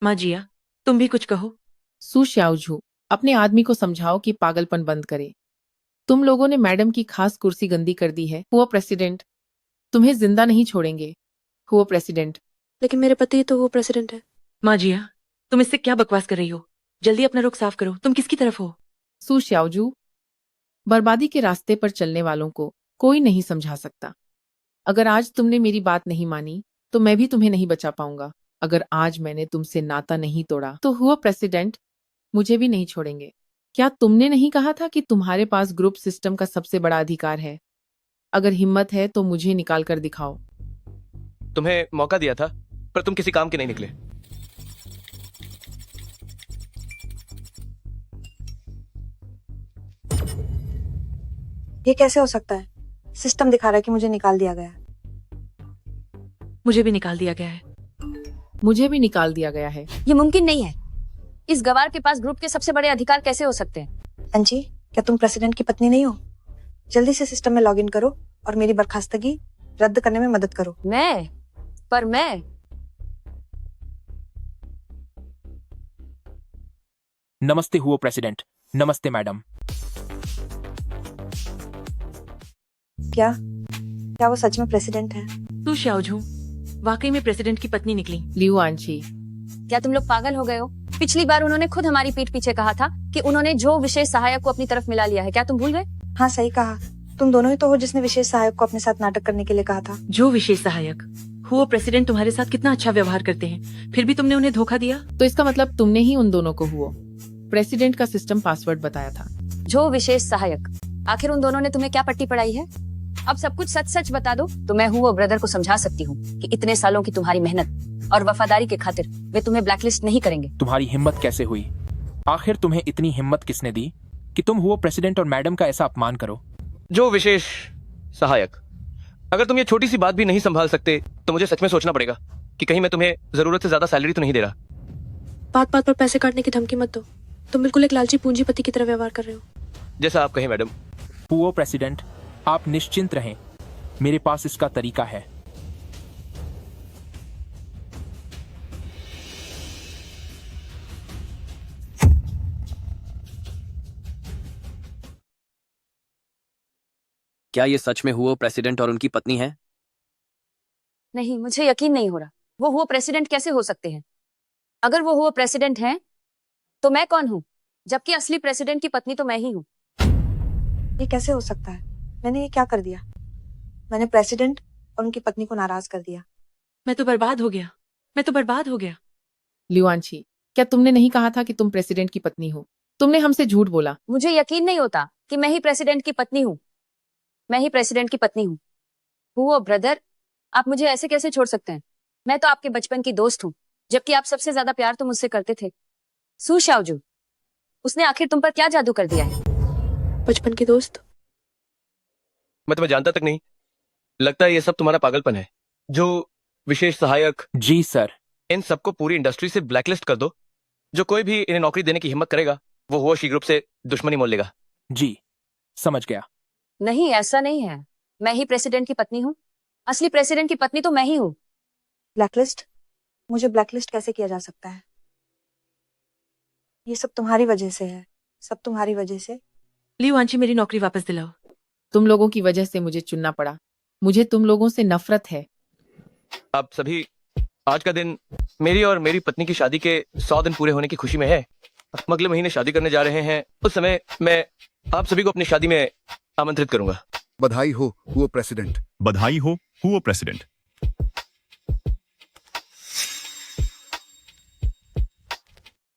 माँ जिया, तुम भी कुछ कहो। सू श्याओझू, अपने आदमी को समझाओ कि पागलपन बंद करे। तुम लोगों ने मैडम की खास कुर्सी गंदी कर दी है। हुआ प्रेसिडेंट, तुम्हें जिंदा नहीं छोड़ेंगे। हुआ प्रेसिडेंट। लेकिन मेरे पति तो वो प्रेसिडेंट है। माँ जिया, तुम इससे क्या बकवास कर रही हो? जल्दी अपना रुख साफ करो। तुम किसकी तरफ हो? सू श्याओझू, बर्बादी के रास्ते पर चलने वालों को कोई नहीं समझा सकता। अगर आज तुमने मेरी बात नहीं मानी तो मैं भी तुम्हें नहीं बचा पाऊंगा। अगर आज मैंने तुमसे नाता नहीं तोड़ा तो हुआ प्रेसिडेंट मुझे भी नहीं छोड़ेंगे। क्या तुमने नहीं कहा था कि तुम्हारे पास ग्रुप सिस्टम का सबसे बड़ा अधिकार है? अगर हिम्मत है तो मुझे निकाल कर दिखाओ। तुम्हें मौका दिया था पर तुम किसी काम के नहीं निकले। ये कैसे हो सकता है? सिस्टम दिखा रहा है कि मुझे निकाल दिया गया है। मुझे भी निकाल दिया गया है। मुझे भी निकाल दिया गया है। ये मुमकिन नहीं है। इस गवार के पास ग्रुप के सबसे बड़े अधिकार कैसे हो सकते हैं? अंजी, क्या तुम प्रेसिडेंट की पत्नी नहीं हो? जल्दी से सिस्टम में लॉगिन करो और मेरी बर्खास्तगी रद्द करने में मदद करो। मैं? नमस्ते हुओ प्रेसिडेंट। नमस्ते मैडम। क्या वो सच में प्रेसिडेंट है? तू श्याओझू वाकई में प्रेसिडेंट की पत्नी निकली। लियू आंची, क्या तुम लोग पागल हो गए हो? पिछली बार उन्होंने खुद हमारी पीठ पीछे कहा था कि उन्होंने जो विशेष सहायक को अपनी तरफ मिला लिया है। क्या तुम भूल गए? हाँ, सही कहा। तुम दोनों ही तो हो जिसने विशेष सहायक को अपने साथ नाटक करने के लिए कहा था। जो विशेष सहायक? हुओ प्रेसिडेंट तुम्हारे साथ कितना अच्छा व्यवहार करते हैं, फिर भी तुमने उन्हें धोखा दिया। तो इसका मतलब तुमने ही उन दोनों को हुआ प्रेसिडेंट का सिस्टम पासवर्ड बताया था। जो विशेष सहायक? आखिर उन दोनों ने तुम्हें क्या पट्टी पढ़ाई है? अब सब कुछ सच सच बता दो तो मैं हूँ वो ब्रदर को समझा सकती हूँ कि इतने सालों की तुम्हारी मेहनत और वफादारी के खातिर वे तुम्हें ब्लैकलिस्ट नहीं करेंगे। तुम्हारी हिम्मत कैसे हुई? आखिर तुम्हें इतनी हिम्मत किसने दी कि तुम हुआ प्रेसिडेंट और मैडम का ऐसा अपमान करो? जो विशेष सहायक, अगर तुम ये छोटी सी बात भी नहीं संभाल सकते तो मुझे सच में सोचना पड़ेगा कि कहीं मैं तुम्हें जरूरत से ज्यादा सैलरी तो नहीं दे रहा। बात बात पर पैसे काटने की धमकी मत दो। तुम बिल्कुल एक लालची पूंजीपति की तरह व्यवहार कर रहे हो। जैसा आप कहें मैडम। हुआ प्रेसिडेंट, आप निश्चिंत रहें, मेरे पास इसका तरीका है। क्या ये सच में हुआ प्रेसिडेंट और उनकी पत्नी है? नहीं, मुझे यकीन नहीं हो रहा। वो हुआ प्रेसिडेंट कैसे हो सकते हैं? अगर वो हुआ प्रेसिडेंट हैं तो मैं कौन हूँ? जबकि असली प्रेसिडेंट की पत्नी तो मैं ही हूँ। ये कैसे हो सकता है? मैंने ये क्या कर दिया? मैंने प्रेसिडेंट और उनकी पत्नी को नाराज कर दिया। मैं तो बर्बाद हो गया, मैं तो बर्बाद हो गया। लिवांशी, क्या तुमने नहीं कहा था कि तुम प्रेसिडेंट की पत्नी हो? तुमने हमसे झूठ बोला। मुझे यकीन नहीं होता कि मैं ही प्रेसिडेंट की पत्नी हूँ। मैं ही प्रेसिडेंट की पत्नी हूँ। हुआ ब्रदर, आप मुझे ऐसे कैसे छोड़ सकते हैं? मैं तो आपके बचपन की दोस्त हूँ, जबकि आप सबसे ज्यादा प्यार तो मुझसे करते थे। सू शाओजू, उसने आखिर तुम पर क्या जादू कर दिया है? बचपन के दोस्त? मैं तुम्हें जानता तक नहीं। लगता है ये सब तुम्हारा पागलपन है। जो विशेष सहायक। जी सर। इन सबको पूरी इंडस्ट्री से ब्लैकलिस्ट कर दो। जो कोई भी इन्हें नौकरी देने की हिम्मत करेगा वो होशी ग्रुप से दुश्मनी मोल लेगा। जी, समझ गया। नहीं, ऐसा नहीं है। मैं ही प्रेसिडेंट की पत्नी हूँ। असली प्रेसिडेंट की पत्नी तो मैं ही हूँ। ब्लैकलिस्ट? मुझे ब्लैकलिस्ट कैसे किया जा सकता है? ये सब तुम्हारी वजह से है, सब तुम्हारी वजह से। लिवांशी, मेरी नौकरी वापस दिलाओ। तुम लोगों की वजह से मुझे चुनना पड़ा। मुझे तुम लोगों से नफरत है। आप सभी, आज का दिन मेरी और मेरी पत्नी की शादी के 100 दिन पूरे होने की खुशी में है। हम अगले महीने शादी करने जा रहे हैं। उस समय मैं आप सभी को अपनी शादी में आमंत्रित करूंगा। बधाई हो हुआ प्रेसिडेंट। बधाई हो हुआ प्रेसिडेंट।